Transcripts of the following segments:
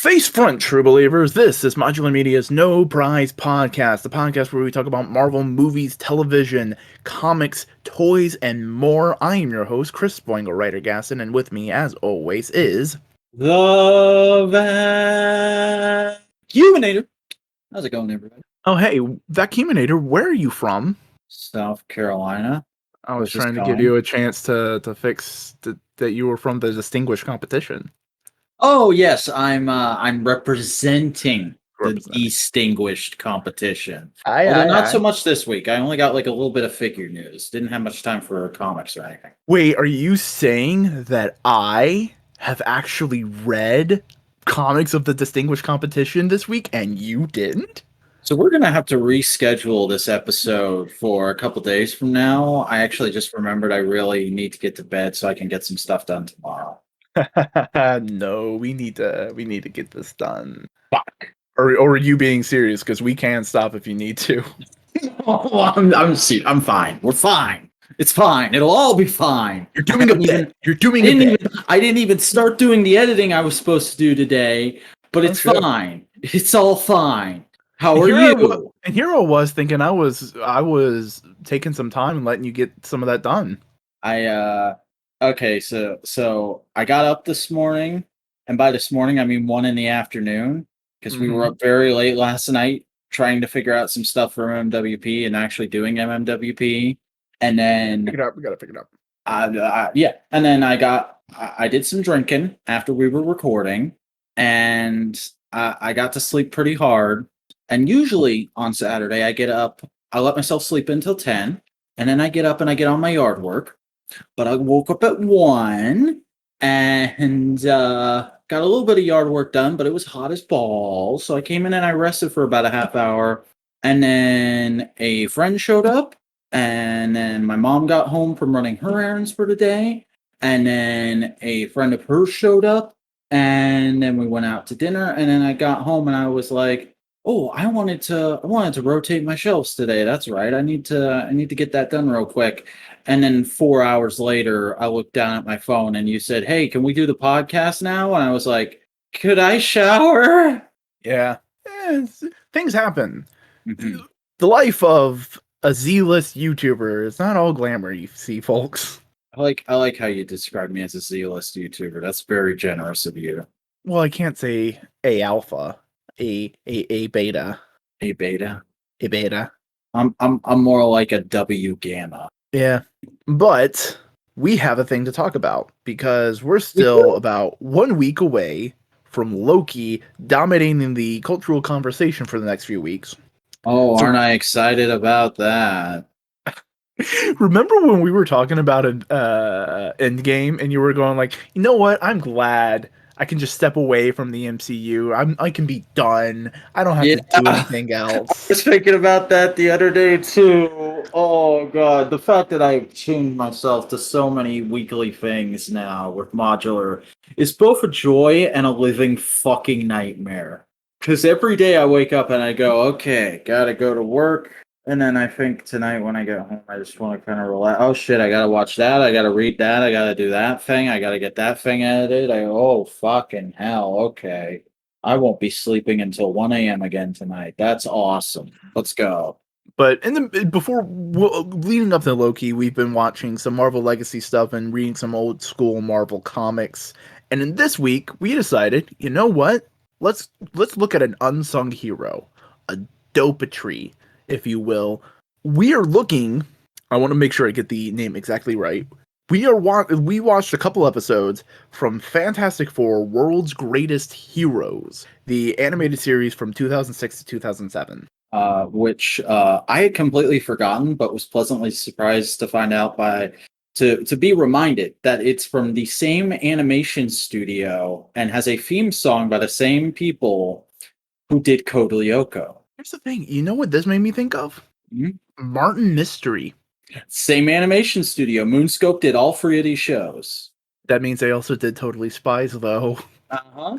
Face front, true believers. This is Modular Media's No Prize Podcast, the podcast where we talk about Marvel movies, television, comics, toys, and more. I am your host, Chris Boingo, writer Gaston, and with me, as always, is the Vacumminator. How's it going, everybody? Oh, hey, Vacumminator. Where are you from? South Carolina. I was trying to give you a chance to fix that you were from the distinguished competition. Oh yes, I'm representing the distinguished competition. Although not so much this week. I only got like a little bit of figure news. Didn't have much time for comics or anything. Wait, are you saying that I have actually read comics of the distinguished competition this week and you didn't? So we're gonna have to reschedule this episode for a couple days from now. I actually just remembered I really need to get to bed so I can get some stuff done tomorrow. No, we need to get this done. Fuck. Or are you being serious? Because we can stop if you need to. I'm fine. We're fine. It's fine. It'll all be fine. You're doing a bit. You're doing a bit. I didn't even start doing the editing I was supposed to do today, but it's fine. It's all fine. How are you? And here I was thinking I was taking some time and letting you get some of that done. Okay, so I got up this morning, and by this morning I mean 1 PM, because we were up very late last night trying to figure out some stuff for MMWP and actually doing MMWP, and then we gotta pick it up. Yeah, and then I did some drinking after we were recording, and I got to sleep pretty hard. And usually on Saturday I get up, I let myself sleep until 10, and then I get up and I get on my yard work. But I woke up at 1 and got a little bit of yard work done, but it was hot as balls. So I came in and I rested for about a half hour. And then a friend showed up. And then my mom got home from running her errands for the day. And then a friend of hers showed up. And then we went out to dinner. And then I got home and I was like, oh, I wanted to rotate my shelves today. That's right. I need to get that done real quick. And then 4 hours later, I looked down at my phone and you said, hey, can we do the podcast now? And I was like, could I shower? Yeah. Things happen. Mm-hmm. The life of a Z-list YouTuber is not all glamour, you see, folks. I like how you describe me as a Z-list YouTuber. That's very generous of you. Well, I can't say A alpha. A beta. A beta. A beta. I'm more like a W gamma. Yeah. But we have a thing to talk about because we're still about 1 week away from Loki dominating the cultural conversation for the next few weeks. Oh, aren't I excited about that? Remember when we were talking about an Endgame and you were going like, you know what? I'm glad I can just step away from the MCU. I can be done. I don't have to do anything else. I was thinking about that the other day too. Oh god, the fact that I've tuned myself to so many weekly things now with Modular is both a joy and a living fucking nightmare. Because every day I wake up and I go, okay, gotta go to work. And then I think tonight when I get home, I just want to kind of relax. Oh shit, I gotta watch that. I gotta read that. I gotta do that thing. I gotta get that thing edited. Oh fucking hell. Okay. I won't be sleeping until 1 AM again tonight. That's awesome. Let's go. But leading up to Loki, we've been watching some Marvel Legacy stuff and reading some old school Marvel comics. And in this week, we decided, you know what? Let's look at an unsung hero, a dopatry, if you will. We are looking. I want to make sure I get the name exactly right. We watched a couple episodes from Fantastic Four: World's Greatest Heroes, the animated series from 2006 to 2007. Which I had completely forgotten, but was pleasantly surprised to find out to be reminded that it's from the same animation studio and has a theme song by the same people who did Code Lyoko. Here's the thing. You know what this made me think of? Mm-hmm. Martin Mystery. Same animation studio. Moonscope did all 3 of these shows. That means they also did Totally Spies, though.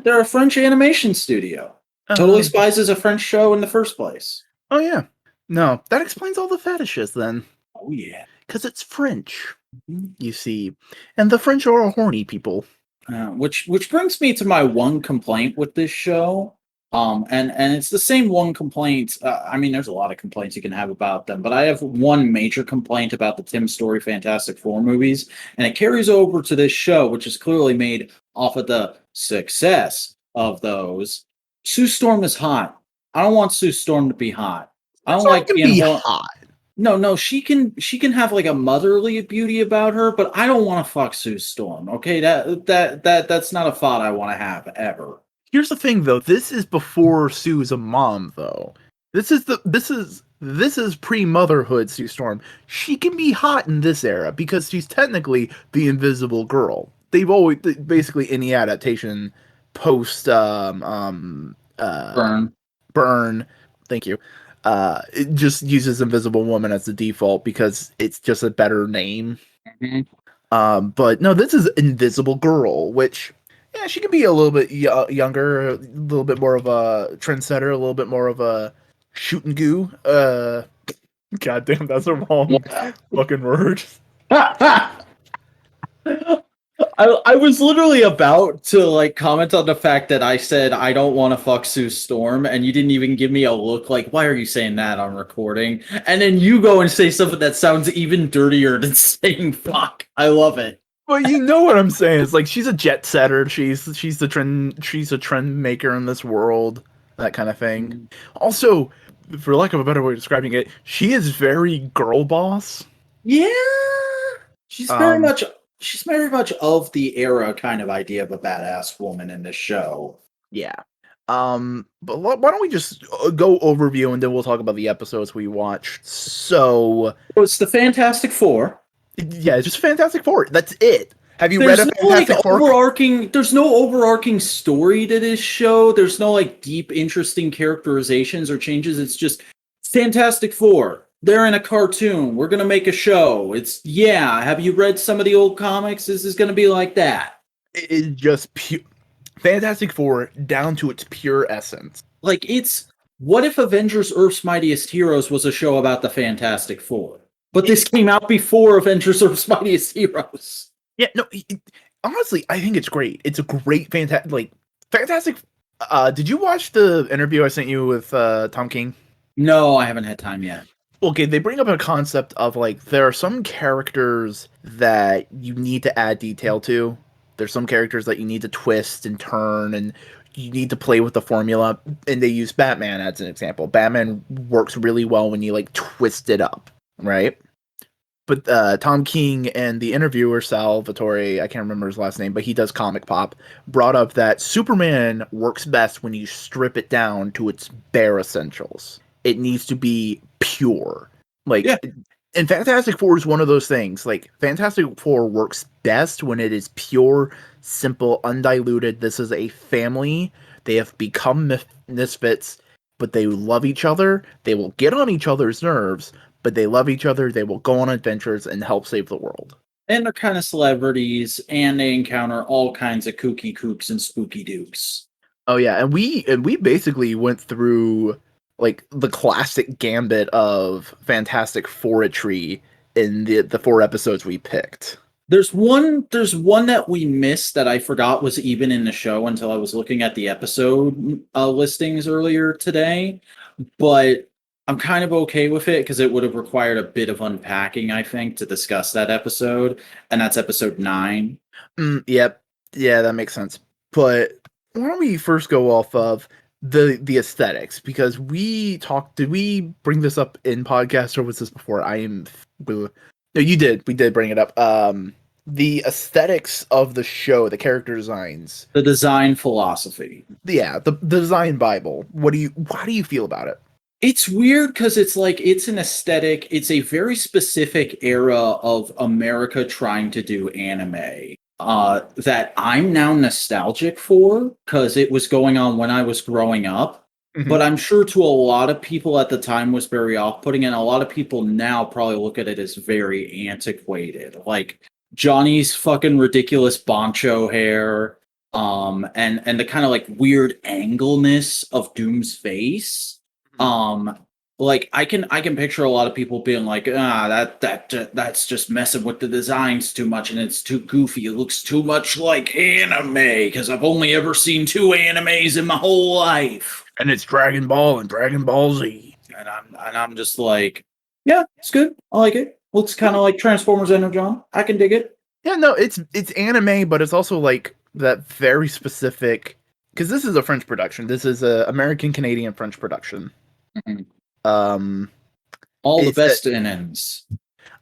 They're a French animation studio. Totally Spies is a French show in the first place. Oh, yeah. No, that explains all the fetishes, then. Oh, yeah. Because it's French, you see. And the French are horny people. Which brings me to my one complaint with this show. And it's the same one complaint. I mean, there's a lot of complaints you can have about them, but I have one major complaint about the Tim Story Fantastic Four movies, and it carries over to this show, which is clearly made off of the success of those. Sue Storm is hot. I don't want Sue Storm to be hot. I don't So I like can being be hot. No, she can have like a motherly beauty about her, but I don't want to fuck Sue Storm. Okay, that's not a thought I want to have ever. Here's the thing, though. This is before Sue's a mom, though. This is pre-motherhood Sue Storm. She can be hot in this era because she's technically the Invisible Girl. They've always basically any adaptation post Burn. Burn. Thank you. It just uses Invisible Woman as the default because it's just a better name. Mm-hmm. But no, this is Invisible Girl, which yeah, she can be a little bit younger, a little bit more of a trendsetter, a little bit more of a shoot and goo. God damn, that's a wrong fucking word. I was literally about to like comment on the fact that I said I don't want to fuck Sue Storm, and you didn't even give me a look like, why are you saying that on recording? And then you go and say something that sounds even dirtier than saying fuck. I love it. But you know what I'm saying? It's like she's a jet setter. She's a trend maker in this world, that kind of thing. Also, for lack of a better way of describing it, she is very girl boss. Yeah, she's very much of the era kind of idea of a badass woman in this show. Yeah. But why don't we just go overview and then we'll talk about the episodes we watched. So it's the Fantastic Four. Yeah, it's just Fantastic Four. That's it. Have you There's read a no Fantastic Four? there's no overarching story to this show. There's no like deep, interesting characterizations or changes. It's just Fantastic Four. They're in a cartoon. We're gonna make a show. Have you read some of the old comics? This is gonna be like that. It is just pure Fantastic Four down to its pure essence. Like what if Avengers Earth's Mightiest Heroes was a show about the Fantastic Four? But this came out before Avengers Earth's Mightiest Heroes. Yeah, no, honestly, I think it's great. It's a great Fantastic. Did you watch the interview I sent you with Tom King? No, I haven't had time yet. Okay, they bring up a concept of like there are some characters that you need to add detail to. There's some characters that you need to twist and turn and you need to play with the formula. And they use Batman as an example. Batman works really well when you like twist it up, right? But Tom King and the interviewer, Salvatore, I can't remember his last name, but he does Comic Pop, brought up that Superman works best when you strip it down to its bare essentials. It needs to be pure. And Fantastic Four is one of those things. Like, Fantastic Four works best when it is pure, simple, undiluted. This is a family. They have become misfits, but they love each other. They will get on each other's nerves, but they love each other. They will go on adventures and help save the world. And they're kind of celebrities, and they encounter all kinds of kooky kooks and spooky dukes. Oh yeah, and we basically went through like the classic gambit of Fantastic Four-etry in the 4 episodes we picked. There's one that we missed that I forgot was even in the show until I was looking at the episode listings earlier today, but I'm kind of okay with it because it would have required a bit of unpacking, I think, to discuss that episode, and that's episode 9. Yep. Yeah, that makes sense. But why don't we first go off of the aesthetics? Because did we bring this up in podcast or was this before? No, you did. We did bring it up. The aesthetics of the show, the character designs. The design philosophy. Yeah, the design Bible. How do you feel about it? It's weird because it's like it's an aesthetic. It's a very specific era of America trying to do anime that I'm now nostalgic for because it was going on when I was growing up. Mm-hmm. But I'm sure to a lot of people at the time was very off-putting, and a lot of people now probably look at it as very antiquated. Like Johnny's fucking ridiculous poncho hair, and the kind of like weird angleness of Doom's face. like I can picture a lot of people being like, that's just messing with the designs too much and it's too goofy. It looks too much like anime because I've only ever seen 2 animes in my whole life. And it's Dragon Ball and Dragon Ball Z. And I'm just like, yeah, it's good. I like it. Looks kind of like Transformers Energon. I can dig it. Yeah, no, it's anime, but it's also like that very specific, because this is a French production. This is a American Canadian French production. Mhm. Um, All the it's best innings.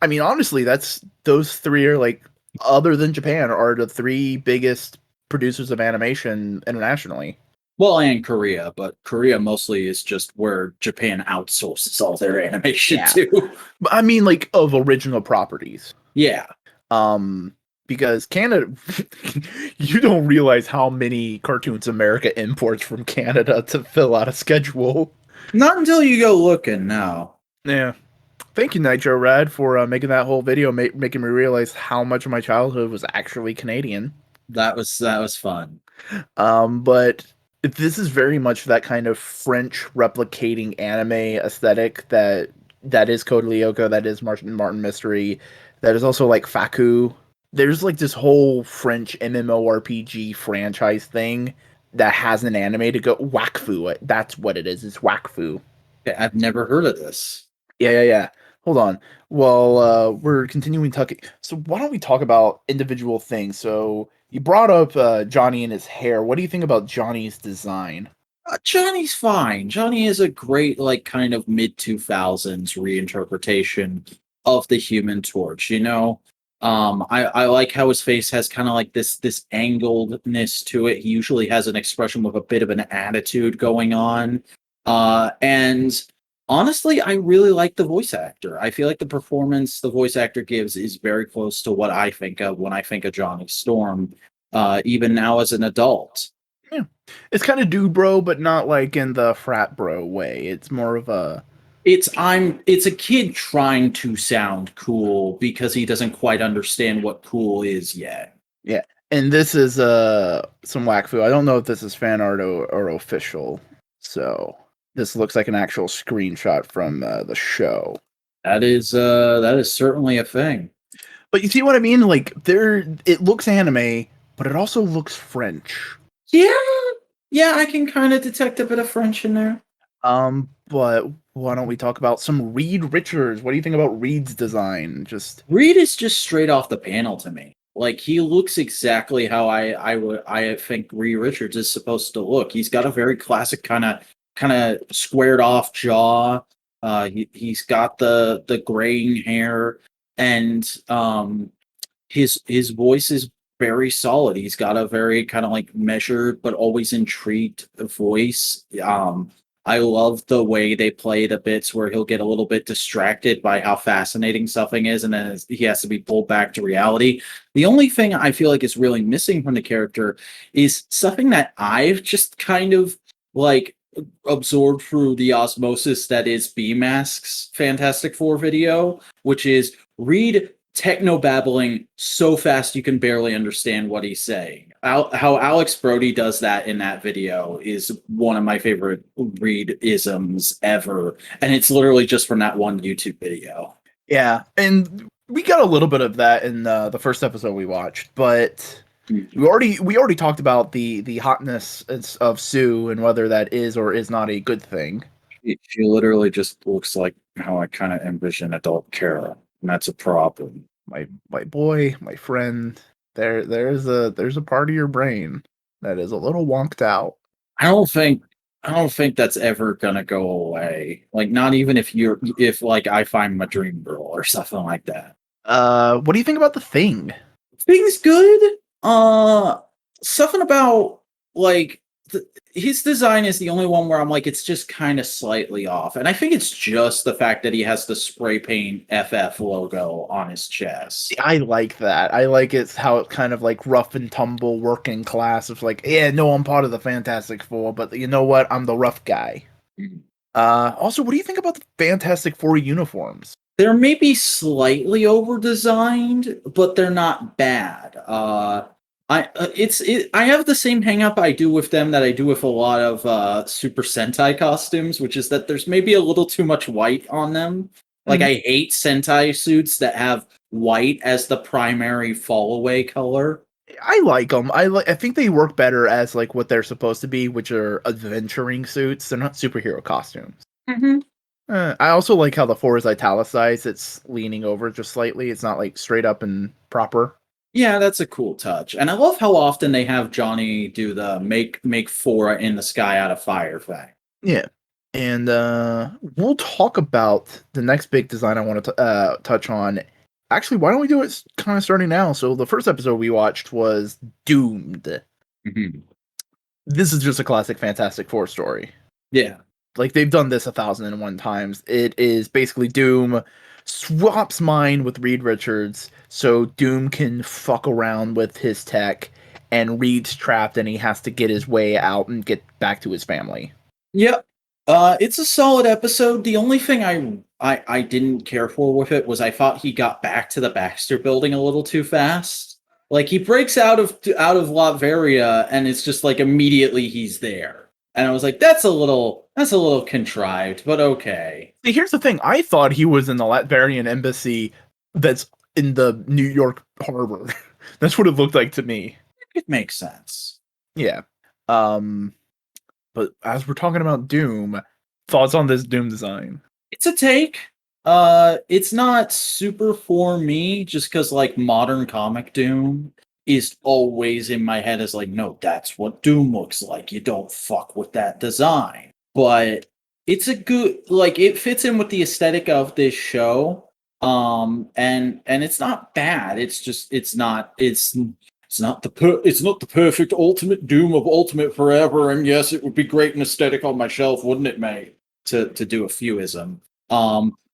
I mean, honestly, that's those three are like, other than Japan, are the three biggest producers of animation internationally. Well, and Korea, but Korea mostly is just where Japan outsources all their animation Yeah. to. But I mean, like, of original properties. Yeah. Because Canada, you don't realize how many cartoons America imports from Canada to fill out a schedule. Not until you go looking now. Yeah. Thank you, Nitro Rad, for making that whole video, making me realize how much of my childhood was actually Canadian. That was fun. But this is very much that kind of French replicating anime aesthetic that is Code Lyoko, that is Martin Mystery, that is also like Faku. There's like this whole French MMORPG franchise thing that has an anime to go Wakfu. That's what it is. It's Wakfu. Okay, I've never heard of this. Yeah. Hold on. Well, we're continuing talking. So why don't we talk about individual things? So you brought up Johnny and his hair. What do you think about Johnny's design? Johnny's fine. Johnny is a great, like, kind of mid 2000s reinterpretation of the Human Torch. I like how his face has kind of like this angledness to it. He usually has an expression with a bit of an attitude going on. And honestly, I really like the voice actor. I feel like the performance the voice actor gives is very close to what I think of when I think of Johnny Storm, even now as an adult. Yeah, it's kind of dude bro, but not like in the frat bro way. It's more of a It's a kid trying to sound cool because he doesn't quite understand what cool is yet. yeah. And this is some whack foo. I don't know if this is fan art or official. So this looks like an actual screenshot from the show. That is certainly a thing. But you see what I mean? Like it looks anime, but it also looks French. Yeah. Yeah, I can kind of detect a bit of French in there. But why don't we talk about some Reed Richards? What do you think about Reed's design? Reed is just straight off the panel to me. Like he looks exactly how I think Reed Richards is supposed to look. He's got a very classic kind of squared off jaw. He's got the graying hair, and his voice is very solid. He's got a very kind of like measured but always intrigued voice. I love the way they play the bits where he'll get a little bit distracted by how fascinating something is, and then he has to be pulled back to reality. The only thing I feel like is really missing from the character is something that I've just kind of like absorbed through the osmosis that is B-Mask's Fantastic Four video, which is Reed techno babbling so fast you can barely understand what he's saying. How Alex Brody does that in that video is one of my favorite Reed isms ever, and it's literally just from that one YouTube video. Yeah, and we got a little bit of that in the first episode we watched, but we already talked about the hotness of Sue and whether that is or is not a good thing. She literally just looks like how I kind of envision adult Kara, and that's a problem. My boy, my friend, there's a part of your brain that is a little wonked out. I don't think that's ever gonna go away. Like not even if like I find my dream girl or something like that. What do you think about the Thing? Things good. Something about like his design is the only one where I'm like it's just kind of slightly off, and I think it's just the fact that he has the spray paint FF logo on his chest. I like that. I like it's how it kind of like rough and tumble working class. It's like, yeah, no, I'm part of the Fantastic Four, but you know what? I'm the rough guy. Mhm. Also, what do you think about the Fantastic Four uniforms? They're maybe slightly over designed, but they're not bad. I have the same hang up I do with them that I do with a lot of Super Sentai costumes, which is that there's maybe a little too much white on them. Like Mhm. I hate Sentai suits that have white as the primary fall away color. I like them. I think they work better as like what they're supposed to be, which are adventuring suits. They're not superhero costumes. Mm-hmm. I also like how the 4 is italicized. It's leaning over just slightly. It's not like straight up and proper. Yeah, that's a cool touch. And I love how often they have Johnny do the make four in the sky out of fire thing. Yeah. And we'll talk about the next big design I want to touch on. Actually, why don't we do it kind of starting now? So the first episode we watched was Doomed. Mm-hmm. This is just a classic Fantastic Four story. Yeah. Like they've done this 1,001 times. It is basically Doom swaps mind with Reed Richards so Doom can fuck around with his tech, and Reed's trapped and he has to get his way out and get back to his family. Yep. It's a solid episode. The only thing I didn't care for with it was I thought he got back to the Baxter building a little too fast. Like he breaks out of Latveria and it's just like immediately he's there. And I was like, that's a little contrived, but okay. See, here's the thing. I thought he was in the Latvian embassy that's in the New York harbor. That's what it looked like to me. It makes sense. Yeah. But as we're talking about Doom, thoughts on this Doom design? It's a take. It's not super for me just because like modern comic Doom is always in my head as like, no, that's what Doom looks like. You don't fuck with that design. But it's a good like it fits in with the aesthetic of this show. And it's not bad. It's just it's not the perfect ultimate Doom of Ultimate Forever. And yes, it would be great and aesthetic on my shelf, wouldn't it, mate? To do a fewism.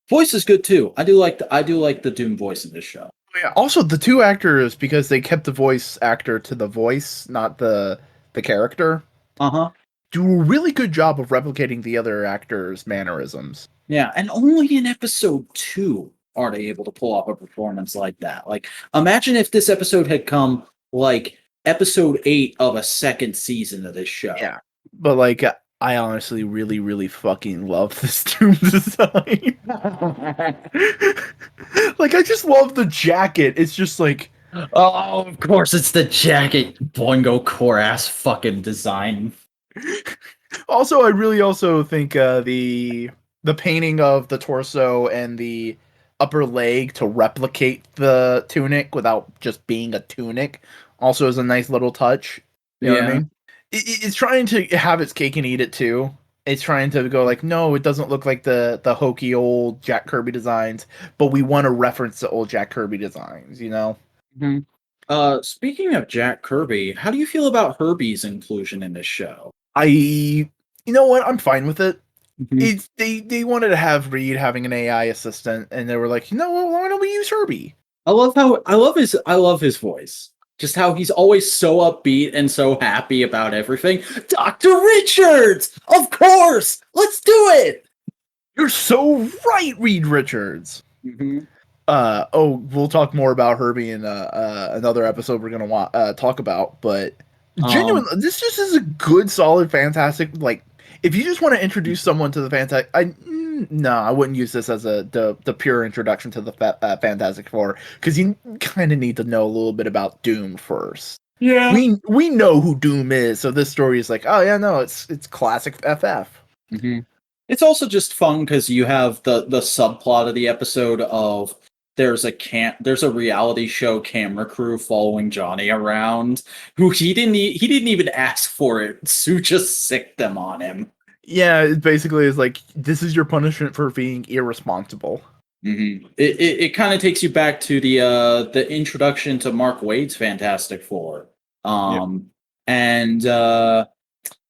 Voice is good too. I do like the Doom voice in this show. Yeah. Also, the two actors, because they kept the voice actor to the voice, not the character, do a really good job of replicating the other actors' mannerisms. Yeah, and only in episode 2 are they able to pull off a performance like that. Like, imagine if this episode had come like episode 8 of a second season of this show. Yeah, but like, I honestly really, really fucking love this Doom design. Like, I just love the jacket. It's just like, oh, of course, it's the jacket, Boingo core ass fucking design. Also, I really also think the painting of the torso and the upper leg to replicate the tunic without just being a tunic also is a nice little touch. You know what I mean? It's trying to have its cake and eat it too. It's trying to go like, no, it doesn't look like the hokey old Jack Kirby designs, but we want to reference the old Jack Kirby designs, you know? Mm-hmm. Speaking of Jack Kirby, how do you feel about Herbie's inclusion in this show? You know what? I'm fine with it. Mm-hmm. They wanted to have Reed having an AI assistant, and they were like, you know what? Why don't we use Herbie? I love his voice. Just how he's always so upbeat and so happy about everything. Dr. Richards! Of course! Let's do it! You're so right, Reed Richards. Mm-hmm. We'll talk more about Herbie in another episode we're gonna talk about, but genuinely, this just is a good, solid, fantastic. Like, if you just want to introduce someone to the Fantastic, I wouldn't use this as the pure introduction to the Fantastic Four, because you kind of need to know a little bit about Doom first. Yeah, we know who Doom is, so this story is like, oh yeah, no, it's classic FF. Mm-hmm. It's also just fun because you have the subplot of the episode of there's a reality show camera crew following Johnny around who he didn't even ask for it. Sue just sicked them on him. Yeah, it basically is like, this is your punishment for being irresponsible. Mm-hmm. It kind of takes you back to the introduction to Mark Waid's Fantastic Four. And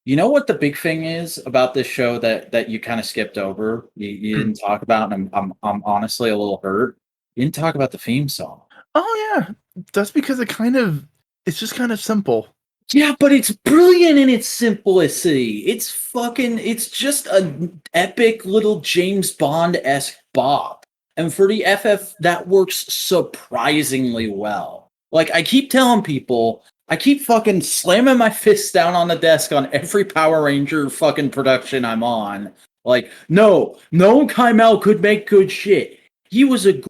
you know what the big thing is about this show that you kind of skipped over, you didn't talk about, and I'm honestly a little hurt. You didn't talk about the theme song. Oh yeah, that's because it's just kind of simple. Yeah, but it's brilliant in its simplicity. It's just an epic little James Bond-esque bop. And for the FF, that works surprisingly well. Like, I keep telling people, I keep fucking slamming my fists down on the desk on every Power Ranger fucking production I'm on. Like, no Kyle could make good shit. He was a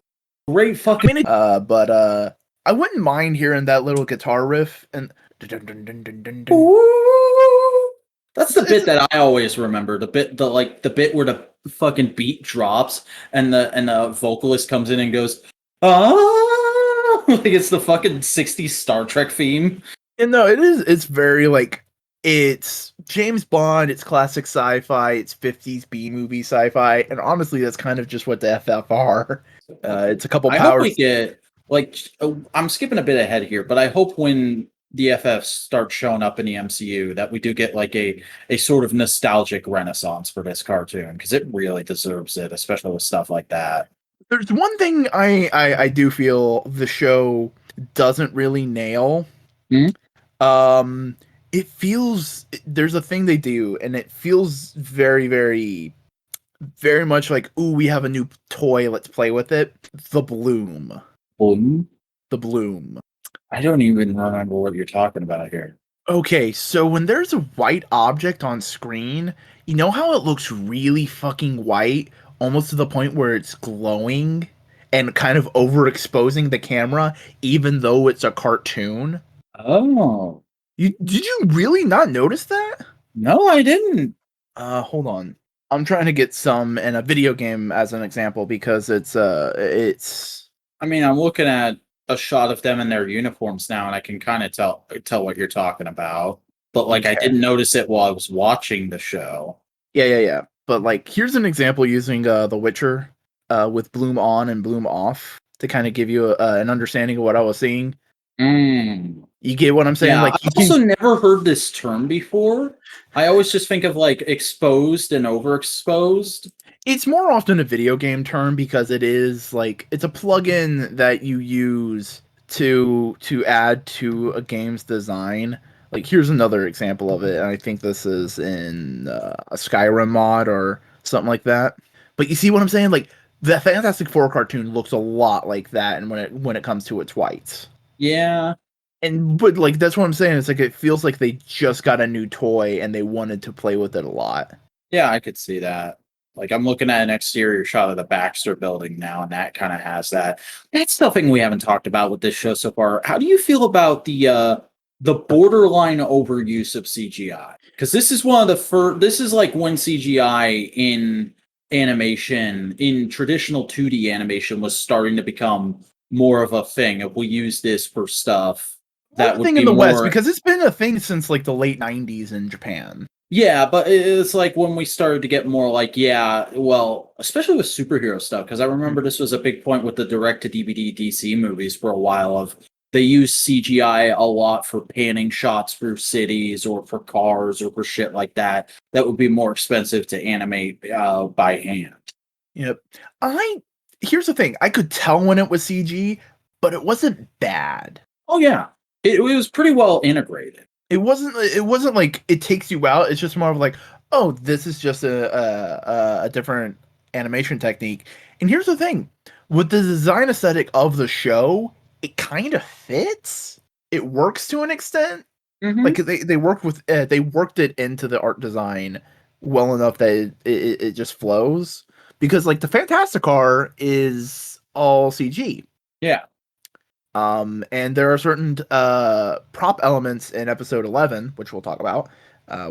great fucking. I mean, but I wouldn't mind hearing that little guitar riff and. That's the bit that I always remember. The bit where the fucking beat drops and the vocalist comes in and goes, ah, like it's the fucking 60s Star Trek theme. And no, it is. It's very like it's James Bond. It's classic sci-fi. It's 50s B movie sci-fi, and honestly, that's kind of just what the FF are. It's a couple I hope powers. we get I'm skipping a bit ahead here, but I hope when the FF starts showing up in the MCU that we do get like a sort of nostalgic renaissance for this cartoon because it really deserves it, especially with stuff like that. There's one thing I do feel the show doesn't really nail. It feels there's a thing they do, and it feels very, very, very much like, ooh, we have a new toy, let's play with it. The bloom. Bloom? The bloom. I don't even remember what you're talking about here. Okay, so when there's a white object on screen, you know how it looks really fucking white, almost to the point where it's glowing and kind of overexposing the camera, even though it's a cartoon? Oh. Did you really not notice that? No, I didn't. Hold on. I'm trying to get some in a video game as an example because it's I mean, I'm looking at a shot of them in their uniforms now, and I can kind of tell what you're talking about. But like, okay. I didn't notice it while I was watching the show. Yeah. But like, here's an example using The Witcher, with bloom on and bloom off to kind of give you an understanding of what I was seeing. You get what I'm saying? Yeah, like, I've also never heard this term before. I always just think of like exposed and overexposed. It's more often a video game term because it is like it's a plugin that you use to add to a game's design. Like, here's another example of it, and I think this is in a Skyrim mod or something like that. But you see what I'm saying? Like, the Fantastic Four cartoon looks a lot like that, and when it comes to its whites. Yeah. But like, that's what I'm saying. It's like it feels like they just got a new toy and they wanted to play with it a lot. Yeah, I could see that. Like, I'm looking at an exterior shot of the Baxter building now, and that kind of has that. That's something we haven't talked about with this show so far. How do you feel about the borderline overuse of CGI? Because this is one of the first. This is like when CGI in animation, in traditional 2D animation, was starting to become more of a thing. If we use this for stuff that would thing be in the more... West, because it's been a thing since like the late 90s in Japan. Yeah, but it's like when we started to get more like, yeah, well, especially with superhero stuff, because I remember this was a big point with the direct-to-DVD DC movies for a while of they use CGI a lot for panning shots through cities or for cars or for shit like that. That would be more expensive to animate by hand. Yep. Here's the thing. I could tell when it was CG, but it wasn't bad. Oh, yeah. It was pretty well integrated. It wasn't like it takes you out. It's just more of like, oh, this is just a different animation technique. And here's the thing. With the design aesthetic of the show, it kind of fits. It works to an extent. Mm-hmm. Like they worked it into the art design well enough that it just flows. Because like the Fantastic Car is all CG. Yeah. And there are certain prop elements in episode 11, which we'll talk about,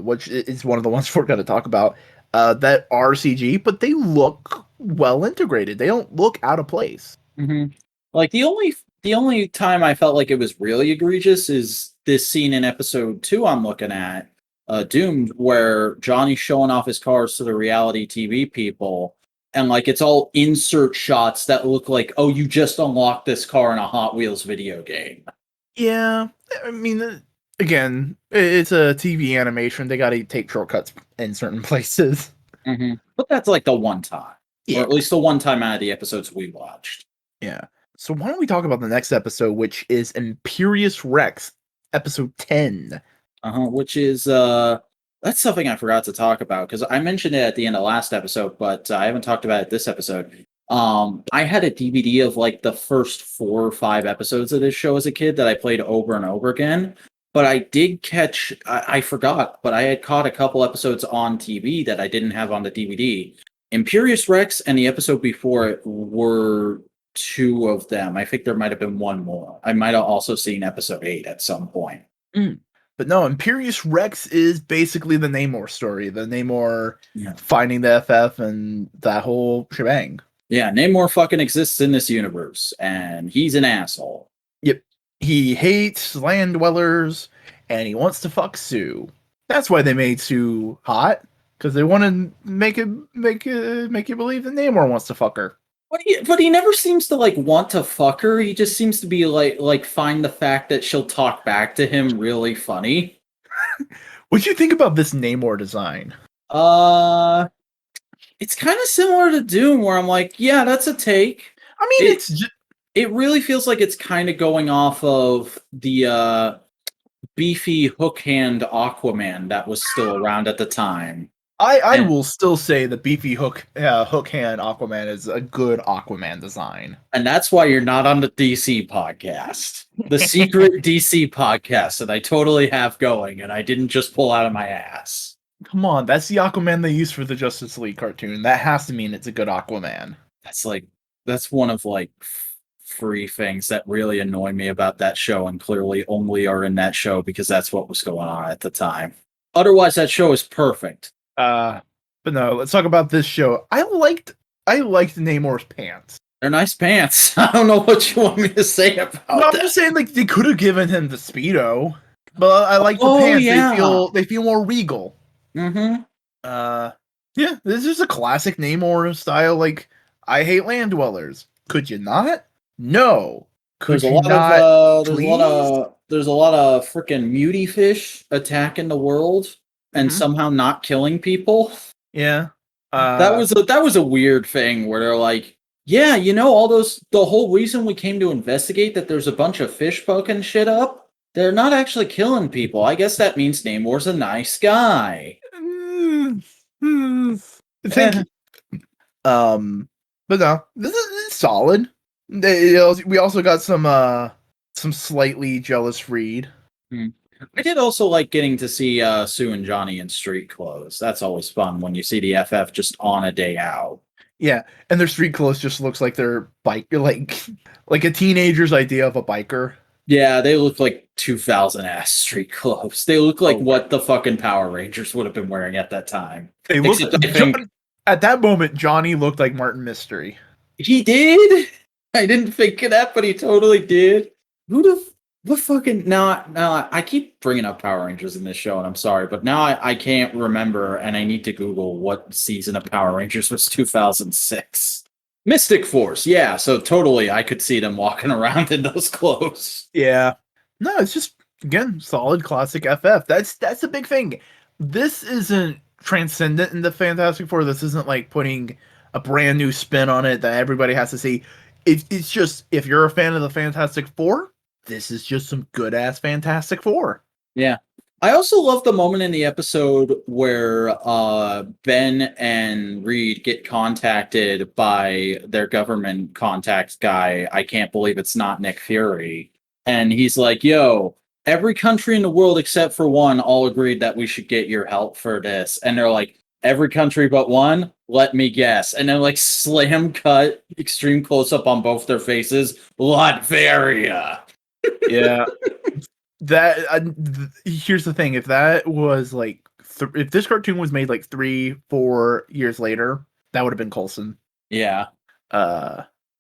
which is one of the ones we're going to talk about, that are CG, but they look well integrated. They don't look out of place. Mm-hmm. Like the only time I felt like it was really egregious is this scene in episode 2 I'm looking at, Doomed, where Johnny's showing off his cars to the reality TV people. And like it's all insert shots that look like, oh, you just unlocked this car in a Hot Wheels video game. Yeah, I mean, again, it's a TV animation. They got to take shortcuts in certain places. Mm-hmm. But that's like the one time, or at least the one time out of the episodes we watched. Yeah. So why don't we talk about the next episode, which is Imperius Rex, episode 10. Which is that's something I forgot to talk about because I mentioned it at the end of last episode, but I haven't talked about it this episode. I had a DVD of like the first 4 or 5 episodes of this show as a kid that I played over and over again. but I did catch. I forgot, but I had caught a couple episodes on TV that I didn't have on the DVD. Imperius Rex and the episode before it were two of them. I think there might have been one more. I might have also seen episode 8 at some point. But no, Imperius Rex is basically the Namor story. The Namor Yeah. finding the FF and that whole shebang. Yeah, Namor fucking exists in this universe, and he's an asshole. Yep. He hates land dwellers, and he wants to fuck Sue. That's why they made Sue hot, because they want to make you believe that Namor wants to fuck her. But he never seems to like want to fuck her. He just seems to be like find the fact that she'll talk back to him really funny. What'd you think about this Namor design? It's kind of similar to Doom, where I'm like, yeah, that's a take. I mean, it really feels like it's kind of going off of the beefy hook hand Aquaman that was still around at the time. I will still say the beefy hook hand Aquaman is a good Aquaman design. And that's why you're not on the DC podcast. The secret DC podcast that I totally have going, and I didn't just pull out of my ass. Come on, that's the Aquaman they used for the Justice League cartoon. That has to mean it's a good Aquaman. That's one of like free things that really annoy me about that show, and clearly only are in that show because that's what was going on at the time. Otherwise, that show is perfect. But no, let's talk about this show. I liked Namor's pants. They're nice pants. I don't know what you want me to say about that. No, I'm just saying, like, they could have given him the Speedo, but I like the pants. Yeah. They feel more regal. Mm-hmm. Yeah, this is a classic Namor style. Like, I hate land dwellers. Could you not? No. There's a lot of freaking muty fish attacking the world and somehow not killing people. Yeah. That was a weird thing where they're like, yeah, you know, the whole reason we came to investigate that there's a bunch of fish poking shit up, they're not actually killing people. I guess that means Namor's a nice guy. Thank you. But no, this is solid. We also got some slightly jealous Reed. I did also like getting to see Sue and Johnny in street clothes. That's always fun when you see the FF just on a day out. Yeah, and their street clothes just looks like they're like a teenager's idea of a biker. Yeah, they look like 2000-ass street clothes. They look like what the fucking Power Rangers would have been wearing at that time. They look. At that moment, Johnny looked like Martin Mystery. He did. I didn't think of that, but he totally did. Now I keep bringing up Power Rangers in this show, and I'm sorry, but now I can't remember, and I need to Google what season of Power Rangers was 2006. Mystic Force, yeah, so totally I could see them walking around in those clothes. Yeah. No, it's just, again, solid classic FF. That's the big thing. This isn't transcendent in the Fantastic Four. This isn't like putting a brand new spin on it that everybody has to see. It's just, if you're a fan of the Fantastic Four, this is just some good-ass Fantastic Four. Yeah. I also love the moment in the episode where Ben and Reed get contacted by their government contact guy. I can't believe it's not Nick Fury. And he's like, yo, every country in the world except for one all agreed that we should get your help for this. And they're like, every country but one? Let me guess. And then like slam cut, extreme close-up on both their faces. Latveria. Yeah. Here's the thing. If that was like, if this cartoon was made like 3-4 years later, that would have been Coulson. Yeah.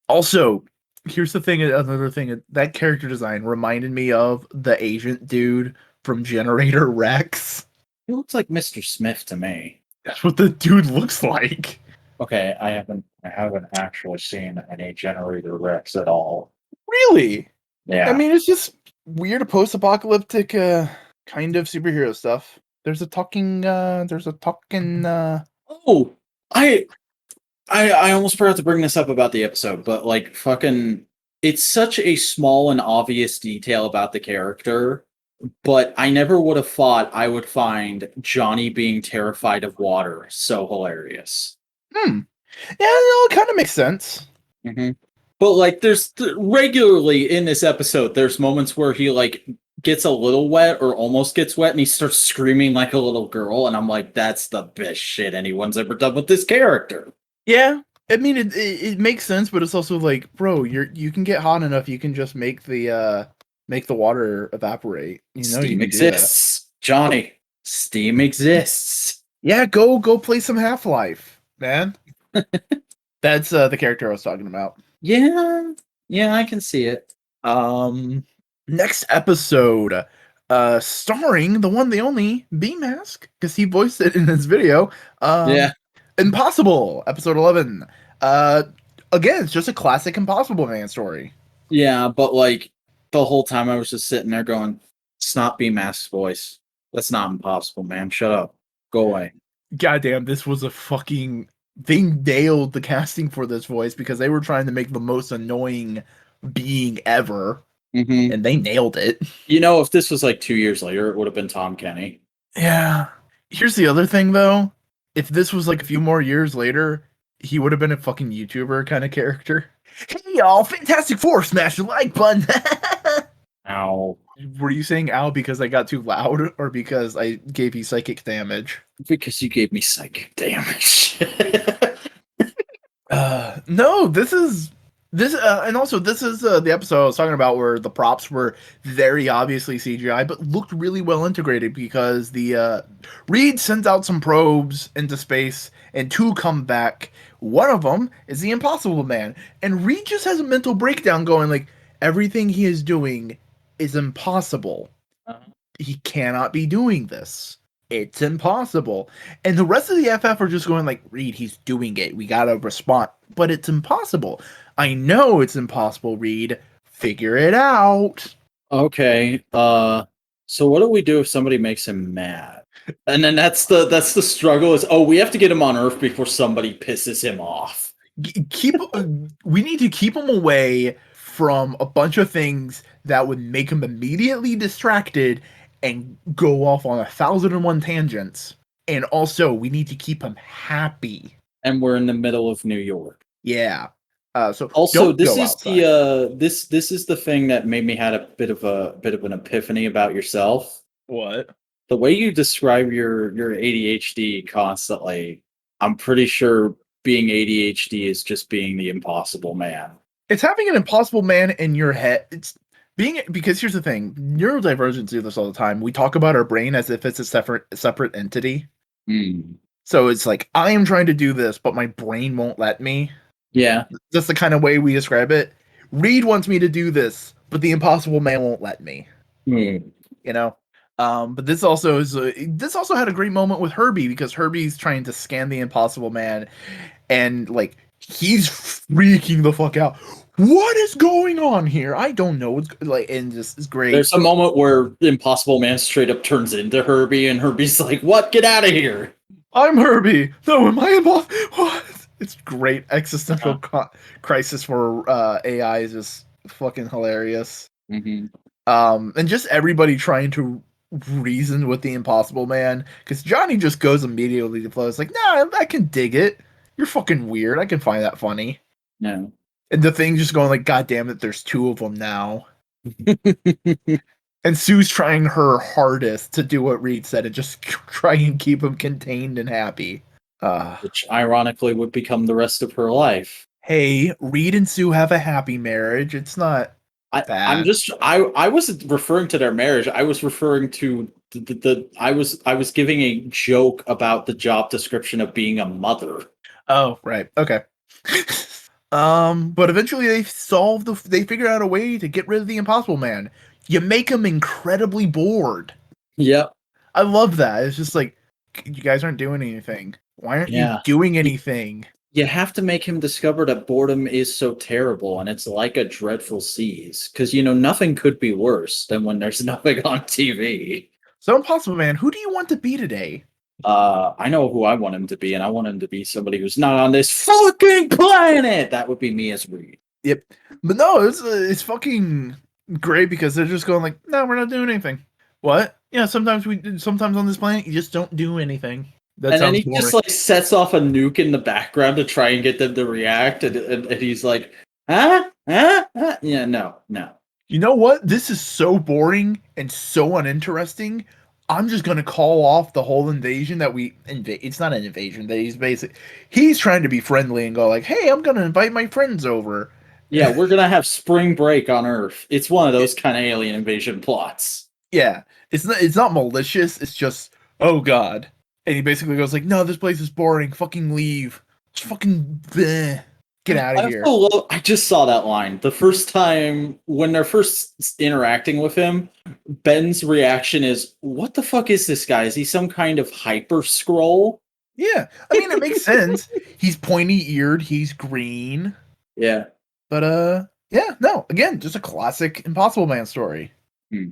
Also, here's the thing. Another thing, that character design reminded me of the agent dude from Generator Rex. He looks like Mr. Smith to me. That's what the dude looks like. Okay, I haven't actually seen any Generator Rex at all. Really? Yeah. I mean, it's just weird post-apocalyptic kind of superhero stuff. There's a talking Oh, I almost forgot to bring this up about the episode, but like fucking it's such a small and obvious detail about the character, but I never would have thought I would find Johnny being terrified of water so hilarious. Yeah, no, it kind of makes sense. Mm-hmm. But like there's regularly in this episode there's moments where he like gets a little wet or almost gets wet, and he starts screaming like a little girl, and I'm like, that's the best shit anyone's ever done with this character. Yeah, I mean it makes sense, but it's also like, bro, you can get hot enough, you can just make the water evaporate. You know you Steam can do that. exists, Johnny. Steam exists. Yeah, go play some Half-Life, man. That's the character I was talking about. Yeah, I can see it. Next episode, starring the one, the only B-Mask, because he voiced it in this video. Yeah. Impossible, episode 11. Again, it's just a classic Impossible Man story. Yeah, but like the whole time I was just sitting there going, it's not B-Mask's voice. That's not impossible, man. Shut up. Go away. Goddamn, this was a fucking... They nailed the casting for this voice because they were trying to make the most annoying being ever, and they nailed it. You know, if this was like 2 years later, it would have been Tom Kenny. Yeah. Here's the other thing, though. If this was like a few more years later, he would have been a fucking YouTuber kind of character. Hey, y'all, Fantastic Four, smash the like button. Ow. Were you saying ow because I got too loud or because I gave you psychic damage? Because you gave me psychic damage. No, this is and also this is the episode I was talking about where the props were very obviously CGI but looked really well integrated because the Reed sends out some probes into space and two come back. One of them is the Impossible Man, and Reed just has a mental breakdown going like everything he is doing is impossible. He cannot be doing this. It's impossible. And the rest of the FF are just going like, Reed, he's doing it. We gotta respond. But it's impossible. I know it's impossible, Reed. Figure it out. Okay. So what do we do if somebody makes him mad? And then that's the struggle is, we have to get him on Earth before somebody pisses him off. We need to keep him away from a bunch of things that would make him immediately distracted and go off on 1,001 tangents. And also, we need to keep him happy. And we're in the middle of New York. Yeah. So also, this is outside. this is the thing that made me had a bit of an epiphany about yourself. What? The way you describe your ADHD constantly, I'm pretty sure being ADHD is just being the impossible man. It's having an impossible man in your head. It's being, because here's the thing, neurodivergents do this all the time. We talk about our brain as if it's a separate entity. So it's like, I am trying to do this, but my brain won't let me. Yeah. That's the kind of way we describe it. Reed wants me to do this, but the impossible man won't let me. You know? But this also had a great moment with Herbie because Herbie's trying to scan the impossible man and like he's freaking the fuck out. What is going on here? I don't know. It's like, and just it's great. There's a moment where the Impossible Man straight up turns into Herbie, and Herbie's like, "What? Get out of here!" I'm Herbie. No, am I impossible? What? It's great. Existential crisis for AI is just fucking hilarious. And just everybody trying to reason with the Impossible Man because Johnny just goes immediately to flow. It's like, nah, I can dig it. You're fucking weird. I can find that funny. No. And the thing just going like, God damn it, there's two of them now. And Sue's trying her hardest to do what Reed said and just try and keep him contained and happy. Which ironically would become the rest of her life. Hey, Reed and Sue have a happy marriage. It's not bad. I wasn't referring to their marriage. I was referring to I was giving a joke about the job description of being a mother. Oh, right. Okay. But eventually they figure out a way to get rid of the Impossible Man. You make him incredibly bored. Yep. I love that. It's just like, you guys aren't doing anything. Why aren't you doing anything? You have to make him discover that boredom is so terrible and it's like a dreadful seas. Because, nothing could be worse than when there's nothing on TV. So, Impossible Man, who do you want to be today? I know who I want him to be, and I want him to be somebody who's not on this fucking planet. That would be me as Reed. Yep. But no, it's fucking great because they're just going like, no, we're not doing anything. What? Yeah, sometimes on this planet you just don't do anything. And then he just like sets off a nuke in the background to try and get them to react, and he's like, yeah, no. You know what? This is so boring and so uninteresting. I'm just gonna call off the whole invasion that we invade. It's not an invasion. That he's trying to be friendly and go like, "Hey, I'm gonna invite my friends over." Yeah, we're gonna have spring break on Earth. It's one of those kind of alien invasion plots. Yeah, it's not malicious. It's just, oh god. And he basically goes like, "No, this place is boring. Fucking leave. Just fucking bleh. Get out of here." I just saw that line the first time when they're first interacting with him. Ben's reaction is, "What the fuck is this guy? Is he some kind of hyper scroll?" Yeah, I mean it makes sense. He's pointy eared. He's green. Yeah. But yeah, no. Again, just a classic Impossible Man story. Hmm.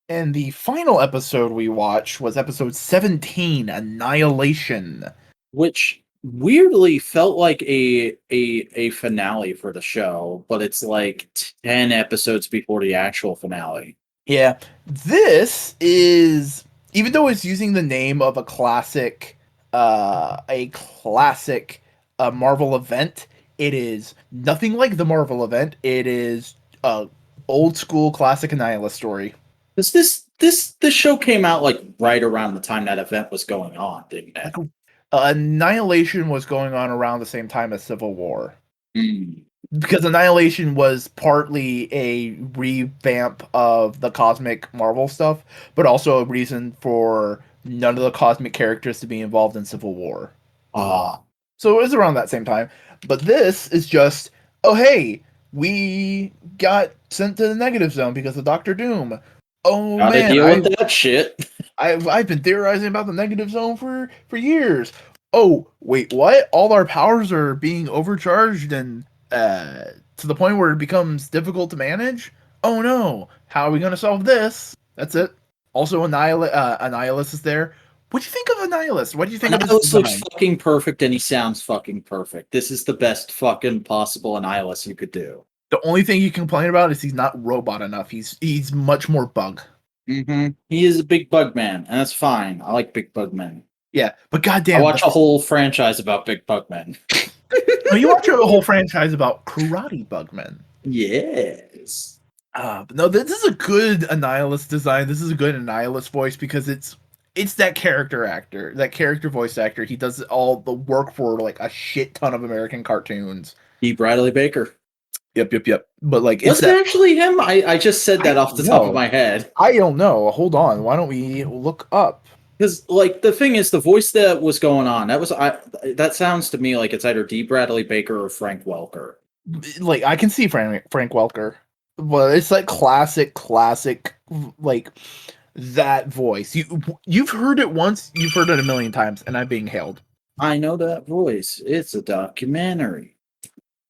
And the final episode we watched was episode 17, Annihilation. Which weirdly felt like a finale for the show, but it's like 10 episodes before the actual finale. Yeah, this is, even though it's using the name of a classic Marvel event, it is nothing like the Marvel event. It is a old school classic Annihilus story. This show came out like right around the time that event was going on, didn't it? Like Annihilation was going on around the same time as Civil War. Mm. Because Annihilation was partly a revamp of the cosmic Marvel stuff, but also a reason for none of the cosmic characters to be involved in Civil War. Ah, So it was around that same time. But this is just, oh hey, we got sent to the negative zone because of Doctor Doom. Oh gotta man, deal with that shit. I've been theorizing about the negative zone for years. Oh, wait, what? All our powers are being overcharged and to the point where it becomes difficult to manage? Oh no. How are we going to solve this? That's it. Also Annihilus is there. What do you think of Annihilus? What do you think of his Annihilus looks design? fucking perfect and he sounds fucking perfect. This is the best fucking possible Annihilus you could do. The only thing you complain about is he's not robot enough. He's much more bug. Mm-hmm. He is a big bug man, and that's fine. I like big bug men. Yeah, but I goddamn, watch a whole franchise about big bug men. you watch a whole franchise about karate bugmen. Yes. But no, this is a good Annihilus design. This is a good Annihilus voice because it's that character actor, that character voice actor. He does all the work for like a shit ton of American cartoons. E. Bradley Baker. Yep. But like, it's Was it that. actually him? I just said that I off don't the top of know. my head. I don't know. Hold on. Why don't we look up? Because like the thing is, the voice that was going on that sounds to me like it's either D. Bradley Baker or Frank Welker. Like, I can see Frank Welker, but it's like classic, like that voice. You've heard it once. You've heard it a million times, and I'm being hailed. I know that voice. It's a documentary.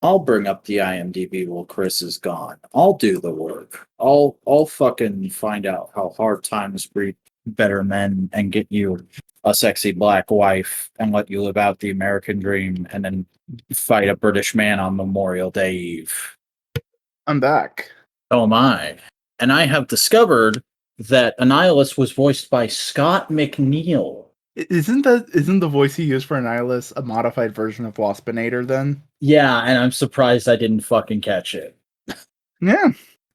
I'll bring up the IMDb while Chris is gone. I'll do the work. I'll fucking find out how hard times breed better men and get you a sexy black wife and let you live out the American dream and then fight a British man on Memorial Day Eve. I'm back. Oh my. And I have discovered that Annihilus was voiced by Scott McNeil. Isn't the voice he used for Annihilus a modified version of Waspinator then? Yeah, and I'm surprised I didn't fucking catch it. Yeah.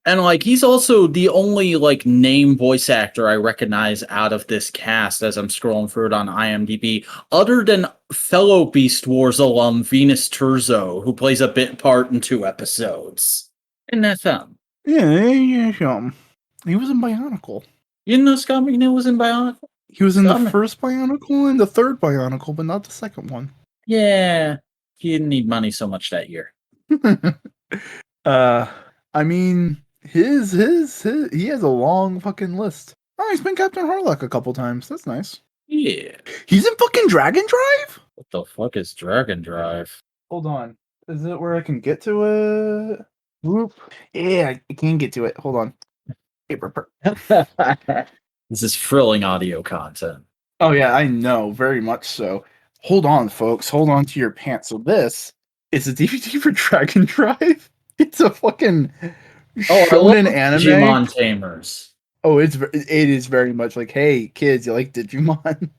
And like he's also the only like name voice actor I recognize out of this cast as I'm scrolling through it on IMDb, other than fellow Beast Wars alum Venus Turzo, who plays a bit part in 2 episodes. And that's him. Yeah. He was in Bionicle. You know Scott McNeil was in Bionicle? He was in the Scott first Bionicle and the third Bionicle, but not the second one. Yeah. He didn't need money so much that year. I mean, his he has a long fucking list. Oh, he's been Captain Harlock a couple times. That's nice. Yeah. He's in fucking Dragon Drive? What the fuck is Dragon Drive? Hold on. Is it where I can get to it? Whoop. Yeah, I can get to it. Hold on. This is thrilling audio content. Oh yeah, I know, very much so. Hold on, folks. Hold on to your pants. So this is a DVD for Dragon Drive. It's a fucking shonen anime. Digimon Tamers. Oh, it is very much like, hey kids, you like Digimon?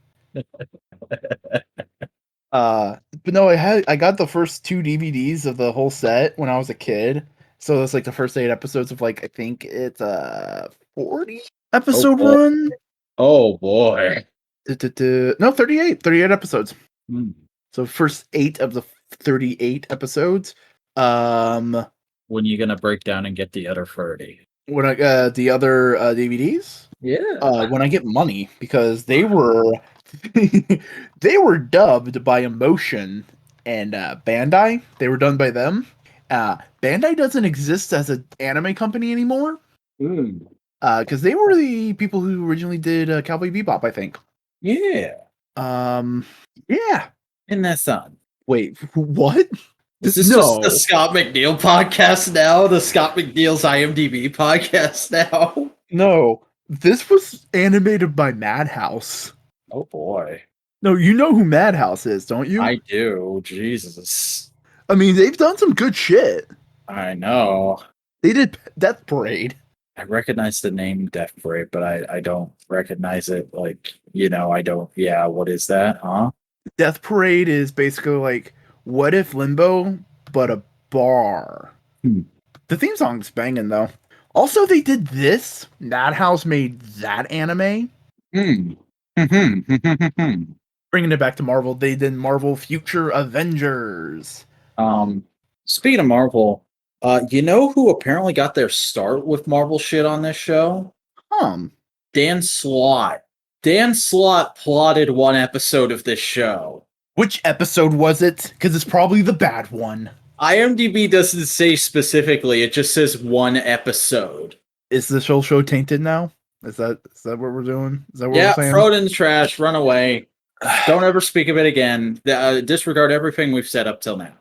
But no, I got the first 2 DVDs of the whole set when I was a kid, So it's like the first 8 episodes of like I think it's a 40 Oh episode boy. run. Oh boy. No, 38 episodes. Hmm. So first 8 of the 38 episodes. Um, When you gonna break down and get the other 30? when I the other DVDs, Yeah. when I get money, because they were they were dubbed by Emotion and Bandai. They were done by them. Bandai doesn't exist as an anime company anymore. Mm. Because they were the people who originally did Cowboy Bebop, I think. Yeah. Um, yeah. Isn't that something? Wait, what? Is this just the Scott McNeil podcast now? The Scott McNeil's IMDb podcast now? No, this was animated by Madhouse. Oh boy. No, you know who Madhouse is, don't you? I do. Jesus. I mean, they've done some good shit. I know. They did Death Parade. I recognize the name Death Parade, but I don't recognize it. Like, I don't. Yeah, what is that? Huh? Death Parade is basically like, what if Limbo, but a bar? Hmm. The theme song's banging, though. Also, they did this. Madhouse made that anime. Hmm. Bringing it back to Marvel, they did Marvel Future Avengers. Speaking of Marvel, you know who apparently got their start with Marvel shit on this show? Dan Slott. Dan Slott plotted one episode of this show. Which episode was it? Because it's probably the bad one. IMDb doesn't say specifically, it just says one episode. Is this whole show tainted now? Is that what we're doing? Is that what Yeah, we're saying? throw it in the trash, run away. Don't ever speak of it again. Disregard everything we've said up till now.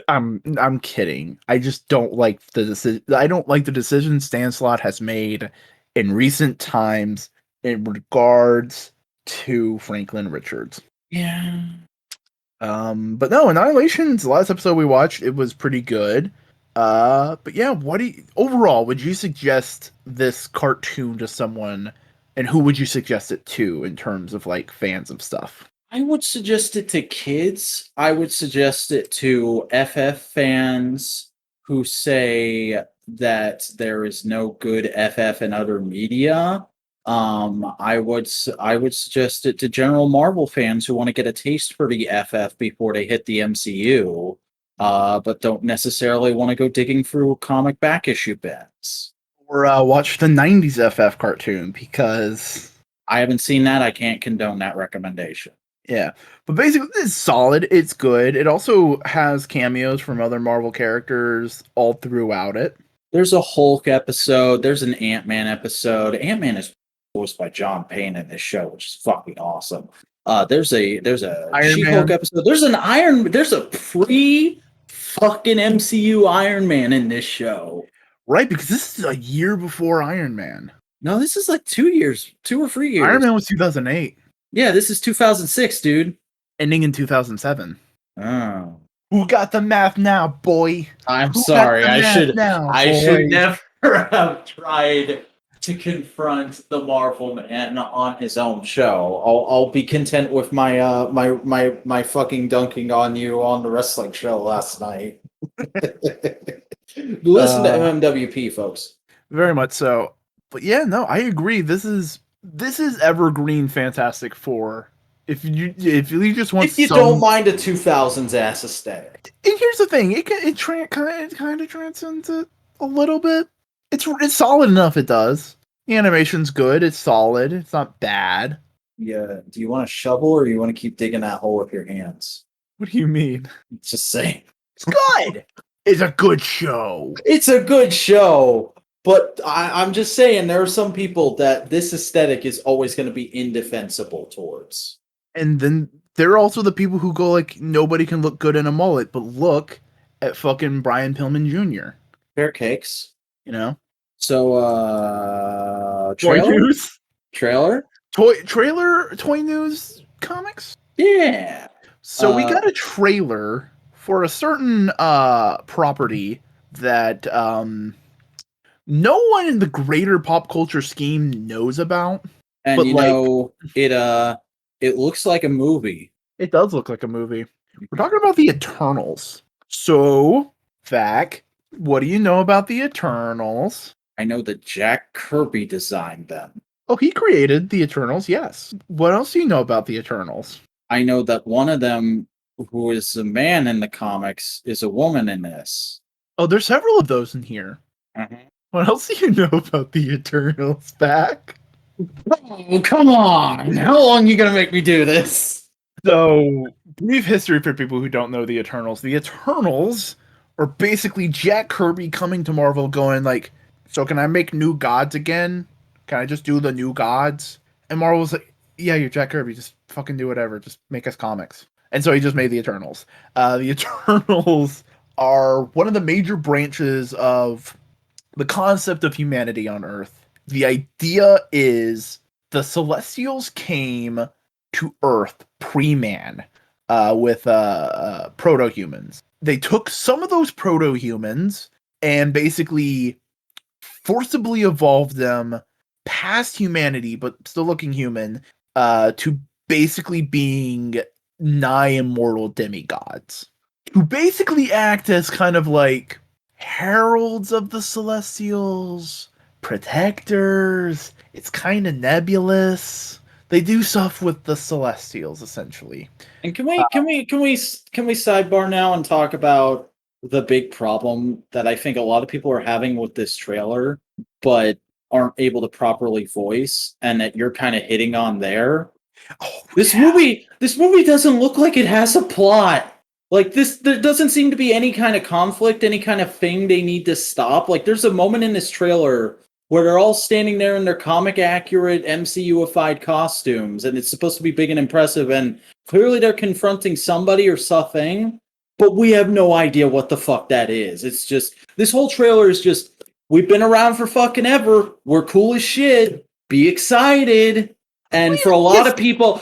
I'm kidding. I just don't like the decision. I don't like the decision Stan Slott has made in recent times in regards to Franklin Richards. Yeah. But no, Annihilation's the last episode we watched, it was pretty good. But yeah, overall, would you suggest this cartoon to someone, and who would you suggest it to in terms of like fans of stuff? I would suggest it to kids. I would suggest it to FF fans who say that there is no good FF in other media. I would suggest it to general Marvel fans who want to get a taste for the FF before they hit the MCU, but don't necessarily want to go digging through comic back issue bins. Or watch the 90s FF cartoon, because I haven't seen that. I can't condone that recommendation. Yeah, but basically it's solid, it's good. It also has cameos from other Marvel characters all throughout it. There's a Hulk episode, there's an Ant-Man episode. Ant-Man is voiced by John Payne in this show, which is fucking awesome. There's a She-Hulk episode. There's a pre-fucking MCU Iron Man in this show. Right, because this is a year before Iron Man. No, this is like 2 or 3 years. Iron Man was 2008. Yeah, this is 2006, dude. Ending in 2007. Oh. Who got the math now, boy? I'm sorry. I should never have tried to confront the Marvel man on his own show. I'll be content with my my fucking dunking on you on the wrestling show last night. Listen to MMWP, folks. Very much so. But yeah, no, I agree. This is evergreen Fantastic Four. If you just want, if you don't mind a 2000s ass aesthetic. And here's the thing: it kind of transcends it a little bit. It's solid enough. It does. The animation's good. It's solid. It's not bad. Yeah. Do you want a shovel or you want to keep digging that hole with your hands? What do you mean? Just saying. It's good. It's a good show. It's a good show. But I'm just saying, there are some people that this aesthetic is always going to be indefensible towards. And then there are also the people who go like, nobody can look good in a mullet, but look at fucking Brian Pillman Jr. Fair cakes. You know? So, Toy news? Trailer? Toy news comics? Yeah. So we got a trailer for a certain property that no one in the greater pop culture scheme knows about. And but it looks like a movie. It does look like a movie. We're talking about the Eternals. So, Vac, What do you know about the Eternals? I know that Jack Kirby designed them. Oh, he created the Eternals, yes. What else do you know about the Eternals? I know that one of them, who is a man in the comics, is a woman in this. Oh, there's several of those in here. What else do you know about the Eternals, back? Oh, come on! How long are you gonna make me do this? So, brief history for people who don't know the Eternals. The Eternals are basically Jack Kirby coming to Marvel going like, so can I make new gods again? Can I just do the new gods? And Marvel's like, yeah, you're Jack Kirby, just fucking do whatever, just make us comics. And so he just made the Eternals. The Eternals are one of the major branches of the concept of humanity on Earth. The idea is the Celestials came to Earth pre-man with proto-humans. They took some of those proto-humans and basically forcibly evolved them past humanity, but still looking human, to basically being nigh immortal demigods. Who basically act as kind of like heralds of the Celestials, protectors. It's kind of nebulous. They do stuff with the Celestials, essentially. And can we sidebar now and talk about the big problem that I think a lot of people are having with this trailer, but aren't able to properly voice, and that you're kind of hitting on there. Oh, This yeah. movie doesn't look like it has a plot. Like this, there doesn't seem to be any kind of conflict, any kind of thing they need to stop. Like there's a moment in this trailer where they're all standing there in their comic accurate MCU-ified costumes, and it's supposed to be big and impressive, and clearly they're confronting somebody or something, but we have no idea what the fuck that is. It's just this whole trailer is just, we've been around for fucking ever. We're cool as shit. Be excited. And for a lot of people,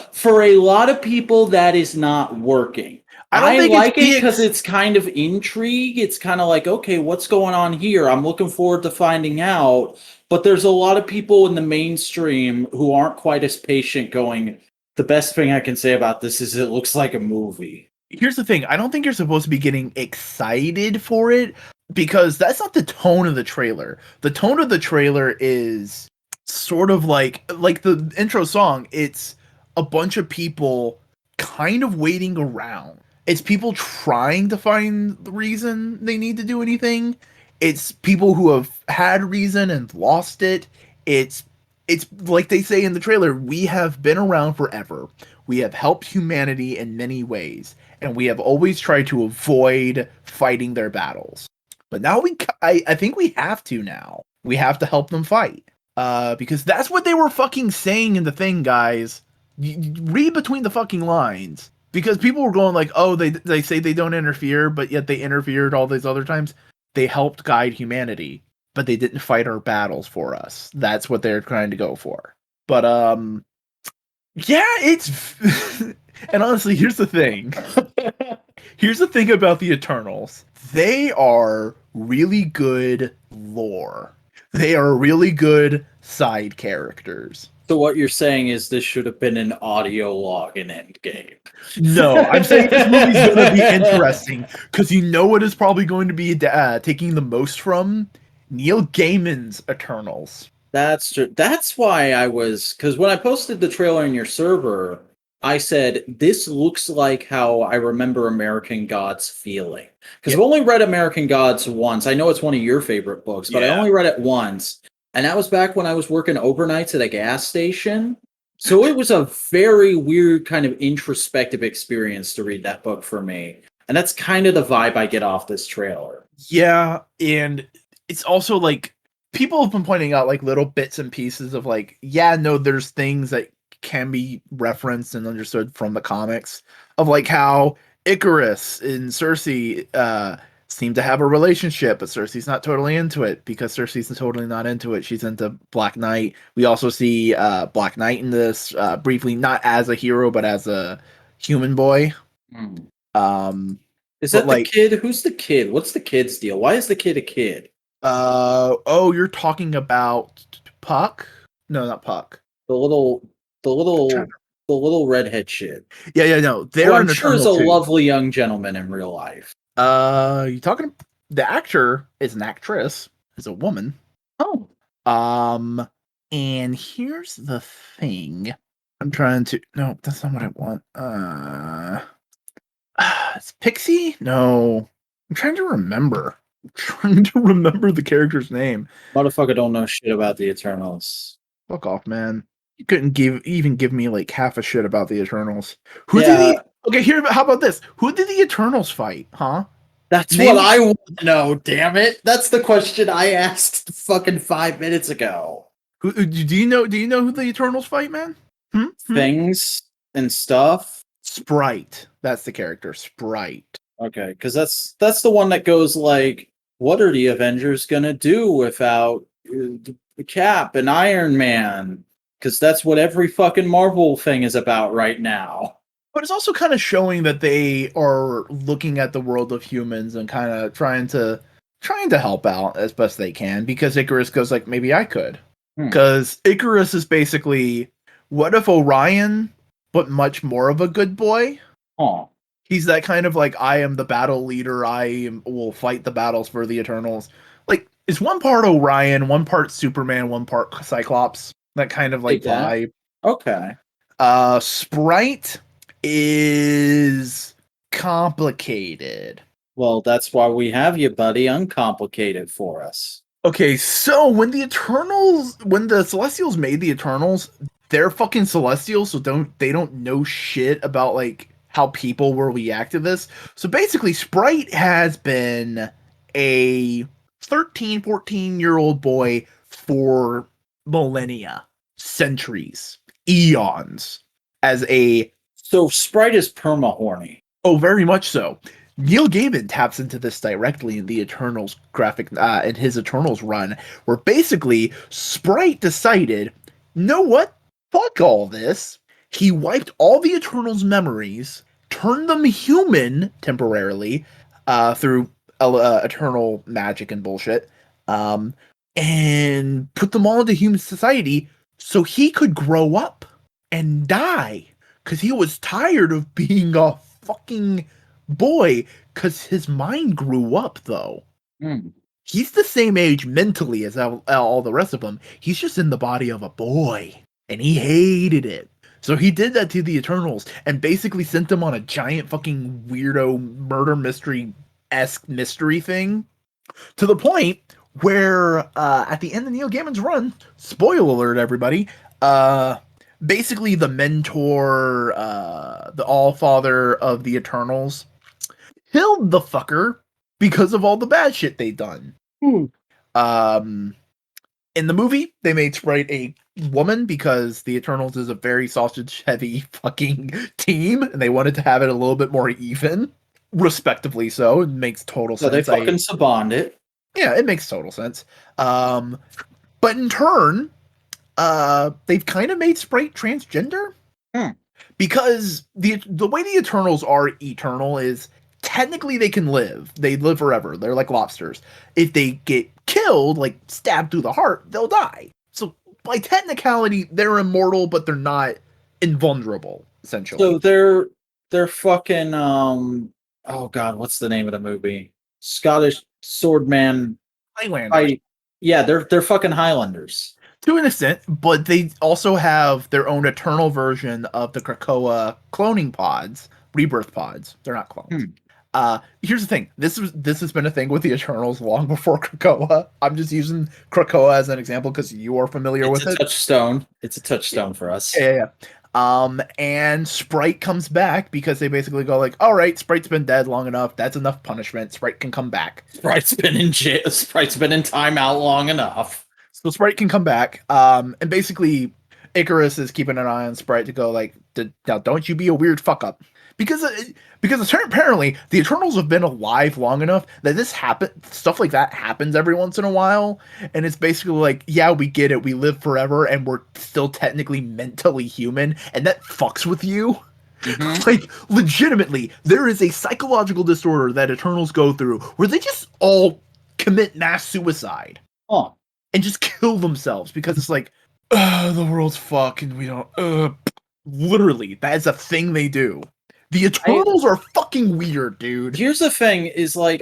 that is not working. I don't think like it's it because it's kind of intrigue. It's kind of like, okay, what's going on here? I'm looking forward to finding out. But there's a lot of people in the mainstream who aren't quite as patient going, the best thing I can say about this is it looks like a movie. Here's the thing. I don't think you're supposed to be getting excited for it because that's not the tone of the trailer. The tone of the trailer is sort of like the intro song. It's a bunch of people kind of waiting around. It's people trying to find the reason they need to do anything. It's people who have had reason and lost it. It's like they say in the trailer, we have been around forever. We have helped humanity in many ways, and we have always tried to avoid fighting their battles. But now I think we have to now. We have to help them fight. Because that's what they were fucking saying in the thing, guys. Read between the fucking lines. Because people were going like, oh, they say they don't interfere, but yet they interfered all these other times. They helped guide humanity, but they didn't fight our battles for us. That's what they're trying to go for. But yeah, it's and honestly, here's the thing. Here's the thing about the Eternals. They are really good lore. They are really good side characters. So what you're saying is this should have been an audio log in Endgame. No, I'm saying this movie's going to be interesting because you know what is probably going to be taking the most from Neil Gaiman's Eternals. That's true. That's why because when I posted the trailer in your server, I said, this looks like how I remember American Gods feeling. Because I've only read American Gods once. I know it's one of your favorite books, but I only read it once. And that was back when I was working overnights at a gas station. So it was a very weird kind of introspective experience to read that book for me. And that's kind of the vibe I get off this trailer. Yeah, and it's also like people have been pointing out like little bits and pieces of like, yeah, no, there's things that can be referenced and understood from the comics of like how Icarus and Cersei seem to have a relationship, but Cersei's not totally into it because Cersei's totally not into it. She's into Black Knight. We also see Black Knight in this briefly, not as a hero, but as a human boy. Is that the kid? Who's the kid? What's the kid's deal? Why is the kid a kid? Oh, you're talking about Puck? No, not Puck. The little redhead shit. Yeah, no. I'm sure is a lovely young gentleman in real life. You talking the actor is an actress, is a woman. Oh, Um, and here's the thing. I'm trying to. No, that's not what I want. It's Pixie? No. I'm trying to remember. I'm trying to remember the character's name. motherfucker don't know shit about the Eternals. Fuck off, man. You couldn't give me like half a shit about the Eternals. Who did Yeah, the Okay, here how about this? Who did the Eternals fight, huh? that's Name what I want to know, damn it. That's the question I asked fucking 5 minutes ago. who do you know who the Eternals fight, man? Hmm? Things and stuff. Sprite. That's the character, Sprite. Okay, because that's the one that goes like, what are the Avengers gonna do without the Cap and Iron Man? Because that's what every fucking Marvel thing is about right now. But it's also kind of showing that they are looking at the world of humans and kind of trying to help out as best they can, because Icarus goes like, maybe I could. Hmm. Because Icarus is basically, what if Orion, but much more of a good boy? Huh. He's that kind of like, I am the battle leader. Will fight the battles for the Eternals. Like, it's one part Orion, one part Superman, one part Cyclops. That kind of like Like that? vibe. Okay. Sprite is complicated. Well, that's why we have you, buddy. Uncomplicated for us. Okay, so when the Celestials made the Eternals, they're fucking Celestials, so they don't know shit about like how people will react to this. So basically, Sprite has been a 13, 14-year-old boy for millennia, centuries, eons, as a So Sprite is perma horny. Oh, very much so. Neil Gaiman taps into this directly in the Eternals graphic, in his Eternals run, where basically Sprite decided, know what? Fuck all this. He wiped all the Eternals' memories, turned them human temporarily, through eternal magic and bullshit, um, and put them all into human society so he could grow up and die. Because he was tired of being a fucking boy, because his mind grew up, though. Hmm. He's the same age mentally as all the rest of them. He's just in the body of a boy, and he hated it. So he did that to the Eternals and basically sent them on a giant fucking weirdo murder mystery-esque mystery thing, to the point where at the end of Neil Gaiman's run, spoiler alert, everybody, basically the mentor, the all-father of the Eternals, killed the fucker because of all the bad shit they done. Hmm. Um, in the movie, they made Sprite a woman because the Eternals is a very sausage-heavy fucking team, and they wanted to have it a little bit more even. Respectively so. It makes total So sense. they fucking saboned it. Yeah, it makes total sense. But in turn, they've kind of made Sprite transgender. Hmm. Because the way the Eternals are eternal is technically they can live. They live forever. They're like lobsters. If they get killed, like stabbed through the heart, they'll die. So by technicality, they're immortal, but they're not invulnerable, essentially. So they're fucking oh god, what's the name of the movie? Scottish Swordman Highlanders. fight. Yeah, they're fucking Highlanders. To an extent, but they also have their own eternal version of the Krakoa cloning pods, rebirth pods. They're not clones. Here's the thing. This has been a thing with the Eternals long before Krakoa. I'm just using Krakoa as an example because you are familiar with it. Touchstone. It's a touchstone for us. Yeah. And Sprite comes back because they basically go like, all right, Sprite's been dead long enough. That's enough punishment. Sprite can come back. Sprite's been in jail. Sprite's been in timeout long enough. So Sprite can come back. And basically Icarus is keeping an eye on Sprite to go like, now don't you be a weird fuck up. Because apparently the Eternals have been alive long enough that stuff like that happens every once in a while, and it's basically like, yeah, we get it, we live forever, and we're still technically mentally human, and that fucks with you. Mm-hmm. Like, legitimately, there is a psychological disorder that Eternals go through where they just all commit mass suicide. Oh. And just kill themselves because it's like, the world's fucked and we don't. Literally, that is a thing they do. The Eternals are fucking weird, dude. Here's the thing: is like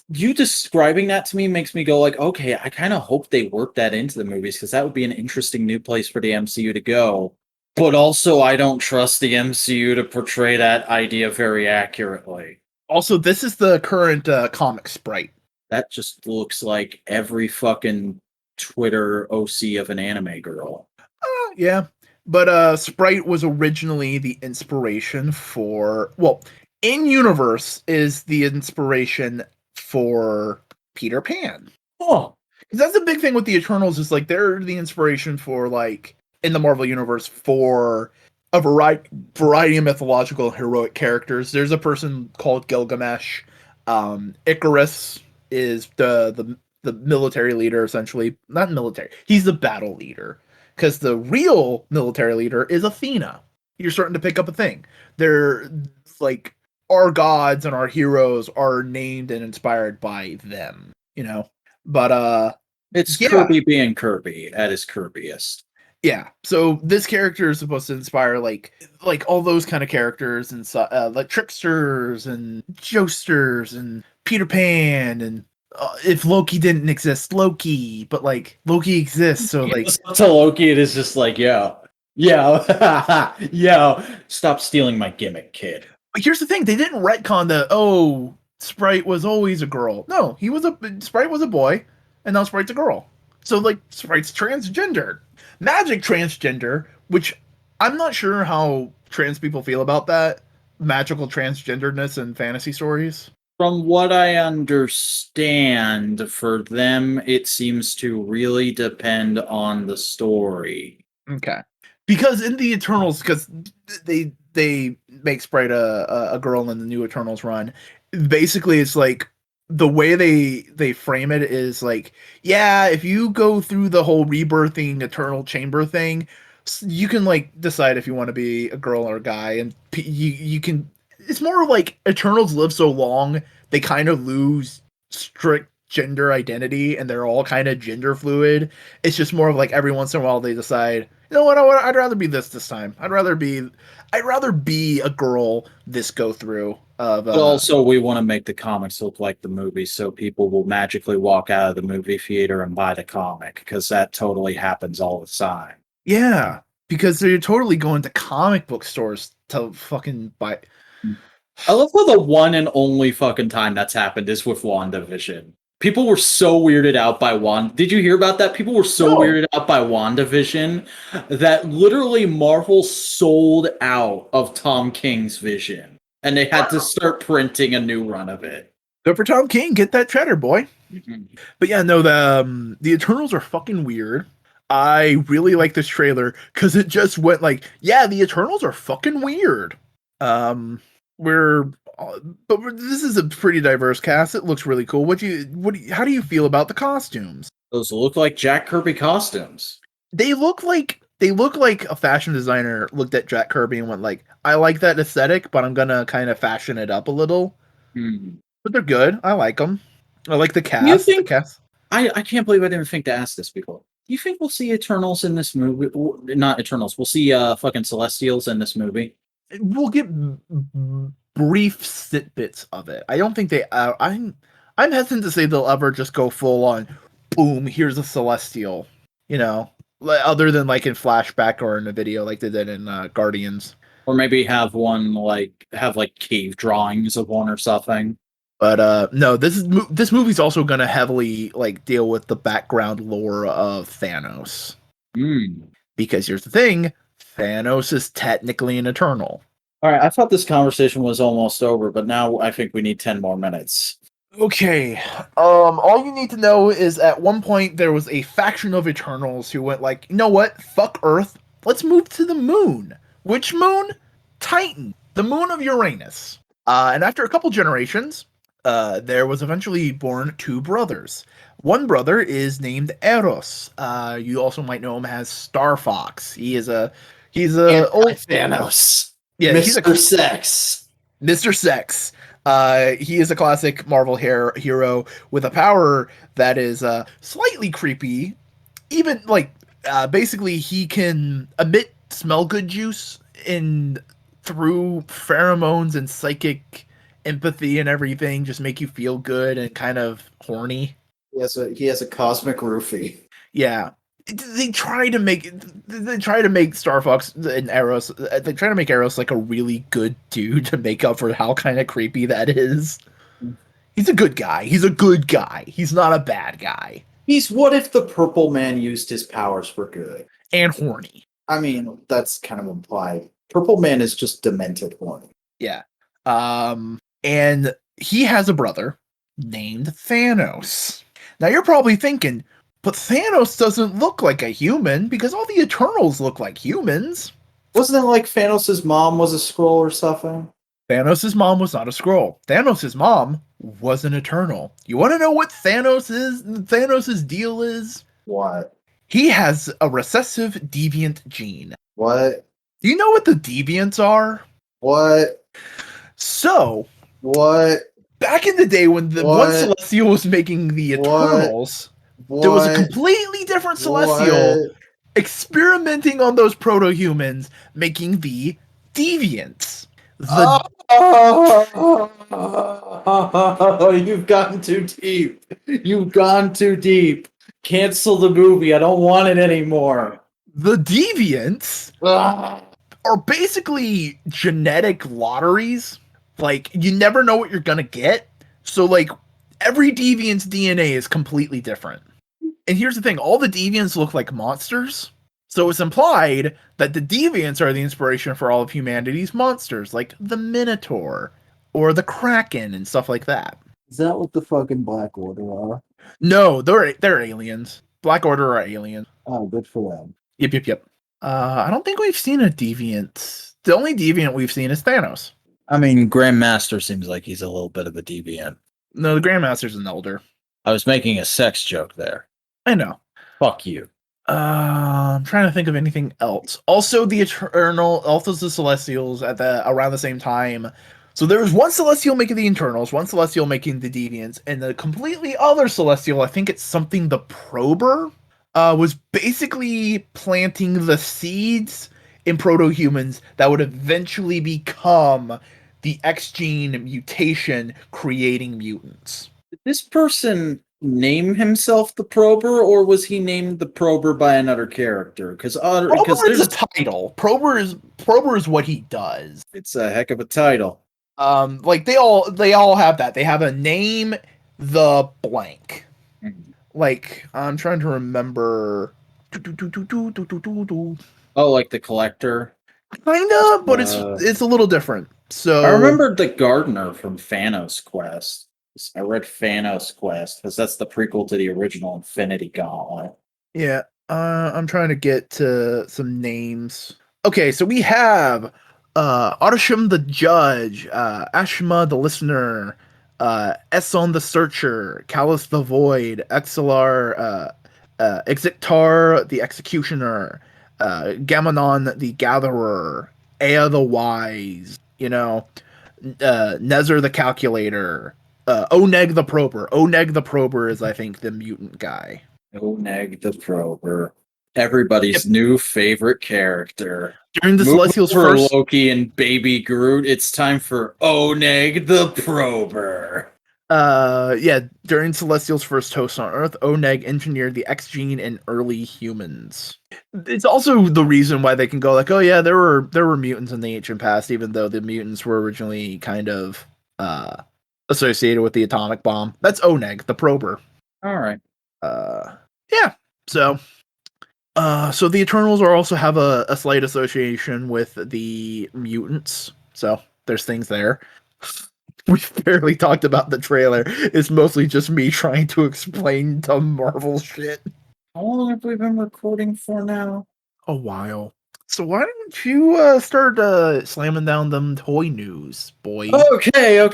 You describing that to me makes me go like, okay, I kind of hope they work that into the movies because that would be an interesting new place for the MCU to go. But also, I don't trust the MCU to portray that idea very accurately. Also, this is the current comic sprite. That just looks like every fucking Twitter OC of an anime girl. Yeah, but Sprite was originally the inspiration for, well, in universe is the inspiration for Peter Pan. Oh, 'Cause that's the big thing with the Eternals is like they're the inspiration for like in the Marvel universe for a variety of mythological heroic characters. There's a person called Gilgamesh. Icarus is the military leader essentially. Not military. He's the battle leader because the real military leader is Athena. You're starting to pick up a thing. They're like our gods and our heroes are named and inspired by them, you know. But it's yeah, Kirby being Kirby at his Kirbyest. yeah. So this character is supposed to inspire like all those kind of characters and like tricksters and josters and Peter Pan and if Loki didn't exist, Loki, but like Loki exists, so like To Loki, it is just like, yo, yo, stop stealing my gimmick, kid. But here's the thing: they didn't retcon the Sprite was always a girl. No, Sprite was a boy, and now Sprite's a girl. So like Sprite's transgender, magic transgender, which I'm not sure how trans people feel about that magical transgenderness in fantasy stories. From what I understand, for them, it seems to really depend on the story. Okay, because in the Eternals, because they make Sprite a girl in the new Eternals run. Basically, it's like the way they frame it is like, yeah, if you go through the whole rebirthing Eternal Chamber thing, you can like decide if you want to be a girl or a guy, and you can. It's more like Eternals live so long they kind of lose strict gender identity, and they're all kind of gender fluid. It's just more of like every once in a while they decide, you know what, I'd rather be this time. I'd rather be a girl this go through of But also, we want to make the comics look like the movie so people will magically walk out of the movie theater and buy the comic because that totally happens all the time. yeah, because they're totally going to comic book stores to fucking buy. I love how the one and only fucking time that's happened is with WandaVision. People were so weirded out by Wanda. Did you hear about that? People were so No. weirded out by WandaVision that literally Marvel sold out of Tom King's Vision. And they had to start printing a new run of it. Good for Tom King, get that cheddar, boy. But yeah, no, the Eternals are fucking weird. I really like this trailer because it just went like, yeah, the Eternals are fucking weird. We're but this is a pretty diverse cast. It looks really cool. How do you feel about the costumes? Those look like Jack Kirby costumes. They look like a fashion designer looked at Jack Kirby and went like, I like that aesthetic, but I'm gonna kind of fashion it up a little. But they're good. I like them. I like the cast. You think? The cast. I can't believe I didn't think to ask this before. Do you think we'll see Eternals in this movie? Not Eternals. We'll see fucking Celestials in this movie. We'll get brief snippets of it. I don't think they. I'm hesitant to say they'll ever just go full on. Boom! Here's a Celestial. You know, other than like in flashback or in a video like they did in Guardians. Or maybe have cave drawings of one or something. But no, this movie's also gonna heavily like deal with the background lore of Thanos. Because here's the thing, Thanos is technically an Eternal. All right, I thought this conversation was almost over, but now I think we need 10 more minutes. Okay. All you need to know is at one point there was a faction of Eternals who went like, you know what? Fuck Earth. Let's move to the moon. Which moon? Titan, the moon of Uranus. And after a couple generations, there was eventually born two brothers. One brother is named Eros. You also might know him as Star Fox. He's a old Thanos. Yeah, Mr. Sex. Mr. Sex. He is a classic Marvel hero with a power that is slightly creepy. Even like basically he can emit smell good juice through pheromones and psychic empathy and everything, just make you feel good and kind of horny. He has a cosmic roofie. Yeah. They try to make Star Fox and Eros. They try to make Eros like a really good dude to make up for how kind of creepy that is. He's a good guy. He's a good guy. He's not a bad guy. He's what if the Purple Man used his powers for good? And horny. I mean, that's kind of implied. Purple Man is just demented horny. Yeah. And he has a brother named Thanos. Now you're probably thinking, but Thanos doesn't look like a human because all the Eternals look like humans. Wasn't it like Thanos' mom was a Skrull or something? Thanos' mom was not a Skrull. Thanos' mom was an Eternal. You want to know what Thanos' deal is? What? He has a recessive deviant gene. What? Do you know what the deviants are? What? So, what? Back in the day when the one Celestial was making the Eternals, there was a completely different Celestial experimenting on those proto-humans, making the deviants. You've gotten too deep. You've gone too deep. Cancel the movie. I don't want it anymore. The deviants are basically genetic lotteries. Like, you never know what you're gonna get. So, like, every deviant's DNA is completely different. And here's the thing, all the deviants look like monsters. So it's implied that the deviants are the inspiration for all of humanity's monsters, like the Minotaur or the Kraken and stuff like that. Is that what the fucking Black Order are? No, they're aliens. Black Order are aliens. Oh, good for them. Yep. I don't think we've seen a deviant. The only deviant we've seen is Thanos. I mean, Grandmaster seems like he's a little bit of a deviant. No, the Grandmaster's an elder. I was making a sex joke there. I know. Fuck you. I'm trying to think of anything else. Also, the Celestials at around the same time. So there was one Celestial making the Eternals, one Celestial making the Deviants, and the completely other Celestial, I think it's something the Prober, was basically planting the seeds in proto-humans that would eventually become the X gene mutation creating mutants. Did this person name himself the Prober, or was he named the Prober by another character? Because there's a title. Prober is what he does. It's a heck of a title. Like they all have that. They have a name, the blank. Like, I'm trying to remember. Oh, like the Collector? Kinda, but it's a little different. So I remembered the Gardener from Thanos Quest. I read Thanos Quest because that's the prequel to the original Infinity Gauntlet. Yeah, I'm trying to get to some names. Okay, so we have Arsham the Judge, Ashma the Listener, Esson the Searcher, Callus the Void, Exilar, Exictar the Executioner, Gamanon the Gatherer, Ea the Wise, Nezer the Calculator, Oneg the Prober. Oneg the Prober is, I think, the mutant guy. Oneg the Prober. Everybody's new favorite character. During the Celestials for first... Loki and Baby Groot, it's time for Oneg the Prober. Yeah, during Celestial's first host on Earth, Oneg engineered the X gene in early humans. It's also the reason why they can go like, oh yeah, there were mutants in the ancient past, even though the mutants were originally kind of associated with the atomic bomb. That's Oneg, the Prober. All right. Yeah. So the Eternals also have a slight association with the mutants. So there's things there. We've barely talked about the trailer. It's mostly just me trying to explain dumb Marvel shit. How long have we been recording for now? A while. So why don't you start slamming down them toy news, boy? Okay.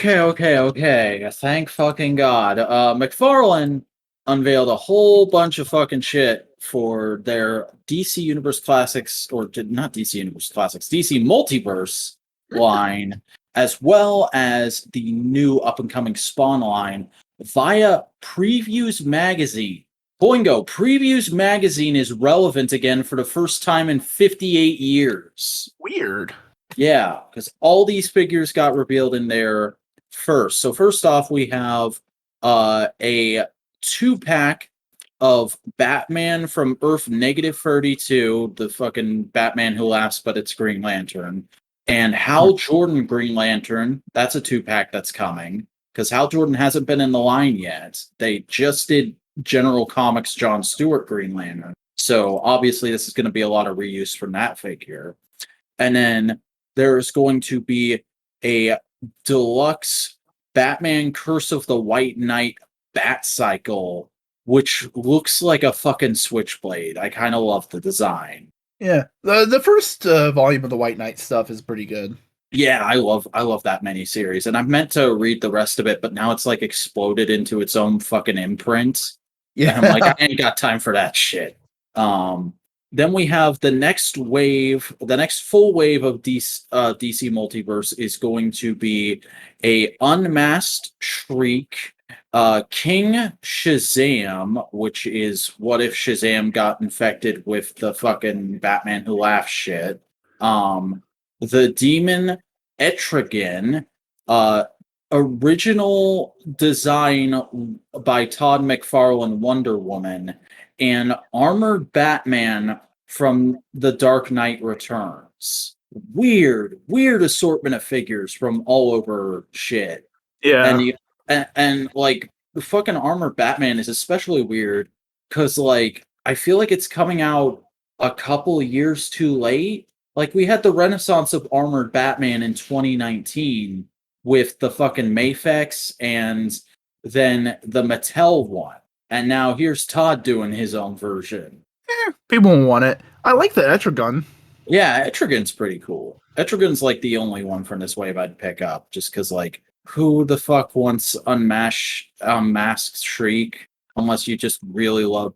Thank fucking God. McFarlane unveiled a whole bunch of fucking shit for their DC Universe Classics, or not DC Universe Classics, DC Multiverse line, as well as the new up-and-coming Spawn line via Previews Magazine. Boingo, Previews Magazine is relevant again for the first time in 58 years. Weird. Yeah, because all these figures got revealed in their first. So first off, we have a 2-pack of Batman from Earth -32, the fucking Batman Who Laughs, but it's Green Lantern, and Hal Jordan Green Lantern. That's a 2-pack that's coming because Hal Jordan hasn't been in the line yet. They just did General Comics John Stewart Green Lantern, so obviously this is going to be a lot of reuse from that figure. And then there's going to be a deluxe Batman Curse of the White Knight Bat Cycle, which looks like a fucking switchblade. I kind of love the design. Yeah, the first volume of the White Knight stuff is pretty good. Yeah, I love that miniseries, and I've meant to read the rest of it, but now it's like exploded into its own fucking imprint. Yeah, And I'm like, I ain't got time for that shit. Then we have the next wave, the next full wave of DC Multiverse is going to be a Unmasked Shriek, King Shazam, which is what if Shazam got infected with the fucking Batman Who Laughs shit. The Demon Etrigan, original design by Todd McFarlane Wonder Woman, and Armored Batman from The Dark Knight Returns. Weird assortment of figures from all over shit. yeah. And like the fucking Armored Batman is especially weird because like I feel like it's coming out a couple years too late. Like we had the renaissance of Armored Batman in 2019 with the fucking Mafex and then the Mattel one. And now here's Todd doing his own version. People won't want it. I like the Etrigan. Yeah, Etrigan's pretty cool. Etrigan's like the only one from this wave I'd pick up just because like who the fuck wants Masked Shriek unless you just really love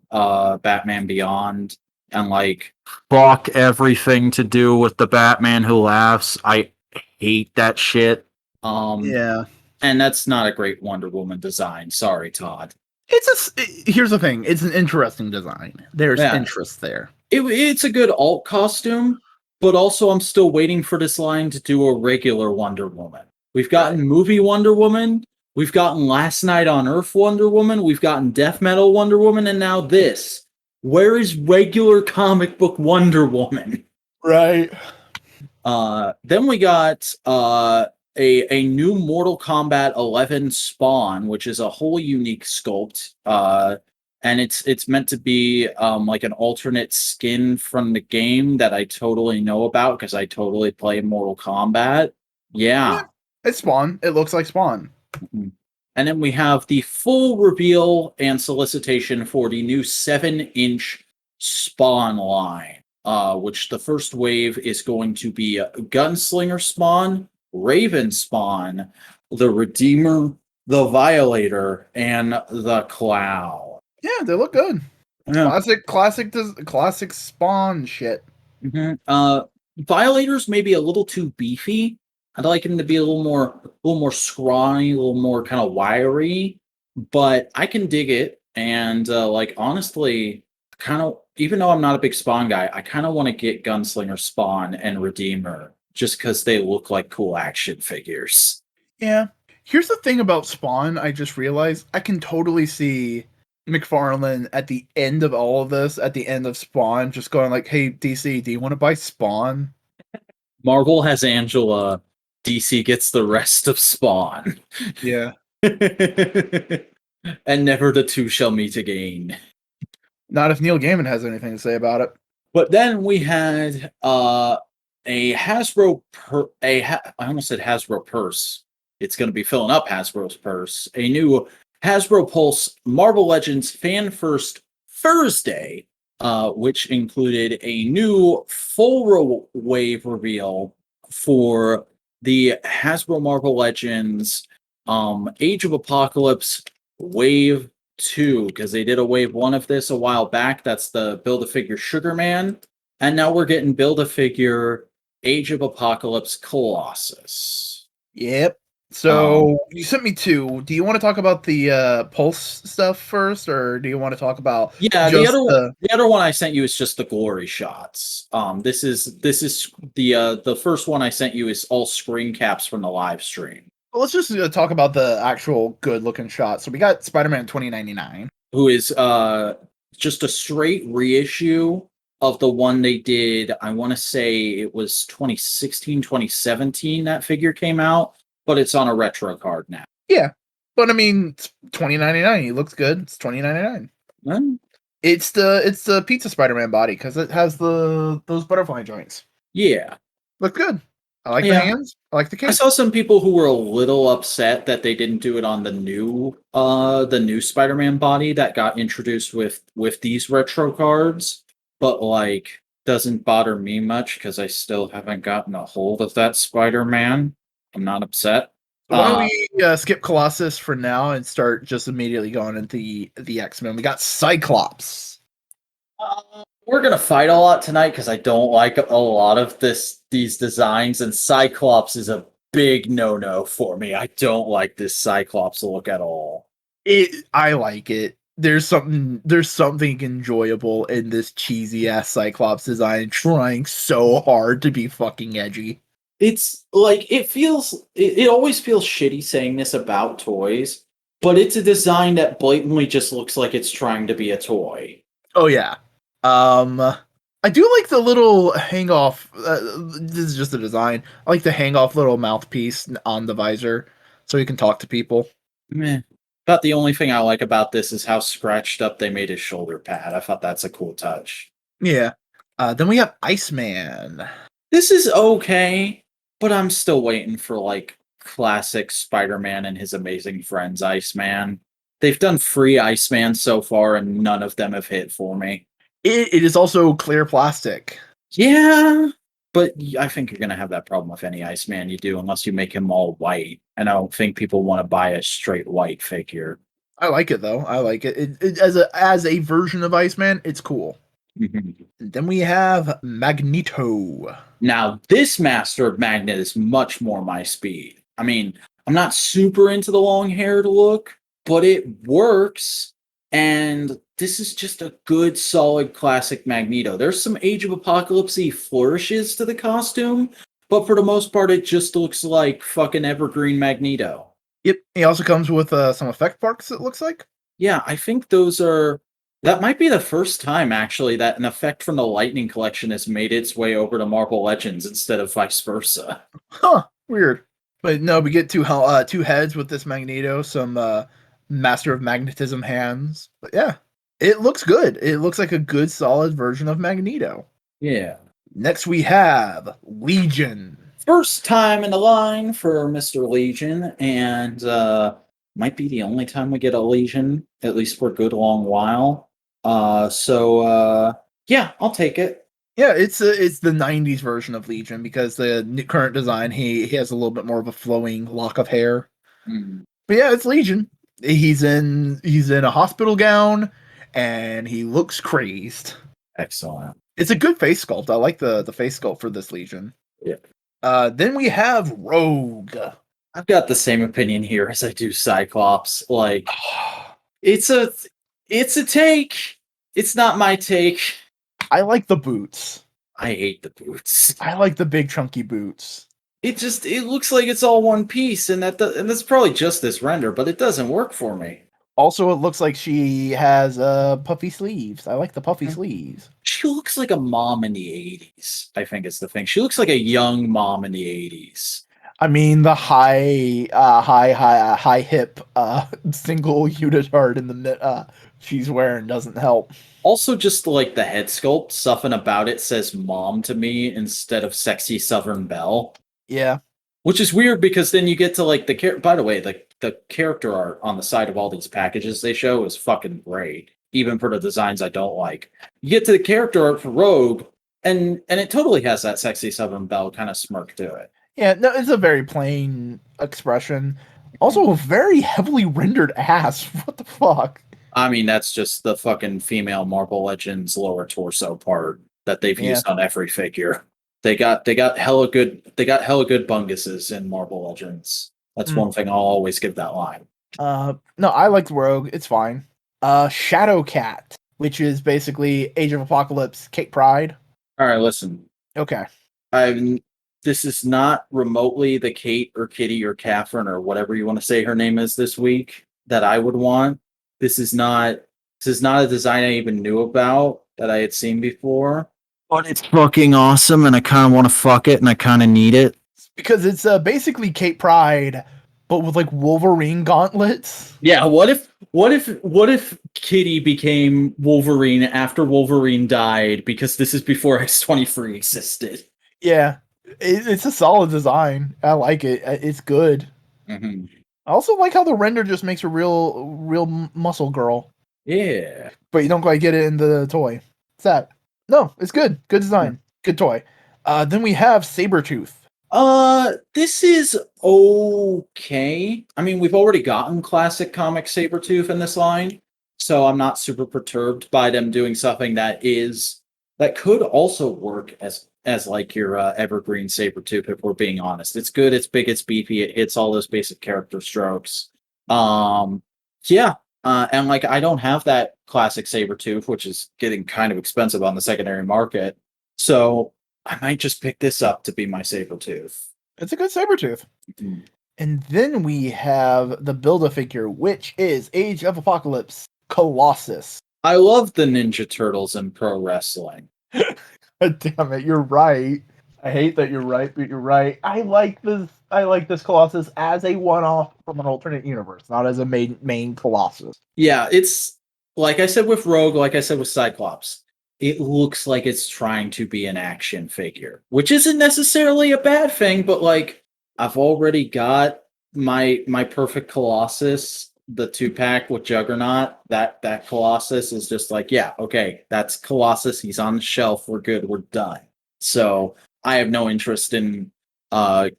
Batman Beyond and like fuck everything to do with the Batman Who Laughs. I hate that shit. Yeah, And that's not a great Wonder Woman design. Sorry, Todd. here's the thing. It's an interesting design. There's Yeah. interest there. It's a good alt costume, but also I'm still waiting for this line to do a regular Wonder Woman. We've gotten movie Wonder Woman, we've gotten Last Night on Earth Wonder Woman, we've gotten Death Metal Wonder Woman, and now this. Where is regular comic book Wonder Woman? Right. Then we got a new Mortal Kombat 11 Spawn, which is a whole unique sculpt. And it's meant to be like an alternate skin from the game that I totally know about because I totally play Mortal Kombat. Yeah. It's Spawn. It looks like Spawn. Mm-hmm. And then we have the full reveal and solicitation for the new 7-inch Spawn line, which the first wave is going to be Gunslinger Spawn, Raven Spawn, the Redeemer, the Violator, and the Clown. Yeah, they look good. Yeah. Classic Spawn shit. Mm-hmm. Violator's maybe a little too beefy. I'd like him to be a little more scrawny, a little more kind of wiry, but I can dig it. And like honestly, kind of even though I'm not a big Spawn guy, I kind of want to get Gunslinger Spawn and Redeemer just because they look like cool action figures. Yeah. Here's the thing about Spawn. I just realized I can totally see McFarlane at the end of all of this, at the end of Spawn, just going like, "Hey DC, do you want to buy Spawn?" Marvel has Angela. DC gets the rest of Spawn. Yeah. And never the two shall meet again. Not if Neil Gaiman has anything to say about it. But then we had a Hasbro I almost said Hasbro purse. It's going to be filling up Hasbro's purse. A new Hasbro Pulse Marvel Legends Fan First Thursday, which included a new full wave reveal for the Hasbro Marvel Legends Age of Apocalypse Wave 2, because they did a Wave 1 of this a while back. That's the Build-A-Figure Sugar Man. And now we're getting Build-A-Figure Age of Apocalypse Colossus. Yep. So you sent me two. Do you want to talk about the Pulse stuff first, or do you want to talk about the other one I sent you is just the glory shots. This is the first one I sent you is all screen caps from the live stream. Well, let's just talk about the actual good-looking shot. So we got Spider-Man 2099. Who is just a straight reissue of the one they did. I want to say it was 2016, 2017 that figure came out, but it's on a retro card now. Yeah, but I mean, it's 2099. He looks good. It's 2099. Mm, It's the pizza Spider-Man body because it has those butterfly joints. yeah. Look good. I like the Yeah. hands. I like the I cape. saw some people who were a little upset that they didn't do it on the new Spider-Man body that got introduced with these retro cards, but like doesn't bother me much because I still haven't gotten a hold of that Spider-Man. I'm not upset. Why don't we skip Colossus for now and start just immediately going into the X-Men? We got Cyclops. We're gonna fight a lot tonight because I don't like a lot of these designs, and Cyclops is a big no-no for me. I don't like this Cyclops look at all. I like it. There's something enjoyable in this cheesy ass Cyclops design trying so hard to be fucking edgy. It's like it always feels shitty saying this about toys, but it's a design that blatantly just looks like it's trying to be a toy. Oh yeah. I do like the little hang off. This is just a design. I like the hang off little mouthpiece on the visor, so you can talk to people. Meh. About the only thing I like about this is how scratched up they made his shoulder pad. I thought that's a cool touch. Yeah. Then we have Iceman. This is okay, but I'm still waiting for like classic Spider-Man and his amazing friends Iceman. They've done free Iceman so far, and none of them have hit for me. It is also clear plastic. Yeah, but I think you're going to have that problem with any Iceman you do, unless you make him all white. And I don't think people want to buy a straight white figure. I like it though. I like it. As a version of Iceman, it's cool. Mhm. Then we have Magneto. Now, this Master of Magnet is much more my speed. I mean, I'm not super into the long haired look, but it works. And this is just a good, solid, classic Magneto. There's some Age of Apocalypse flourishes to the costume, but for the most part, it just looks like fucking evergreen Magneto. Yep. He also comes with some effect parts, it looks like. Yeah, I think those are. That might be the first time, actually, that an effect from the Lightning Collection has made its way over to Marvel Legends instead of vice versa. Huh. Weird. But no, we get two heads with this Magneto, some Master of Magnetism hands. But yeah, it looks good. It looks like a good, solid version of Magneto. Yeah. Next, we have Legion. First time in the line for Mr. Legion, and might be the only time we get a Legion, at least for a good long while. Yeah, I'll take it. Yeah, it's the '90s version of Legion because the current design he has a little bit more of a flowing lock of hair. Mm, But yeah, it's Legion. He's in a hospital gown, and he looks crazed. excellent. It's a good face sculpt. I like the face sculpt for this Legion. Yeah. Then we have Rogue. I've got the same opinion here as I do Cyclops. Like, it's a take. It's not my take. I like the boots. I hate the boots. I like the big chunky boots. It looks like it's all one piece, and and that's probably just this render, but it doesn't work for me. Also, it looks like she has puffy sleeves. I like the puffy sleeves. She looks like a mom in the 80s, I think is the thing. She looks like a young mom in the 80s. I mean, the high hip single unitard in the she's wearing doesn't help. Also, just like the head sculpt, something about it says mom to me instead of sexy Southern Belle. Yeah. Which is weird because then you get to like by the way, the character art on the side of all these packages they show is fucking great, even for the designs I don't like. You get to the character art for Rogue, and it totally has that sexy Southern Belle kind of smirk to it. Yeah, no, it's a very plain expression. Also, a very heavily rendered ass. What the fuck? I mean, that's just the fucking female Marvel Legends lower torso part that they've used on every figure. They got hella good bunguses in Marvel Legends. That's one thing I'll always give that line. No, I like Rogue. It's fine. Shadowcat, which is basically Age of Apocalypse Kate Pride. All right, listen. Okay. This this is not remotely the Kate or Kitty or Catherine or whatever you want to say her name is this week that I would want. This is not a design I even knew about that I had seen before. But it's fucking awesome, and I kind of want to fuck it, and I kind of need it. Because it's basically Kate Pride, but with like Wolverine gauntlets. Yeah, what if Kitty became Wolverine after Wolverine died, because this is before X-23 existed? Yeah, it's a solid design. I like it. It's good. Mm-hmm. I also like how the render just makes a real muscle girl. Yeah. But you don't quite get it in the toy. It's that. No, it's good. Good design. Good toy. Then we have Sabretooth. This is okay. I mean, we've already gotten classic comic Sabretooth in this line, so I'm not super perturbed by them doing something that could also work as like your evergreen Sabretooth, if we're being honest. It's good, it's big, it's beefy, it hits all those basic character strokes. Yeah. And like, I don't have that classic Sabretooth, which is getting kind of expensive on the secondary market. So I might just pick this up to be my Sabretooth. It's a good Sabretooth. Mm-hmm. And then we have the Build-A-Figure, which is Age of Apocalypse Colossus. I love the Ninja Turtles in pro wrestling. Damn it, you're right. I hate that you're right, but you're right. I like this Colossus as a one-off from an alternate universe, not as a main Colossus. Yeah, it's like I said with Rogue, like I said with Cyclops. It looks like it's trying to be an action figure, which isn't necessarily a bad thing, but like, I've already got my perfect Colossus, the 2-pack with Juggernaut. That Colossus is just like, yeah, okay, that's Colossus. He's on the shelf. We're good. We're done. So I have no interest in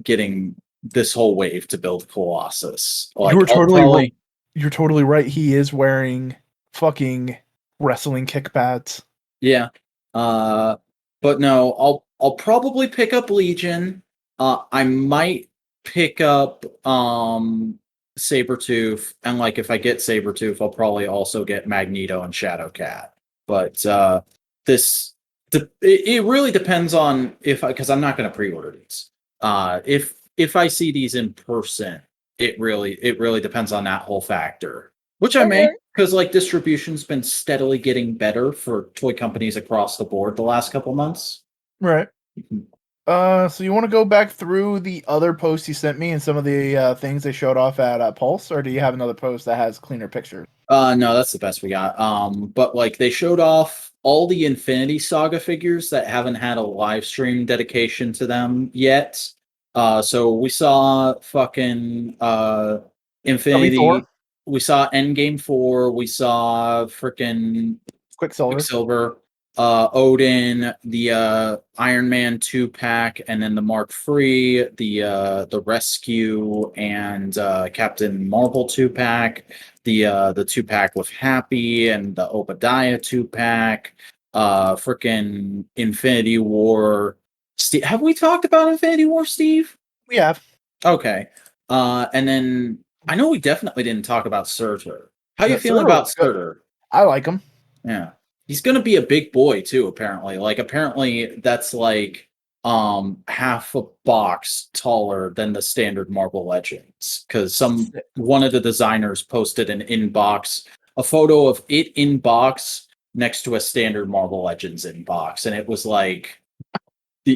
getting this whole wave to build Colossus. Like, You're totally right. He is wearing fucking wrestling kick pads. Yeah. But no, I'll probably pick up Legion. I might pick up Sabretooth, and like, if I get Sabretooth, I'll probably also get Magneto and Shadowcat. But it really depends on because I'm not going to pre-order these. If I see these in person, it really depends on that whole factor. Which I may, because like, distribution's been steadily getting better for toy companies across the board the last couple months. Right. So you want to go back through the other posts you sent me and some of the things they showed off at Pulse, or do you have another post that has cleaner pictures? No, that's the best we got. But like, they showed off all the Infinity Saga figures that haven't had a live stream dedication to them yet. So we saw fucking Infinity. We saw Endgame 4. We saw freaking Quicksilver, Odin, the Iron Man 2-pack, and then the Mark III, the Rescue, and Captain Marvel 2-pack, the 2-pack with Happy, and the Obadiah 2-pack, freaking Infinity War. Have we talked about Infinity War, Steve? We have. Okay. And then I know we definitely didn't talk about Surtur. How you feeling about Surtur? I like him. Yeah. He's going to be a big boy too, apparently. Like, apparently that's like half a box taller than the standard Marvel Legends, because one of the designers posted a photo of it in box next to a standard Marvel Legends in box, and it was like,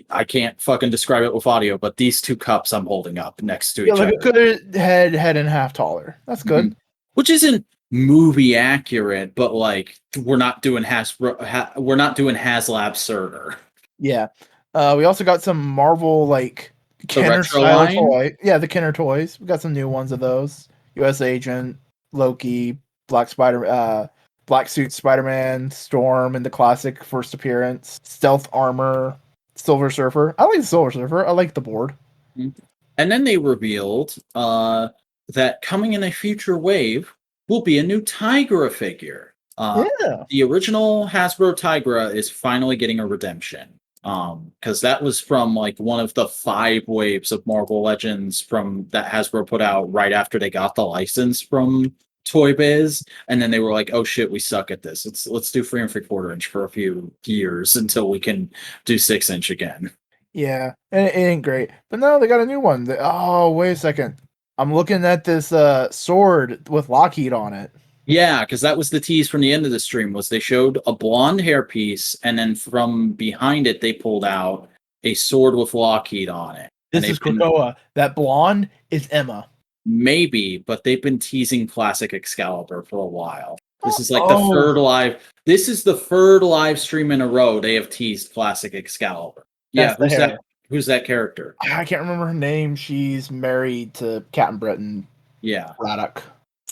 I can't fucking describe it with audio, but these two cups I'm holding up next to each other. Like a good head and half taller. That's good. Mm-hmm. Which isn't movie accurate, but like, we're not doing HasLab Surtur. Yeah. We also got some Marvel like Kenner style toy. Yeah, the Kenner toys. We got some new ones of those. US Agent, Loki, Black Suit Spider-Man, Storm in the classic first appearance, Stealth Armor, Silver Surfer. I like the Silver Surfer. I like the board. And then they revealed that coming in a future wave will be a new Tigra figure. The original Hasbro Tigra is finally getting a redemption. Because that was from like one of the 5 waves of Marvel Legends from that Hasbro put out right after they got the license from Toy Biz, and then they were like, "Oh shit, we suck at this. Let's do 3 3/4 inch for a few years until we can do 6 inch again." Yeah, and it ain't great. But no, they got a new one. Oh, wait a second. I'm looking at this sword with Lockheed on it. Yeah, because that was the tease from the end of the stream was they showed a blonde hairpiece, and then from behind it they pulled out a sword with Lockheed on it. And This is Krakoa. That blonde is Emma. maybe, but they've been teasing classic Excalibur for a while. This is like Oh. the third live. This is the third live stream in a row they have teased classic Excalibur. Yeah, That's the who's hair. that? Who's that character? I can't remember her name. She's married to Captain Britain. Yeah. Braddock.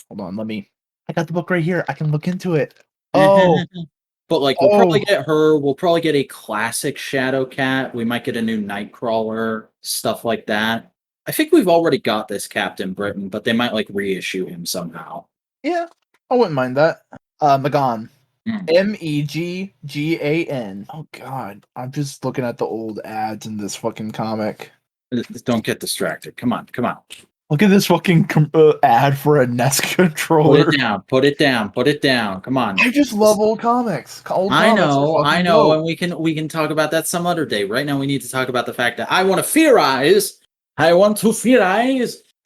Hold on, I got the book right here. I can look into it. Oh, But like we'll probably get her. We'll probably get a classic Shadow Cat. We might get a new Nightcrawler, stuff like that. I think we've already got this Captain Britain, but they might like reissue him somehow. yeah. I wouldn't mind that. Megan. Mm. Meggan. Oh god, I'm just looking at the old ads in this fucking comic. Don't get distracted. Come on. Look at this fucking ad for a NES controller. Put it down. Come on. I just love old comics. I know, and we can talk about that some other day. Right now, we need to talk about the fact that I want to theorize this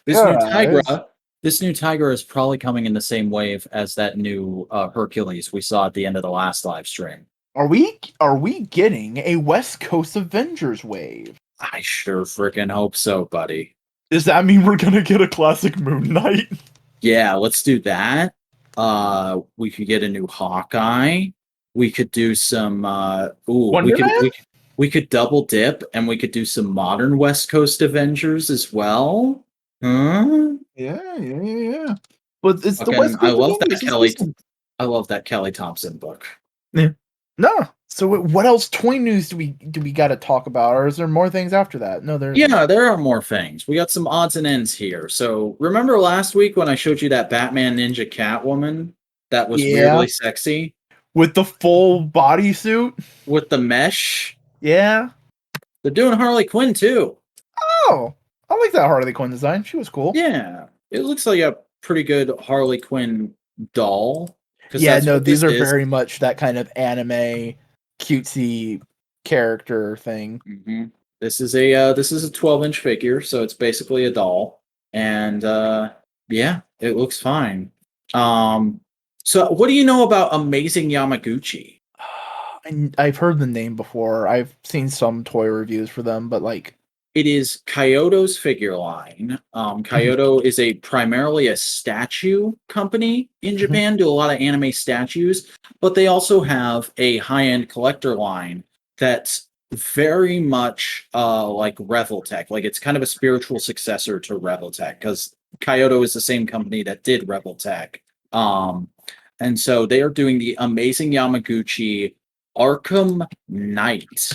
new Tigra. This new Tiger is probably coming in the same wave as that new Hercules we saw at the end of the last live stream. Are we getting a West Coast Avengers wave? I sure freaking hope so, buddy. Does that mean we're gonna get a classic Moon Knight? Yeah, let's do that. We could get a new Hawkeye. We could do some we could double dip and we could do some modern West Coast Avengers as well. Huh? Yeah. But it's the Okay, West Coast Avengers. I love that Kelly Thompson book. Yeah. No. So what else toy news do we got to talk about, or is there more things after that? No, there are more things. We got some odds and ends here. So remember last week when I showed you that Batman Ninja Catwoman that was weirdly sexy with the full bodysuit with the mesh? Yeah, they're doing Harley Quinn too. Oh, I like that Harley Quinn design. She was cool. Yeah, it looks like a pretty good Harley Quinn doll. Yeah, no, these are very much that kind of anime cutesy character thing. Mm-hmm. This is a 12-inch figure, so it's basically a doll, and yeah, it looks fine. So what do you know about Amazing Yamaguchi? I've heard the name before. I've seen some toy reviews for them, but like it is Kyoto's figure line. Kyoto is primarily a statue company in Japan, do a lot of anime statues, but they also have a high-end collector line that's very much like Reveltech. Like it's kind of a spiritual successor to Reveltech because Kyoto is the same company that did Reveltech. And so they are doing the Amazing Yamaguchi Arkham Knight.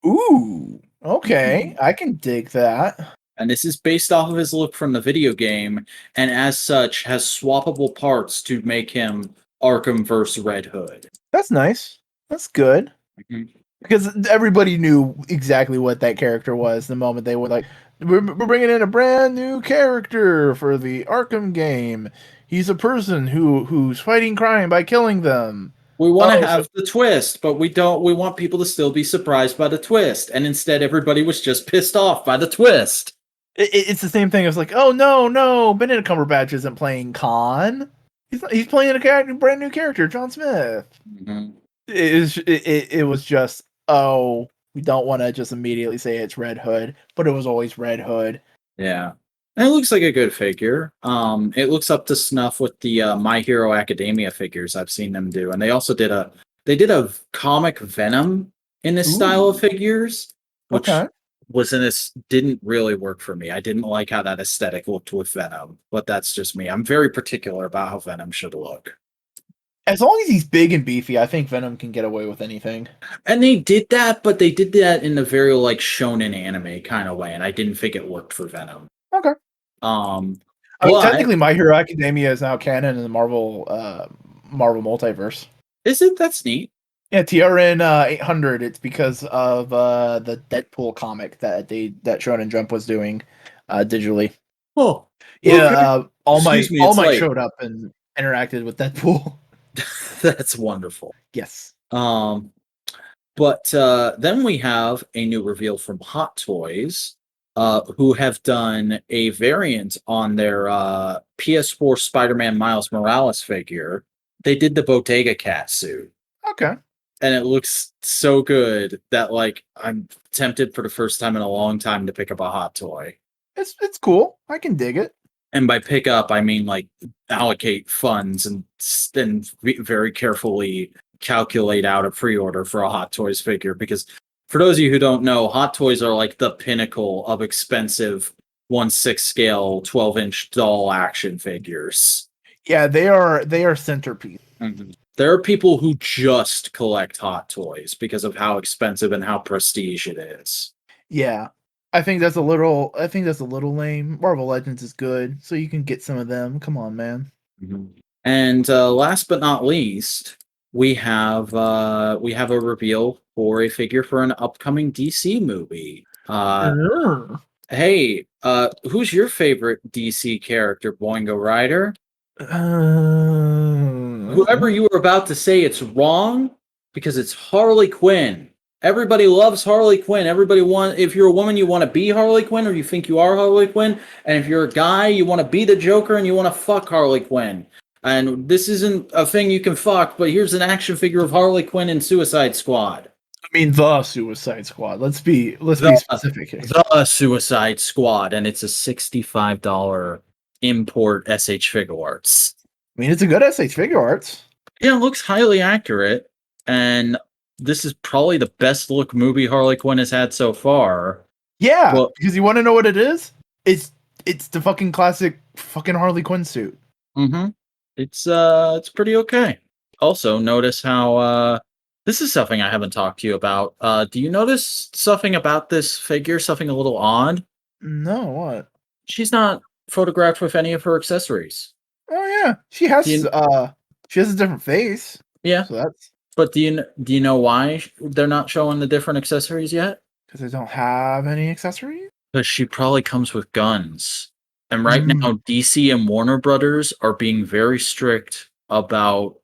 Ooh. Okay, I can dig that. And this is based off of his look from the video game, and as such, has swappable parts to make him Arkham vs. Red Hood. That's nice. That's good. Mm-hmm. Because everybody knew exactly what that character was the moment they were like, we're bringing in a brand new character for the Arkham game. He's a person who's fighting crime by killing them. We want to have the twist, but we don't. We want people to still be surprised by the twist, and instead, everybody was just pissed off by the twist. It's the same thing. It's like, oh no, Benedict Cumberbatch isn't playing Khan. He's playing a brand new character, John Smith. Mm-hmm. It was just, oh, we don't want to just immediately say it's Red Hood, but it was always Red Hood. Yeah. And it looks like a good figure. It looks up to snuff with the My Hero Academia figures I've seen them do, and they also did a comic Venom in this style of figures, which didn't really work for me. I didn't like how that aesthetic looked with Venom, but that's just me. I'm very particular about how Venom should look. As long as he's big and beefy, I think Venom can get away with anything. And they did that, but they did that in a very like shonen anime kind of way, and I didn't think it worked for Venom. Okay. I mean, technically, My Hero Academia is now canon in the Marvel multiverse. Is it? That's neat. Yeah, TRN 800. It's because of the Deadpool comic that Shonen Jump was doing digitally. Oh, yeah. Okay. All Might showed up and interacted with Deadpool. That's wonderful. Yes. But then we have a new reveal from Hot Toys, who have done a variant on their PS4 Spider-Man Miles Morales figure. They did the Bottega Cat suit. Okay. And it looks so good that like I'm tempted for the first time in a long time to pick up a Hot Toy. It's cool. I can dig it. And by pick up, I mean like allocate funds and then very carefully calculate out a pre-order for a Hot Toys figure. Because for those of you who don't know, Hot Toys are like the pinnacle of expensive 1/6 scale 12-inch doll action figures. Yeah, they are centerpiece. Mm-hmm. There are people who just collect Hot Toys because of how expensive and how prestige it is. Yeah. I think that's a little lame. Marvel Legends is good, so you can get some of them. Come on, man. Mm-hmm. And last but not least, we have a reveal for a figure for an upcoming DC movie. Hey, who's your favorite DC character, Boingo Rider? Whoever you were about to say it's wrong, because it's Harley Quinn. Everybody loves Harley Quinn. If you're a woman, you want to be Harley Quinn, or you think you are Harley Quinn. And if you're a guy, you want to be the Joker and you want to fuck Harley Quinn. And this isn't a thing you can fuck, but here's an action figure of Harley Quinn in Suicide Squad. I mean, the Suicide Squad. Let's be specific here. The Suicide Squad, and it's a $65 import SH Figure Arts. I mean, it's a good SH Figure Arts. Yeah, it looks highly accurate, and this is probably the best look movie Harley Quinn has had so far. Yeah, well, because you want to know what it is? It's the fucking classic fucking Harley Quinn suit. Mm-hmm. It's pretty okay. Also, notice how this is something I haven't talked to you about. Do you notice something about this figure? Something a little odd? No, what? She's not photographed with any of her accessories. Oh yeah, she has a different face. Yeah, so that's. But do you know why they're not showing the different accessories yet? Because they don't have any accessories? Because she probably comes with guns. And right now, DC and Warner Brothers are being very strict about,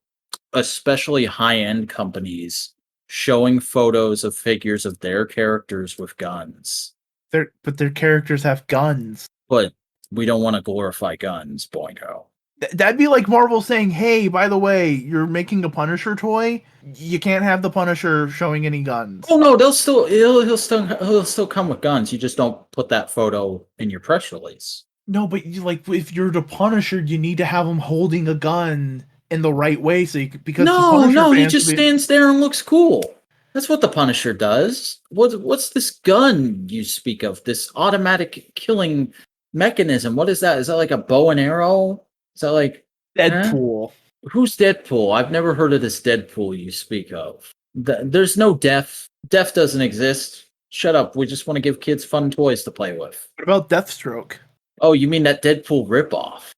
especially high-end companies, showing photos of figures of their characters with guns. But their characters have guns. But we don't want to glorify guns, Boingo. That'd be like Marvel saying, "Hey, by the way, you're making a Punisher toy. You can't have the Punisher showing any guns." Oh no, he'll still come with guns. You just don't put that photo in your press release. No, but if you're the Punisher, you need to have him holding a gun in the right way, so he just stands there and looks cool. That's what the Punisher does. What's this gun you speak of? This automatic killing mechanism? What is that? Is that like a bow and arrow? Is that like Deadpool? Who's Deadpool? I've never heard of this Deadpool you speak of. There's no Death. Death doesn't exist. Shut up. We just want to give kids fun toys to play with. What about Deathstroke? Oh, you mean that Deadpool ripoff?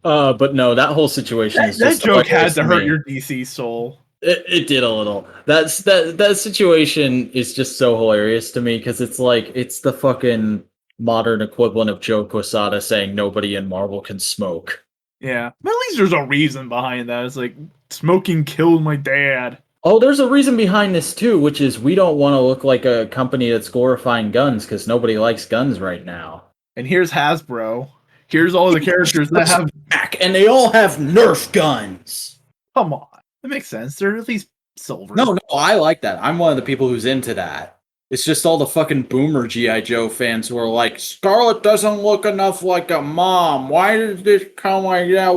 But no, that whole situation is that joke had to hurt your DC soul. It did a little. That situation is just so hilarious to me because it's like it's the fucking modern equivalent of Joe Quesada saying nobody in Marvel can smoke. Yeah, but at least there's a reason behind that. It's like smoking killed my dad. Oh, there's a reason behind this too, which is we don't want to look like a company that's glorifying guns because nobody likes guns right now. And here's Hasbro. Here's all the characters that have back, and they all have Nerf guns. Come on. That makes sense. They're at least silver. No, I like that. I'm one of the people who's into that. It's just all the fucking boomer G.I. Joe fans who are like, Scarlet doesn't look enough like a mom. Why did this come like that?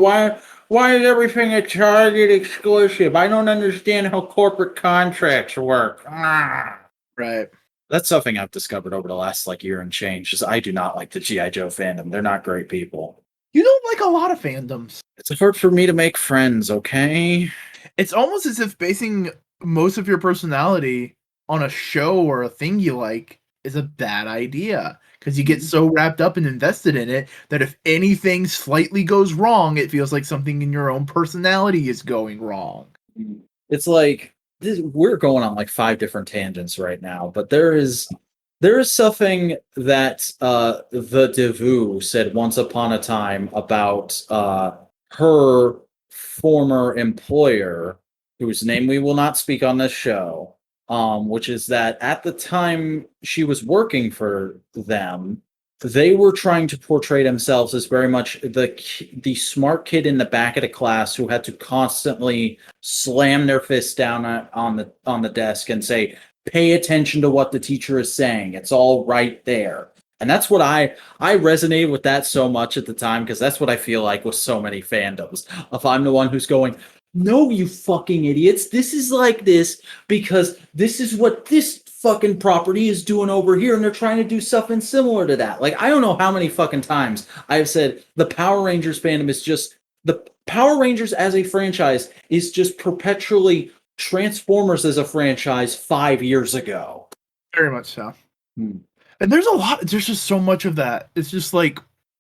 Why is everything a Target exclusive? I don't understand how corporate contracts work. Right. That's something I've discovered over the last year and change. Is I do not like the G.I. Joe fandom. They're not great people. You don't like a lot of fandoms. It's hard for me to make friends, okay? It's almost as if basing most of your personality on a show or a thing you like is a bad idea. Because you get so wrapped up and invested in it that if anything slightly goes wrong, it feels like something in your own personality is going wrong. It's like, we're going on 5 different tangents right now, but there is something that the Devu said once upon a time about her former employer, whose name we will not speak on this show, which is that at the time she was working for them, they were trying to portray themselves as very much the smart kid in the back of the class who had to constantly slam their fists down on the desk and say, "Pay attention to what the teacher is saying. It's all right there." And that's what I resonated with that so much at the time, because that's what I feel like with so many fandoms. If I'm the one who's going, "No, you fucking idiots, this is like this because this is what this fucking property is doing over here, and they're trying to do something similar to that." Like, I don't know how many fucking times I've said the Power Rangers fandom is just, the Power Rangers as a franchise is just perpetually Transformers as a franchise 5 years ago. Very much so. Hmm. And there's just so much of that. It's just like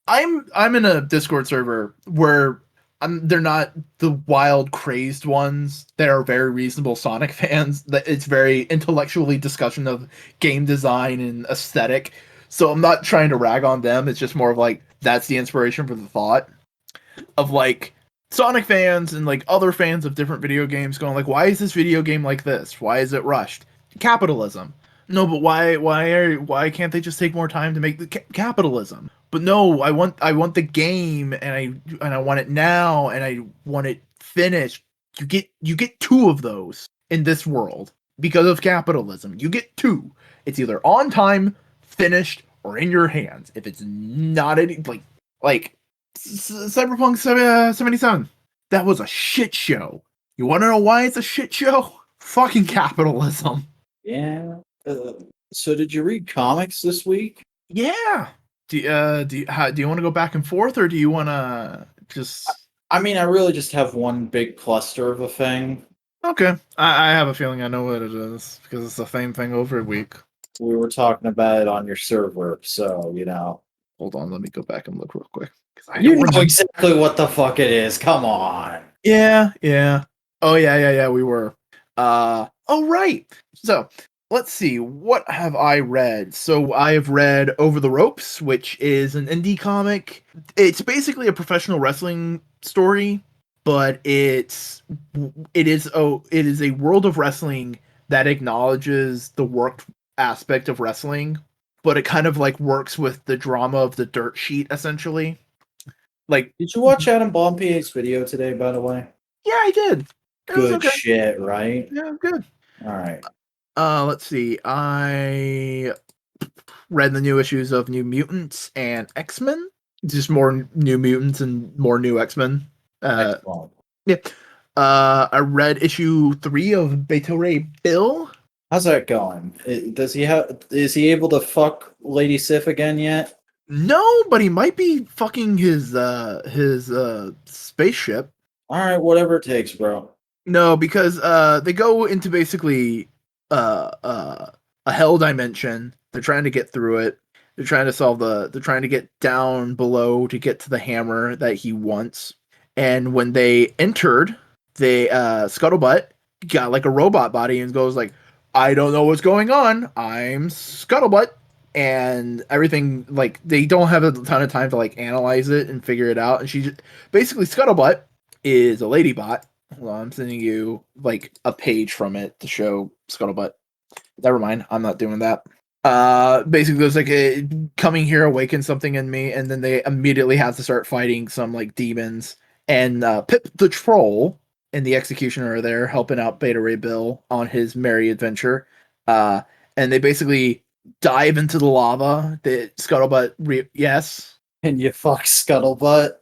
I'm in a Discord server where they're not the wild crazed ones. They are very reasonable Sonic fans. That it's very intellectually discussion of game design and aesthetic. So I'm not trying to rag on them. It's just more of like that's the inspiration for the thought of like Sonic fans and like other fans of different video games going like, why is this video game like this? Why is it rushed? Capitalism. No, but why can't they just take more time to make the capitalism? But no, I want the game and I want it now and I want it finished. You get two of those in this world because of capitalism. You get two. It's either on time, finished, or in your hands. If it's not any like Cyberpunk 77, that was a shit show. You want to know why it's a shit show? Fucking capitalism. Yeah. So did you read comics this week? Yeah. Do you want to go back and forth, or do you want to just? I mean, I really just have one big cluster of a thing. Okay, I have a feeling I know what it is because it's the same thing every week. We were talking about it on your server, so you know. Hold on, let me go back and look real quick. You know exactly what the fuck it is. Come on. Yeah. Oh yeah. We were. Oh right. So let's see. What have I read? So I have read Over the Ropes, which is an indie comic. It's basically a professional wrestling story, but it is a world of wrestling that acknowledges the work aspect of wrestling, but it kind of like works with the drama of the dirt sheet essentially. Like, did you watch Adam Bombier's video today, by the way? Yeah, I did. Good shit, right? Yeah, good. All right. Let's see. I read the new issues of New Mutants and X-Men. Just more New Mutants and more new X-Men. Yeah. I read issue 3 of Beta Ray Bill. How's that going? Is he able to fuck Lady Sif again yet? No, but he might be fucking his spaceship. All right, whatever it takes, bro. No, because they go into basically a hell dimension. They're trying to get through it. They're trying to get down below to get to the hammer that he wants. And when they entered, Scuttlebutt got like a robot body and goes like, "I don't know what's going on. I'm Scuttlebutt." And everything, like, they don't have a ton of time to like analyze it and figure it out. And she just, basically, Scuttlebutt is a ladybot. Hold on, I'm sending you like a page from it to show Scuttlebutt. Never mind, I'm not doing that. Basically, it's like coming here awakens something in me, and then they immediately have to start fighting some like demons. And Pip the Troll and the Executioner are there helping out Beta Ray Bill on his merry adventure. And they basically dive into the lava. The Scuttlebutt, yes. Can you fuck Scuttlebutt?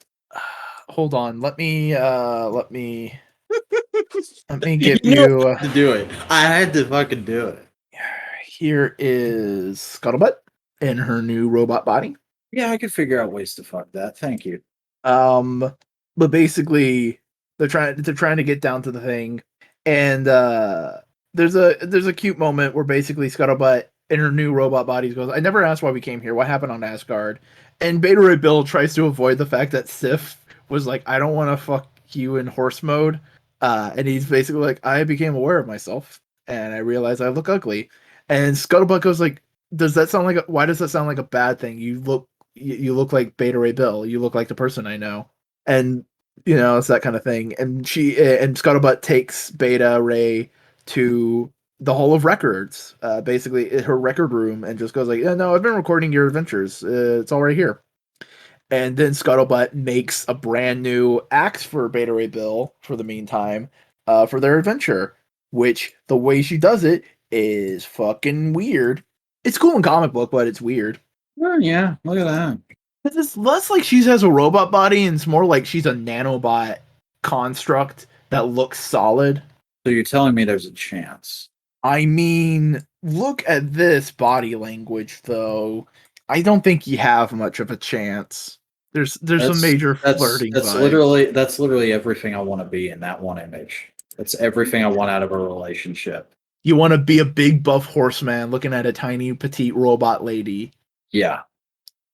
Hold on, let me give you to do it. I had to fucking do it. Here is Scuttlebutt in her new robot body. Yeah, I could figure out ways to fuck that. Thank you. But basically, they're trying to get down to the thing, and there's a cute moment where basically Scuttlebutt in her new robot body goes, "I never asked why we came here. What happened on Asgard?" And Beta Ray Bill tries to avoid the fact that Sif was like, "I don't want to fuck you in horse mode," and he's basically like, "I became aware of myself, and I realized I look ugly." And Scuttlebutt goes like, why does that sound like a bad thing? You look like Beta Ray Bill. You look like the person I know. And You know, it's that kind of thing. And Scuttlebutt takes Beta Ray to the Hall of Records, basically her record room, and just goes like, "Yeah, no, I've been recording your adventures. It's all right here." And then Scuttlebutt makes a brand new axe for Beta Ray Bill for the meantime, for their adventure. Which the way she does it is fucking weird. It's cool in comic book, but it's weird. Oh, yeah, look at that. It's less like she has a robot body, and it's more like she's a nanobot construct that looks solid. So you're telling me there's a chance? I mean, look at this body language, though. I don't think you have much of a chance. There's some major flirting vibes. That's literally everything I want to be in that one image. That's everything I want out of a relationship. You want to be a big buff horseman looking at a tiny petite robot lady. Yeah.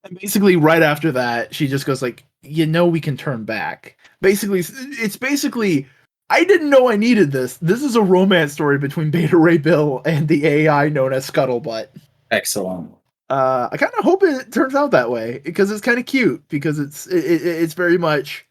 And basically, right after that, she just goes like, we can turn back. Basically, it's basically, I didn't know I needed this. This is a romance story between Beta Ray Bill and the AI known as Scuttlebutt. Excellent. I kind of hope it turns out that way, because it's kind of cute, because it's very much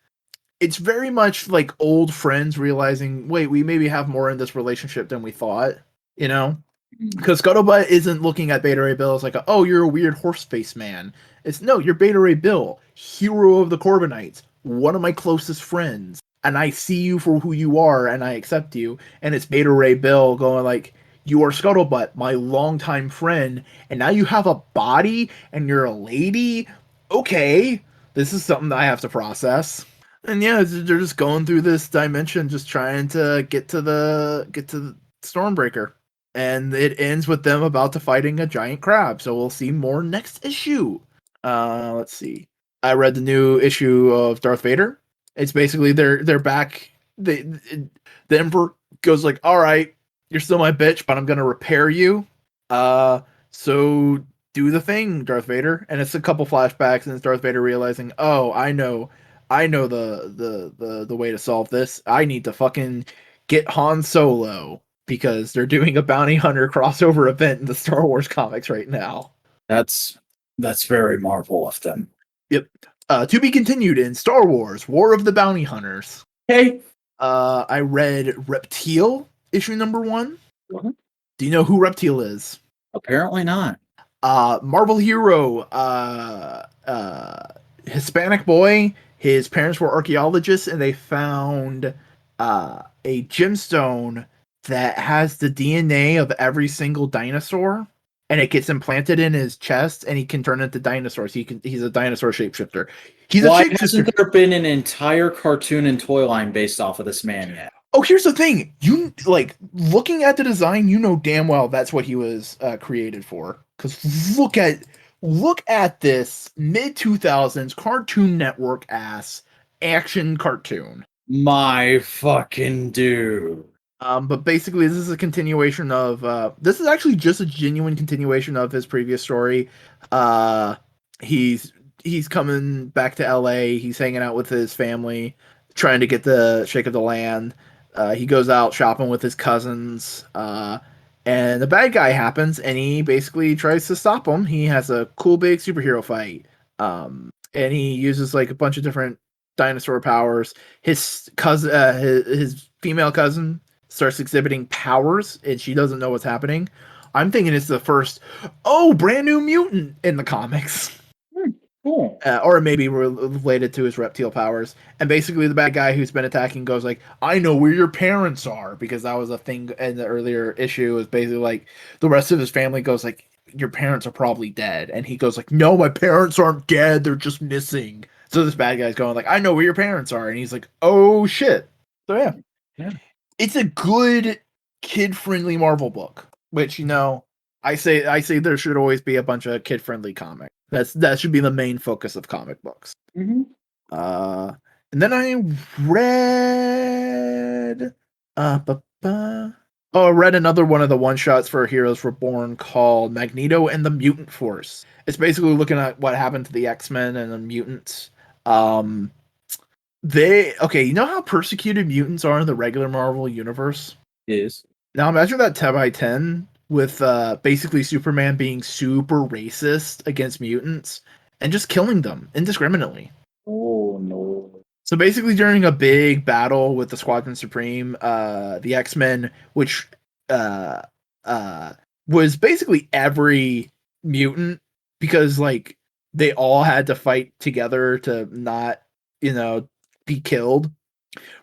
like old friends realizing, wait, we maybe have more in this relationship than we thought, Because Scuttlebutt isn't looking at Beta Ray Bill as like, oh, you're a weird horse face man. It's, no, you're Beta Ray Bill, hero of the Corbinites, one of my closest friends, and I see you for who you are, and I accept you. And it's Beta Ray Bill going like, you are Scuttlebutt, my longtime friend, and now you have a body, and you're a lady? Okay, this is something that I have to process. And yeah, they're just going through this dimension, just trying to get to the Stormbreaker. And it ends with them about to fighting a giant crab. So we'll see more next issue. Let's see. I read the new issue of Darth Vader. It's basically they're back. The Emperor goes like, all right, you're still my bitch, but I'm gonna repair you. So do the thing, Darth Vader. And it's a couple flashbacks, and it's Darth Vader realizing, oh, I know the way to solve this. I need to fucking get Han Solo, because they're doing a bounty hunter crossover event in the Star Wars comics right now. That's very Marvel of them. Yep. To be continued in Star Wars: War of the Bounty Hunters. Hey. I read Reptile issue number 1. Mm-hmm. Do you know who Reptile is? Apparently not. Marvel hero, Hispanic boy. His parents were archaeologists, and they found a gemstone that has the DNA of every single dinosaur, and it gets implanted in his chest, and he can turn into dinosaurs. He's a dinosaur shapeshifter. Why hasn't there been an entire cartoon and toy line based off of this man yet? Oh, here's the thing. You looking at the design, you know damn well that's what he was created for. Because look at this mid-2000s Cartoon Network ass action cartoon. My fucking dude. But basically, this is a continuation of. This is actually just a genuine continuation of his previous story. He's coming back to LA. He's hanging out with his family, trying to get the shake of the land. He goes out shopping with his cousins. And the bad guy happens, and he basically tries to stop him. He has a cool big superhero fight. And he uses like a bunch of different dinosaur powers. His cousin, his female cousin, starts exhibiting powers, and she doesn't know what's happening. I'm thinking it's the first, brand new mutant in the comics. Cool. Or it may be related to his reptile powers. And basically the bad guy who's been attacking goes like, I know where your parents are, because that was a thing in the earlier issue. Is basically like the rest of his family goes like, your parents are probably dead. And he goes like, no, my parents aren't dead, they're just missing. So this bad guy's going like, I know where your parents are. And he's like, oh shit. So yeah. It's a good kid-friendly Marvel book, which, I say there should always be a bunch of kid-friendly comics. That should be the main focus of comic books. Mm-hmm. And then I read I read another one of the one-shots for Heroes Reborn called Magneto and the Mutant Force. It's basically looking at what happened to the X-Men and the mutants. You know how persecuted mutants are in the regular Marvel universe? Is. Now imagine that 10 by 10 with basically Superman being super racist against mutants and just killing them indiscriminately. Oh no. So basically, during a big battle with the Squadron Supreme, the X-Men, which uh, uh, was basically every mutant, because like they all had to fight together to not, be killed.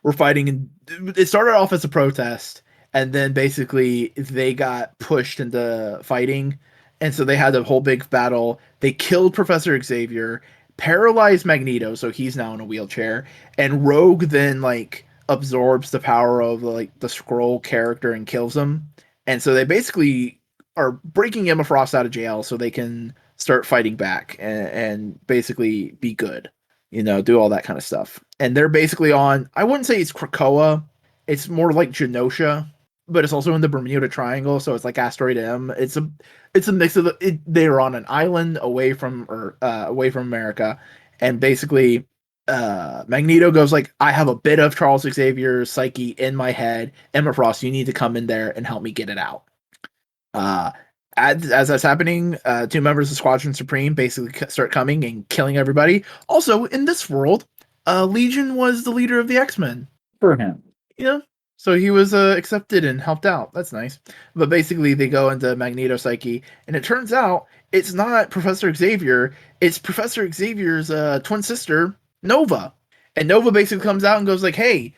Were fighting, and it started off as a protest, and then basically they got pushed into fighting, and so they had a whole big battle. They killed Professor Xavier, paralyzed Magneto, so he's now in a wheelchair, and Rogue then like absorbs the power of like the Skrull character and kills him. And so they basically are breaking Emma Frost out of jail so they can start fighting back and basically be good, do all that kind of stuff. And they're basically on, I wouldn't say it's Krakoa, it's more like Genosha, but it's also in the Bermuda Triangle, so it's like Asteroid M. It's a mix of they're on an island away from America, and basically Magneto goes like, I have a bit of Charles Xavier's psyche in my head. Emma Frost, you need to come in there and help me get it out. As that's happening, two members of Squadron Supreme basically start coming and killing everybody. Also, in this world, Legion was the leader of the X-Men. For him. So he was accepted and helped out. That's nice. But basically, they go into Magneto Psyche, and it turns out it's not Professor Xavier. It's Professor Xavier's twin sister, Nova. And Nova basically comes out and goes like, "Hey,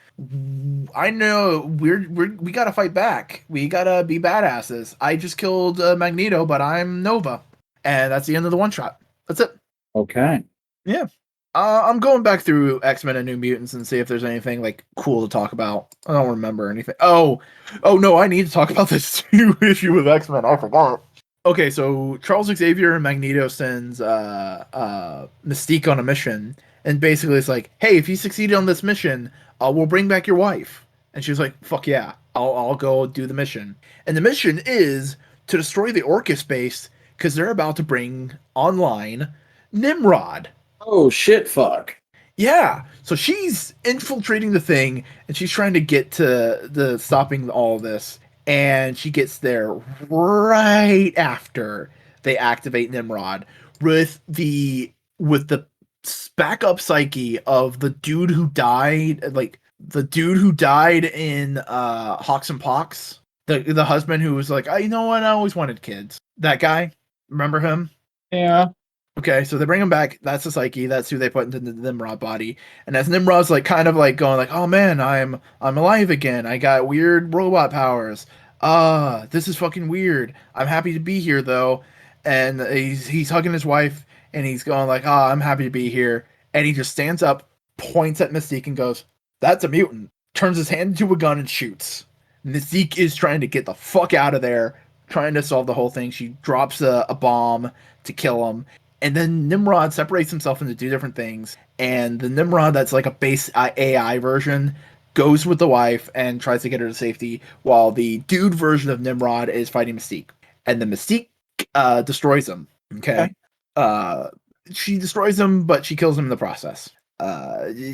I know we gotta fight back. We gotta be badasses. I just killed Magneto, but I'm Nova." And that's the end of the one shot. That's it. Okay. Yeah. I'm going back through X-Men and New Mutants and see if there's anything like cool to talk about. I don't remember anything. Oh no, I need to talk about this new issue with X-Men. I forgot. Okay, so Charles Xavier and Magneto sends Mystique on a mission, and basically it's like, hey, if you succeed on this mission, we'll bring back your wife. And she's like, fuck yeah, I'll go do the mission. And the mission is to destroy the Orcus base because they're about to bring online Nimrod. Oh shit! Fuck. Yeah, so she's infiltrating the thing, and she's trying to get to the stopping all of this, and she gets there right after they activate Nimrod with the backup psyche of the dude who died, like the dude who died in Hawks and Pox, the husband who was like, you know what, I always wanted kids. That guy, remember him? Yeah. Okay, so they bring him back. That's the Psyche. That's who they put into the Nimrod body. And as Nimrod's like kind of like going like, "Oh man, I'm alive again. I got weird robot powers. This is fucking weird. I'm happy to be here though." And he's hugging his wife and he's going like, I'm happy to be here." And he just stands up, points at Mystique and goes, "That's a mutant." Turns his hand into a gun and shoots. Mystique is trying to get the fuck out of there, trying to solve the whole thing. She drops a bomb to kill him. And then Nimrod separates himself into two different things. And the Nimrod that's like a base AI version goes with the wife and tries to get her to safety, while the dude version of Nimrod is fighting Mystique. And the Mystique destroys him. Okay. She destroys him, but she kills him in the process.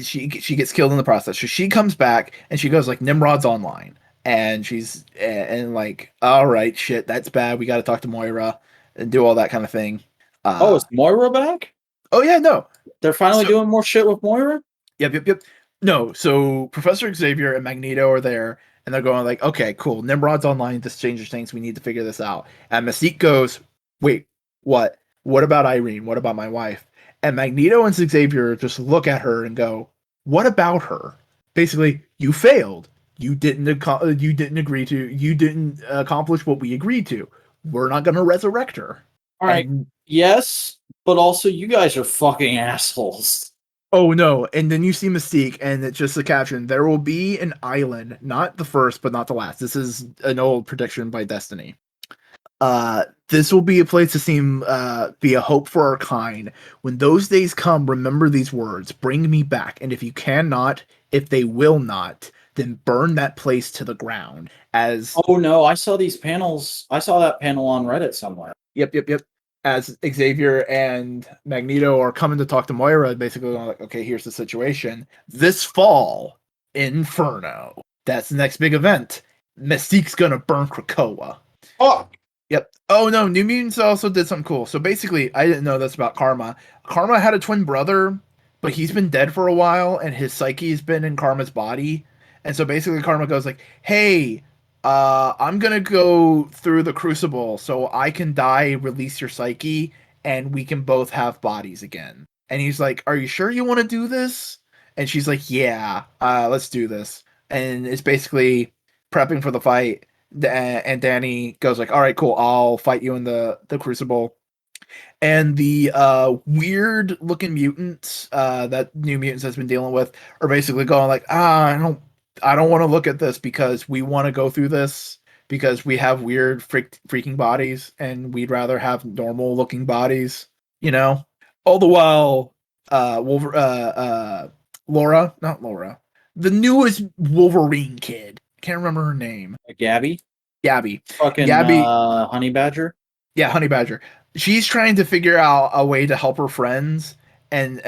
She gets killed in the process. So she comes back and she goes like, Nimrod's online. And she's and like, all right, shit, that's bad. We got to talk to Moira and do all that kind of thing. Is Moira back? Oh yeah, no. They're finally doing more shit with Moira? Yep. No, so Professor Xavier and Magneto are there, and they're going like, okay, cool. Nimrod's online. This changes things. We need to figure this out. And Mystique goes, wait, what? What about Irene? What about my wife? And Magneto and Xavier just look at her and go, what about her? Basically, you failed. You didn't accomplish what we agreed to. We're not going to resurrect her. All right. Yes, but also you guys are fucking assholes. Oh no, and then you see Mystique, and it's just the caption, there will be an island, not the first, but not the last. This is an old prediction by Destiny. This will be a place to be a hope for our kind. When those days come, remember these words, bring me back, and if you cannot, if they will not, then burn that place to the ground. Oh no, I saw these panels, I saw that panel on Reddit somewhere. Yep. As Xavier and Magneto are coming to talk to Moira, basically like, okay, here's the situation. This fall, Inferno. That's the next big event. Mystique's gonna burn Krakoa. Oh! Yep. Oh no, New Mutants also did something cool. So basically, I didn't know this about Karma. Karma had a twin brother but he's been dead for a while, and his psyche's been in Karma's body. And so basically, Karma goes like, "Hey, I'm gonna go through the crucible so I can die, release your psyche, and we can both have bodies again." And he's like, "Are you sure you want to do this?" And she's like, "Yeah, let's do this." And it's basically prepping for the fight. And Danny goes like, "All right, cool. I'll fight you in the crucible." And the weird looking mutants that New Mutants has been dealing with are basically going like, I don't want to look at this because we want to go through this because we have weird freaking bodies and we'd rather have normal looking bodies, you know. All the while, Laura, not Laura, the newest Wolverine kid, can't remember her name, Gabby, Gabby, fucking Gabby, Honey Badger. yeah, Honey Badger. She's trying to figure out a way to help her friends, and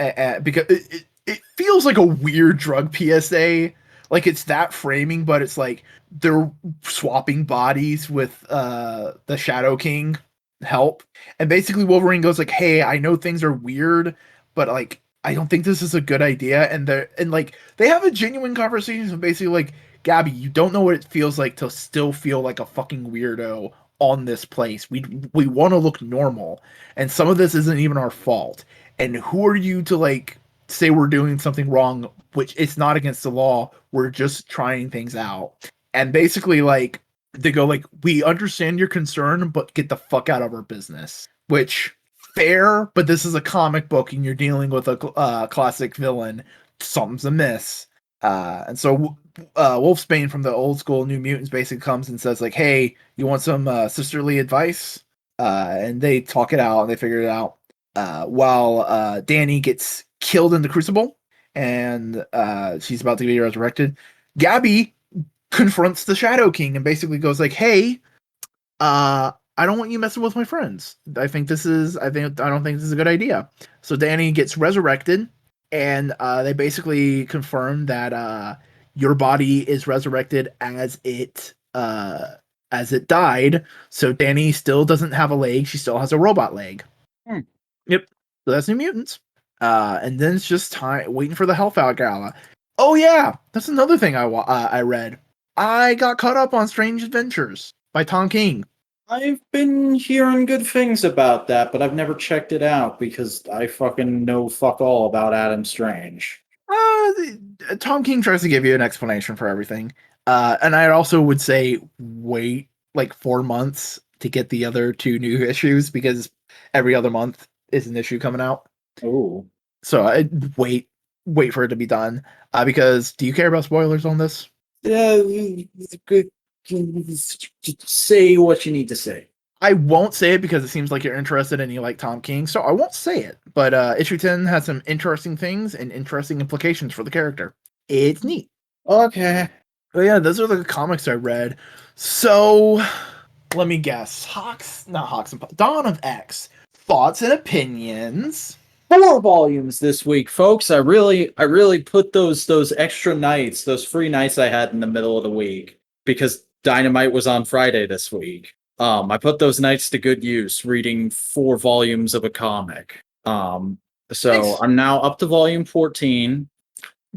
because it feels like a weird drug PSA. Like it's that framing, but it's like they're swapping bodies with the Shadow King help. And basically Wolverine goes like, "Hey, I know things are weird, but like I don't think this is a good idea." And they have a genuine conversation of basically like, "Gabby, you don't know what it feels like to still feel like a fucking weirdo on this place. We want to look normal, and some of this isn't even our fault. And who are you to like say we're doing something wrong, which it's not against the law. We're just trying things out." And basically like they go like, "We understand your concern, but get the fuck out of our business." Which fair, but this is a comic book and you're dealing with a classic villain. Something's amiss. And so Wolfsbane from the old school New Mutants basically comes and says like, "Hey, you want some sisterly advice?" And they talk it out and they figure it out. While Danny gets killed in the Crucible and she's about to be resurrected, Gabby confronts the Shadow King and basically goes like, "Hey, I don't want you messing with my friends. I don't think this is a good idea." So Danny gets resurrected, and they basically confirm that your body is resurrected as it died. So Danny still doesn't have a leg; she still has a robot leg. Hmm. Yep. So that's New Mutants. And then it's just time waiting for the Hellfire Gala. Oh yeah, that's another thing I read. I got caught up on Strange Adventures by Tom King. I've been hearing good things about that, but I've never checked it out because I fucking know fuck all about Adam Strange. Tom King tries to give you an explanation for everything. And I also would say wait like 4 months to get the other two new issues because every other month is an issue coming out. Oh. So I'd wait for it to be done. Because do you care about spoilers on this? Yeah, say what you need to say. I won't say it because it seems like you're interested and you like Tom King, so I won't say it. But issue 10 has some interesting things and interesting implications for the character. It's neat. Okay. But yeah, those are the comics I read. So let me guess. Dawn of X. Thoughts and opinions. 4 volumes this week, folks. I really put those extra nights, those free nights I had in the middle of the week because Dynamite was on Friday this week. I put those nights to good use reading 4 volumes of a comic. So Nice. I'm now up to volume 14.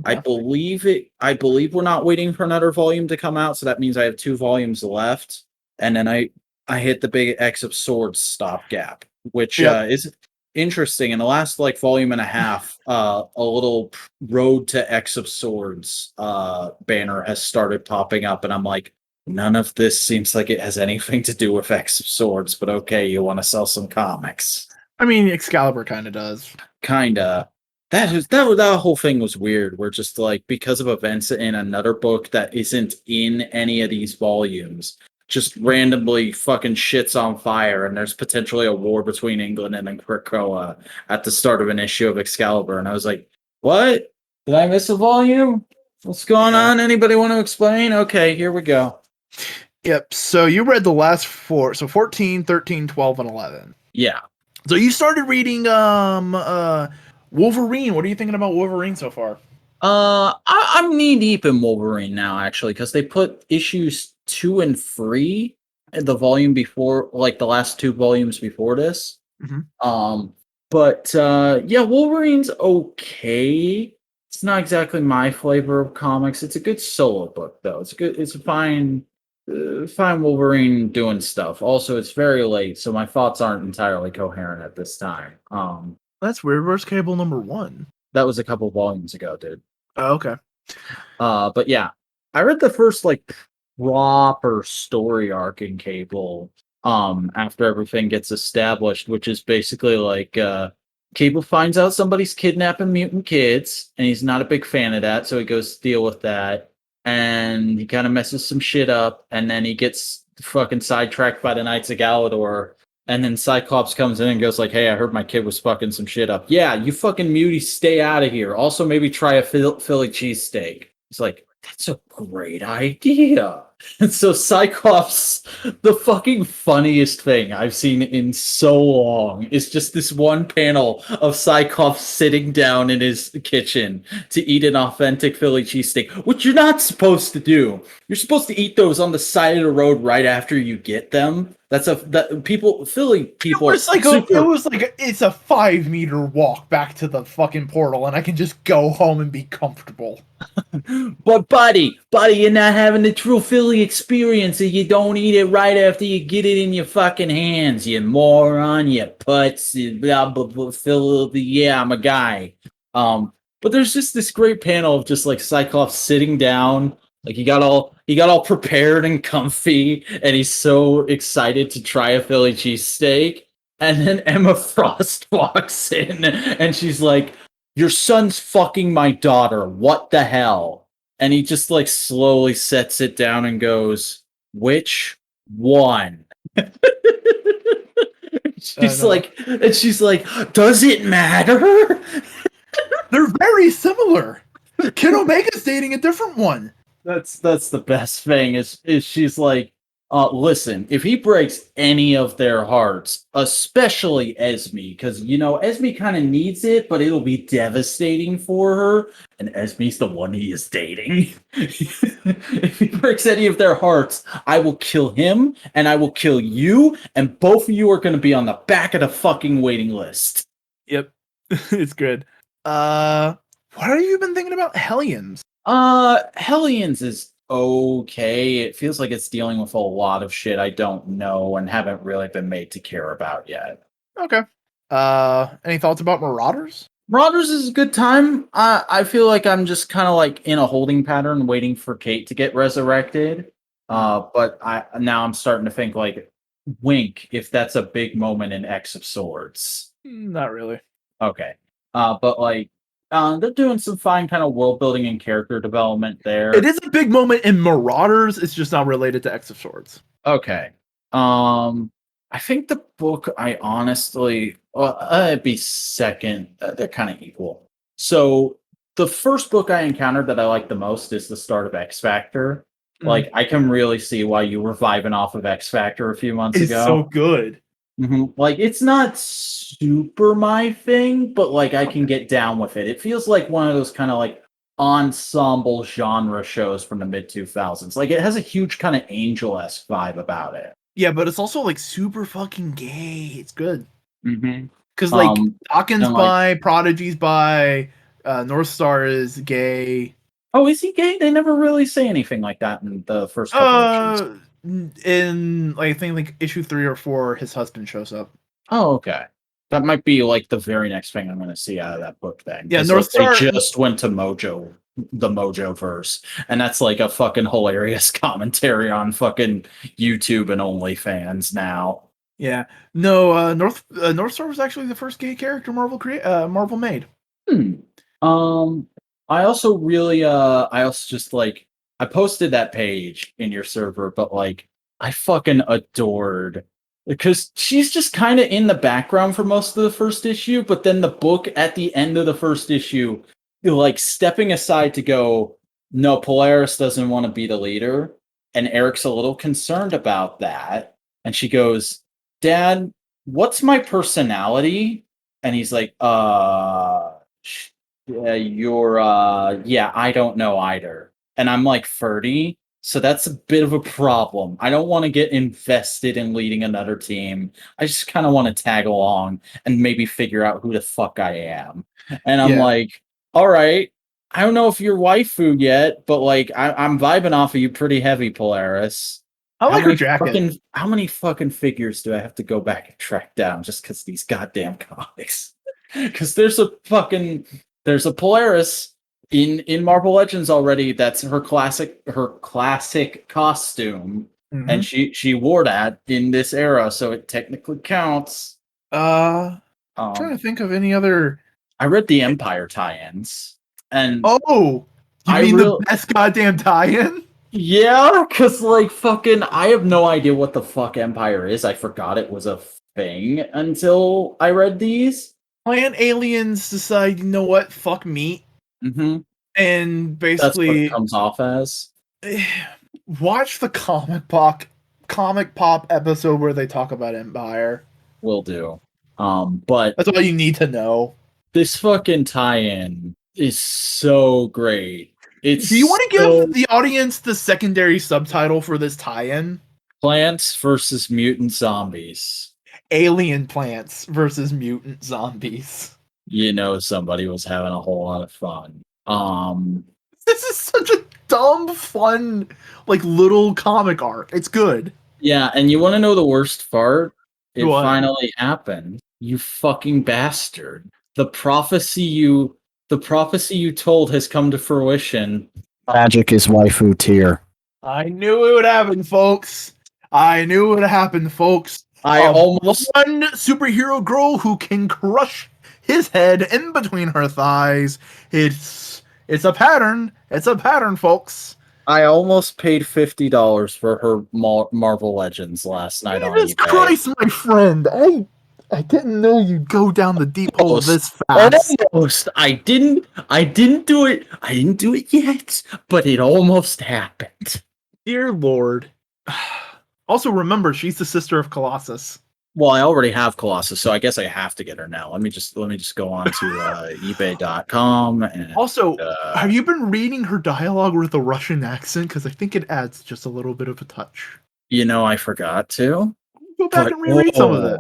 I believe we're not waiting for another volume to come out, so that means I have 2 volumes left. And then I hit the big X of Swords stopgap, which is interesting. In the last like volume and a half, a little Road to X of Swords banner has started popping up, and I'm like, none of this seems like it has anything to do with X of Swords, but okay, you want to sell some comics. I mean, Excalibur kind of does. Kinda. That whole thing was weird. We're just like, because of events in another book that isn't in any of these volumes, just randomly fucking shits on fire, and there's potentially a war between England and Krakoa at the start of an issue of Excalibur. And I was like, what? Did I miss a volume? What's going on? Anybody want to explain? Okay, here we go. Yep. So you read the last 4. So 14, 13, 12, and 11. Yeah. So you started reading Wolverine. What are you thinking about Wolverine so far? I'm knee deep in Wolverine now, actually, because they put issues 2 and 3 in the volume before, like the last 2 volumes before this. Mhm. But yeah, Wolverine's okay. It's not exactly my flavor of comics. It's a good solo book though. It's a fine Wolverine doing stuff. Also, it's very late, so my thoughts aren't entirely coherent at this time. That's weird. Where's Cable #1? That was a couple volumes ago, dude. Oh, okay. But yeah, I read the first like proper story arc in Cable after everything gets established, which is basically like Cable finds out somebody's kidnapping mutant kids, and he's not a big fan of that, so he goes to deal with that, and he kind of messes some shit up, and then he gets fucking sidetracked by the Knights of Galador. And then Cyclops comes in and goes like, "Hey, I heard my kid was fucking some shit up. Yeah, you fucking muties, stay out of here. Also, maybe try a Philly cheesesteak." It's like, that's a great idea. And so Cyclops, the fucking funniest thing I've seen in so long is just this one panel of Cyclops sitting down in his kitchen to eat an authentic Philly cheesesteak, which you're not supposed to do. You're supposed to eat those on the side of the road right after you get them. Philly people. It's a 5-meter walk back to the fucking portal, and I can just go home and be comfortable. But buddy, you're not having the true Philly experience if you don't eat it right after you get it in your fucking hands, you moron, you putz, you blah blah blah. Phil, yeah, I'm a guy. But there's just this great panel of just like Cyclops sitting down, like he got all prepared and comfy, and he's so excited to try a Philly cheesesteak. And then Emma Frost walks in, and she's like, "Your son's fucking my daughter. What the hell?" And he just like slowly sets it down and goes, "Which one?" she's like, "Does it matter?" They're very similar. Kid Omega's dating a different one. That's the best thing is she's like, listen, if he breaks any of their hearts, especially Esme, because Esme kind of needs it, but it'll be devastating for her, and Esme's the one he is dating. If he breaks any of their hearts, I will kill him, and I will kill you, and both of you are going to be on the back of the fucking waiting list. Yep. It's good. What have you been thinking about Hellions? Hellions is okay. It feels like it's dealing with a lot of shit I don't know and haven't really been made to care about yet. Okay. Any thoughts about Marauders? Marauders is a good time. I feel like I'm just kind of like in a holding pattern waiting for Kate to get resurrected. But now I'm starting to think like, wink, if that's a big moment in X of Swords. Not really. Okay. But like, they're doing some fine kind of world building and character development there. It is a big moment in Marauders. It's just not related to X of Swords. Okay. I think the book I honestly, it'd be second. They're kind of equal. So the first book I encountered that I like the most is the start of X Factor. Like, I can really see why you were vibing off of X Factor a few months ago. It's so good. Like, it's not super my thing, but like I can get down with it. It feels like one of those kind of like ensemble genre shows from the mid 2000s. Like, it has a huge kind of Angel-esque vibe about it. Yeah, but it's also like super fucking gay. It's good. Because like Dawkins bi, Prodigy's bi, North Star is gay. Oh, is he gay? They never really say anything like that in the first couple issues. In I think like issue 3 or 4, his husband shows up. Oh, okay. That might be like the very next thing I'm going to see out of that book then. Yeah, North Star. They just went to Mojo, the Mojo verse, and that's like a fucking hilarious commentary on fucking YouTube and OnlyFans now. Yeah, no. North Star was actually the first gay character Marvel made. I also really, I posted that page in your server, but like, I fucking adored, because she's just kind of in the background for most of the first issue, but then the book at the end of the first issue, like stepping aside to go, no, Polaris doesn't want to be the leader, and Eric's a little concerned about that, and she goes, Dad, what's my personality? And he's like, I don't know either. And I'm like, Ferdy, So that's a bit of a problem. I don't want to get invested in leading another team. I just kind of want to tag along and maybe figure out who the fuck I am. And I'm Yeah. like, all right, I don't know if you're waifu yet, but like I'm vibing off of you pretty heavy, Polaris. I like her jacket. How many fucking figures do I have to go back and track down just because these goddamn comics? Because there's a Polaris in Marvel Legends already. That's her classic costume, and she wore that in this era, so it technically counts. I'm trying to think of any other. I read the Empire tie-ins, and you mean the best goddamn tie-in? Yeah, because like fucking, I have no idea what the fuck Empire is. I forgot it was a thing until I read these. Plant aliens decide, you know what, fuck meat. Mm-hmm. And basically, that's what it comes off as. Watch the comic pop episode where they talk about Empire. Will do. But that's all you need to know. This fucking tie-in is so great. Do you want to give the audience the secondary subtitle for this tie-in? Plants versus mutant zombies. Alien plants versus mutant zombies. You know, somebody was having a whole lot of fun. This is such a dumb, fun, like little comic arc. It's good. Yeah, and you want to know the worst part? It finally happened. You fucking bastard. The prophecy you told has come to fruition. Magic is waifu tier. I knew it would happen, folks. One superhero girl who can crush his head in between her thighs. It's a pattern. It's a pattern, folks. I almost paid $50 for her Marvel Legends last night on eBay. Jesus Christ, my friend. I didn't know you'd go down the deep hole this fast. Almost. I didn't do it. I didn't do it yet, but it almost happened. Dear Lord. Also, remember, she's the sister of Colossus. Well, I already have Colossus, so I guess I have to get her now. Let me just go on to eBay.com. And, also, have you been reading her dialogue with a Russian accent? Because I think it adds just a little bit of a touch. You know, I forgot to. Go back and reread some of it.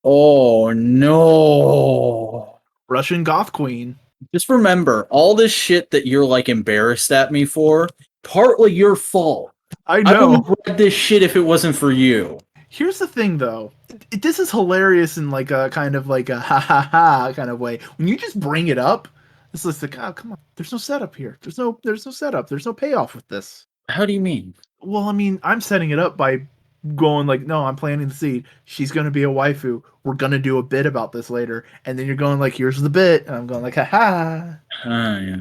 Oh, no. Russian goth queen. Just remember, all this shit that you're, like, embarrassed at me for, partly your fault. I know. I wouldn't have read this shit if it wasn't for you. Here's the thing, though. This is hilarious in, like, a kind of, like, a ha-ha-ha kind of way. When you just bring it up, it's just like, oh, come on. There's no setup here. There's no setup. There's no payoff with this. How do you mean? Well, I mean, I'm setting it up by going like, no, I'm planting the seed. She's going to be a waifu. We're going to do a bit about this later. And then you're going like, here's the bit. And I'm going like, haha. Yeah.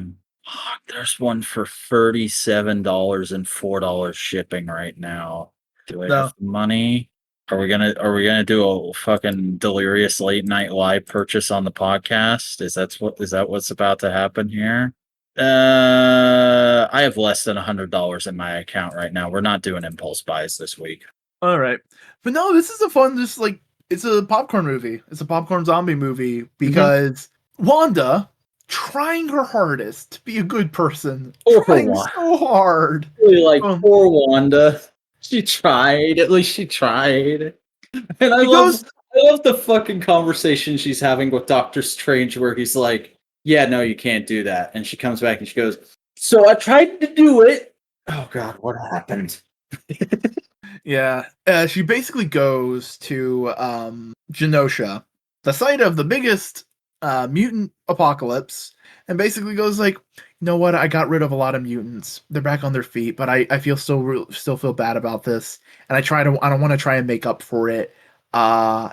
There's one for $37 and $4 shipping right now. Do I have money? Are we gonna do a fucking delirious late night live purchase on the podcast? Is that what's about to happen here? I have less than $100 in my account right now. We're not doing impulse buys this week. All right, but no, this is a fun. Just like it's a popcorn movie. It's a popcorn zombie movie because Wanda trying her hardest to be a good person, trying so hard. Really, like poor Wanda. She tried. At least she tried. And I love the fucking conversation she's having with Doctor Strange, where he's like, "Yeah, no, you can't do that." And she comes back and she goes, "So I tried to do it." Oh God, what happened? Yeah, she basically goes to Genosha, the site of the biggest mutant apocalypse, and basically goes like, you know what? I got rid of a lot of mutants. They're back on their feet, but I feel still feel bad about this, and I don't want to try and make up for it.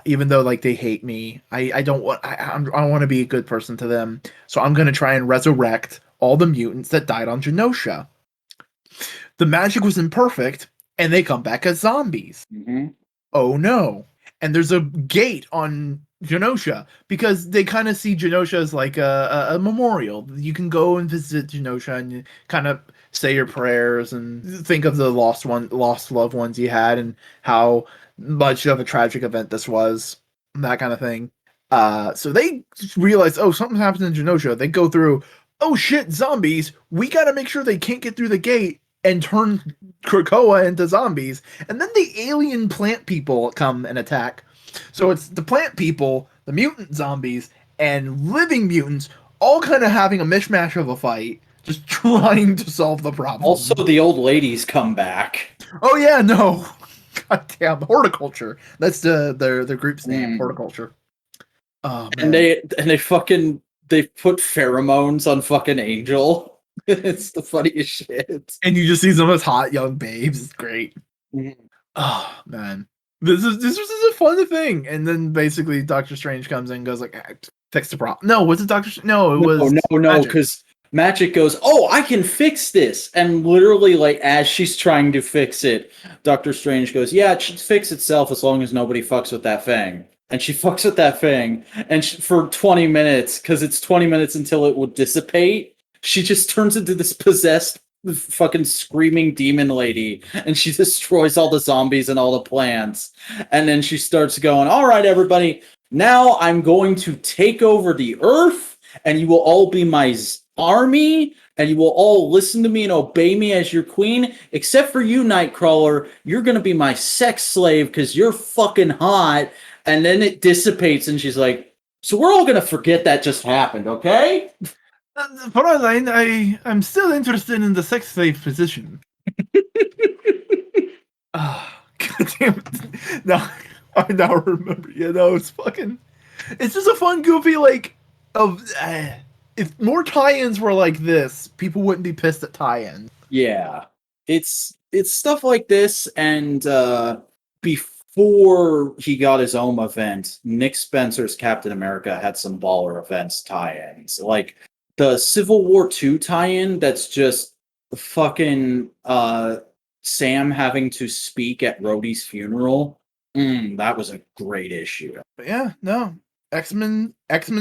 Even though like they hate me, I don't want to be a good person to them, so I'm gonna try and resurrect all the mutants that died on Genosha. The magic was imperfect, and they come back as zombies. Mm-hmm. Oh no! And there's a gate on Genosha because they kind of see Genosha as like a memorial. You can go and visit Genosha and you kind of say your prayers and think of the lost loved ones you had and how much of a tragic event this was, that kind of thing. So they realize, oh, something happened in Genosha. They go through, oh shit, zombies. We got to make sure they can't get through the gate. and turn Krakoa into zombies. And then the alien plant people come and attack. So it's the plant people, the mutant zombies, and living mutants all kind of having a mishmash of a fight, just trying to solve the problem. Also, the old ladies come back. Oh yeah, no. Goddamn, horticulture. That's their group's name, horticulture. Oh, man. And they fucking put pheromones on fucking Angel. It's the funniest shit. And you just see them as hot young babes. It's great. Mhm. Oh man, this was a fun thing. And then basically Doctor Strange comes in and goes like, fix the problem. No, was it No, it was no, Magic. because Magic goes, oh, I can fix this, and literally, like as she's trying to fix it, Doctor Strange goes, yeah, it should fix itself as long as nobody fucks with that thing. And she fucks with that thing, and for 20 minutes, because it's 20 minutes until it will dissipate. She just turns into this possessed fucking screaming demon lady, and she destroys all the zombies and all the plants. And then she starts going, all right, everybody, now I'm going to take over the earth, and you will all be my army, and you will all listen to me and obey me as your queen, except for you, Nightcrawler. You're going to be my sex slave because you're fucking hot. And then it dissipates, and she's like, so we're all going to forget that just happened, okay? Fräulein, I'm still interested in the sex slave position. God damn it. Now, I now remember. Yeah, no, it's just a fun, goofy, like, if more tie-ins were like this, people wouldn't be pissed at tie-ins. Yeah. It's stuff like this, and before he got his own event, Nick Spencer's Captain America had some baller events tie-ins. Like, the Civil War II tie-in that's just fucking Sam having to speak at Rhodey's funeral. That was a great issue. But yeah, no. X-Men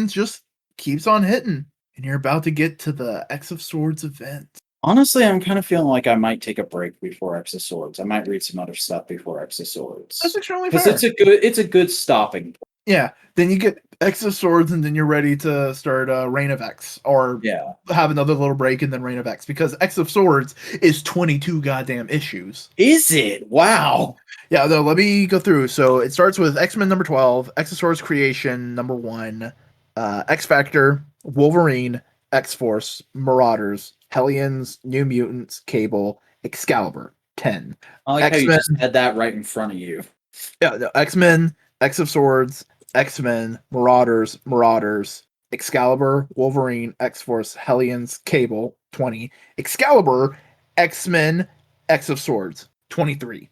just keeps on hitting. And you're about to get to the X of Swords event. Honestly, I'm kind of feeling like I might take a break before X of Swords. I might read some other stuff before X of Swords. That's extremely fair. Because it's a good stopping point. Yeah, then you get X of Swords, and then you're ready to start Reign of X, or have another little break and then Reign of X, because X of Swords is 22 goddamn issues. Is it? Wow. Yeah, no, let me go through. So it starts with X-Men number 12, X of Swords Creation number 1, X Factor, Wolverine, X-Force, Marauders, Hellions, New Mutants, Cable, Excalibur, 10. I like X-Men, how you just had that right in front of you. Yeah, no, X-Men, X of Swords, X-Men, Marauders, Excalibur, Wolverine, X-Force, Hellions, Cable, 20. Excalibur, X-Men, X of Swords, 23.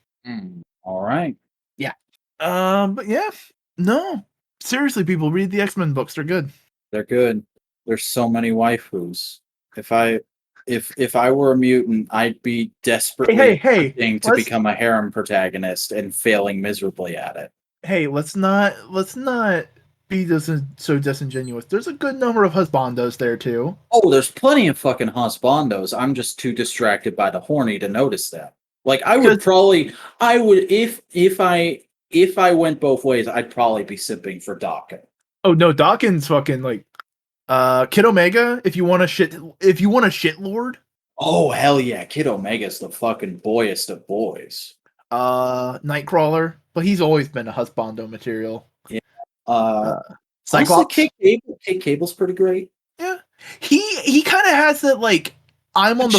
All right. Yeah. But yeah, no. Seriously, people, read the X-Men books. They're good. They're good. There's so many waifus. If I were a mutant, I'd be desperately to become a harem protagonist and failing miserably at it. Hey, let's not be so disingenuous. There's a good number of husbandos there too. Oh, there's plenty of fucking husbandos. I'm just too distracted by the horny to notice that. Like I would if I went both ways, I'd probably be sipping for Dawkins. Oh no, Dawkins fucking like Kid Omega, if you want a shit lord. Oh hell yeah, Kid Omega's the fucking boyest of boys. Nightcrawler, but he's always been a husbando material. Yeah. Cyclops. Kate Cable's pretty great. Yeah. He kind of has that like I'm a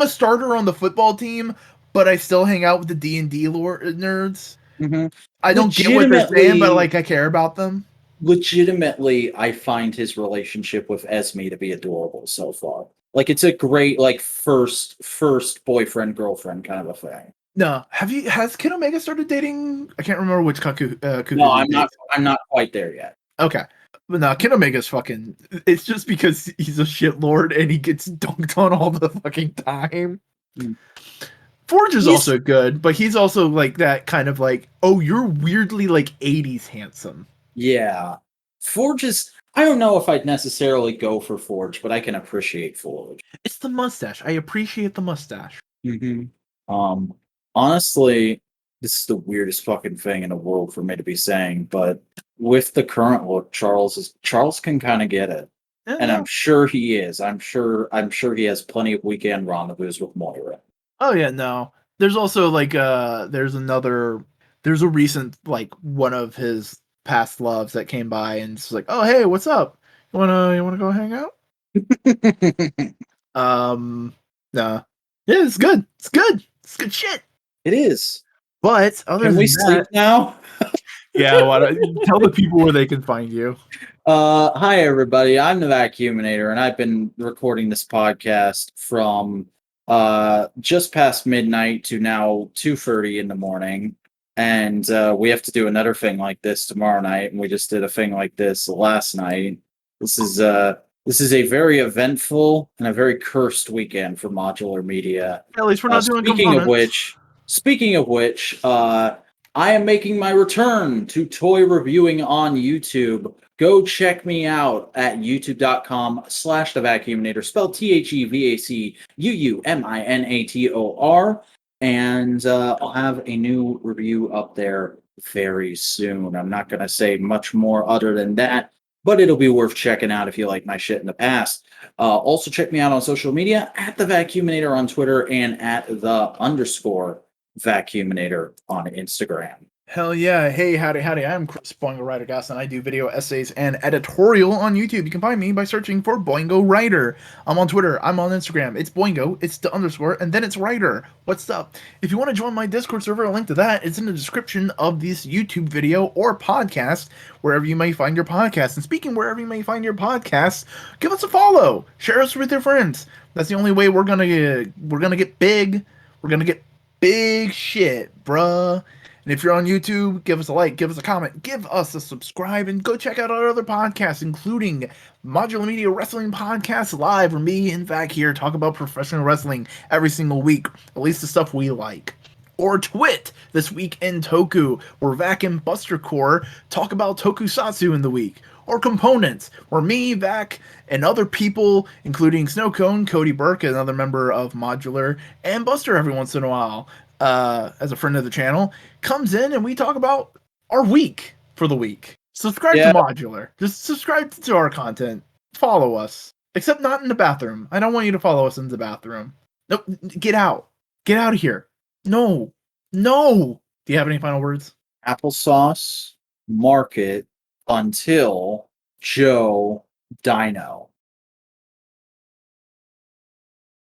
starter on the football team, but I still hang out with the D&D nerds. Mm-hmm. I don't get what they're saying, but like I care about them. Legitimately, I find his relationship with Esme to be adorable so far. Like it's a great like first boyfriend girlfriend kind of a thing. No, has Kid Omega started dating? I can't remember which Cuckoo. No, I'm not quite there yet. Okay, but no, Kid Omega's fucking. It's just because he's a shitlord and he gets dunked on all the fucking time. Forge is also good, but he's also like that kind of like, oh, you're weirdly like 80s handsome. Yeah, Forge is. I don't know if I'd necessarily go for Forge, but I can appreciate Forge. It's the mustache. I appreciate the mustache. Mm-hmm. Honestly, this is the weirdest fucking thing in the world for me to be saying, but with the current look, Charles can kind of get it, and I'm sure he is. I'm sure he has plenty of weekend rendezvous with Moira. Oh yeah, no. There's also like there's a recent like one of his past loves that came by and it's like, "Oh, hey, what's up? You wanna go hang out?" Nah. Yeah, it's good. It's good. It's good shit. It is. But other Can than we that, sleep now? yeah, tell the people where they can find you. Hi everybody. I'm the Vacumminator, and I've been recording this podcast from just past midnight to now 2:30 in the morning. And we have to do another thing like this tomorrow night, and we just did a thing like this last night. This is a very eventful and a very cursed weekend for Modular Media. At least we're not doing Speaking of components. which, I am making my return to toy reviewing on YouTube. Go check me out at youtube.com/the Vacumminator, spelled TheVacuuminator. And I'll have a new review up there very soon. I'm not going to say much more other than that, but it'll be worth checking out if you like my shit in the past. Also, check me out on social media at the Vacumminator on Twitter and at the _Vacumminator on Instagram. Hell yeah. Hey, howdy. I'm Chris Boingo Writer Gaston. I do video essays and editorial on YouTube. You can find me by searching for Boingo Writer. I'm on Twitter. I'm on Instagram. It's Boingo. It's the _, and then it's Writer. What's up? If you want to join my Discord server, a link to that is in the description of this YouTube video or podcast, wherever you may find your podcast. And speaking wherever you may find your podcast, give us a follow. Share us with your friends. That's the only way we're gonna get big. We're gonna get big shit, bruh. And if you're on YouTube, give us a like, give us a comment, give us a subscribe, and go check out our other podcasts, including Modular Media Wrestling Podcast Live, where me and Vac here talk about professional wrestling every single week, at least the stuff we like. Or Twit, This Week in Toku, where Vac and Buster Core talk about tokusatsu in the week. Or Components, where me, Vac, and other people, including Snowcone, Cody Burke, another member of Modular, and Buster every once in a while, as a friend of the channel, comes in and we talk about our week for the week. Subscribe to Modular. Just subscribe to our content. Follow us. Except not in the bathroom. I don't want you to follow us in the bathroom. Nope. Get out. Get out of here. No. Do you have any final words? Applesauce, market, until Joe Dino.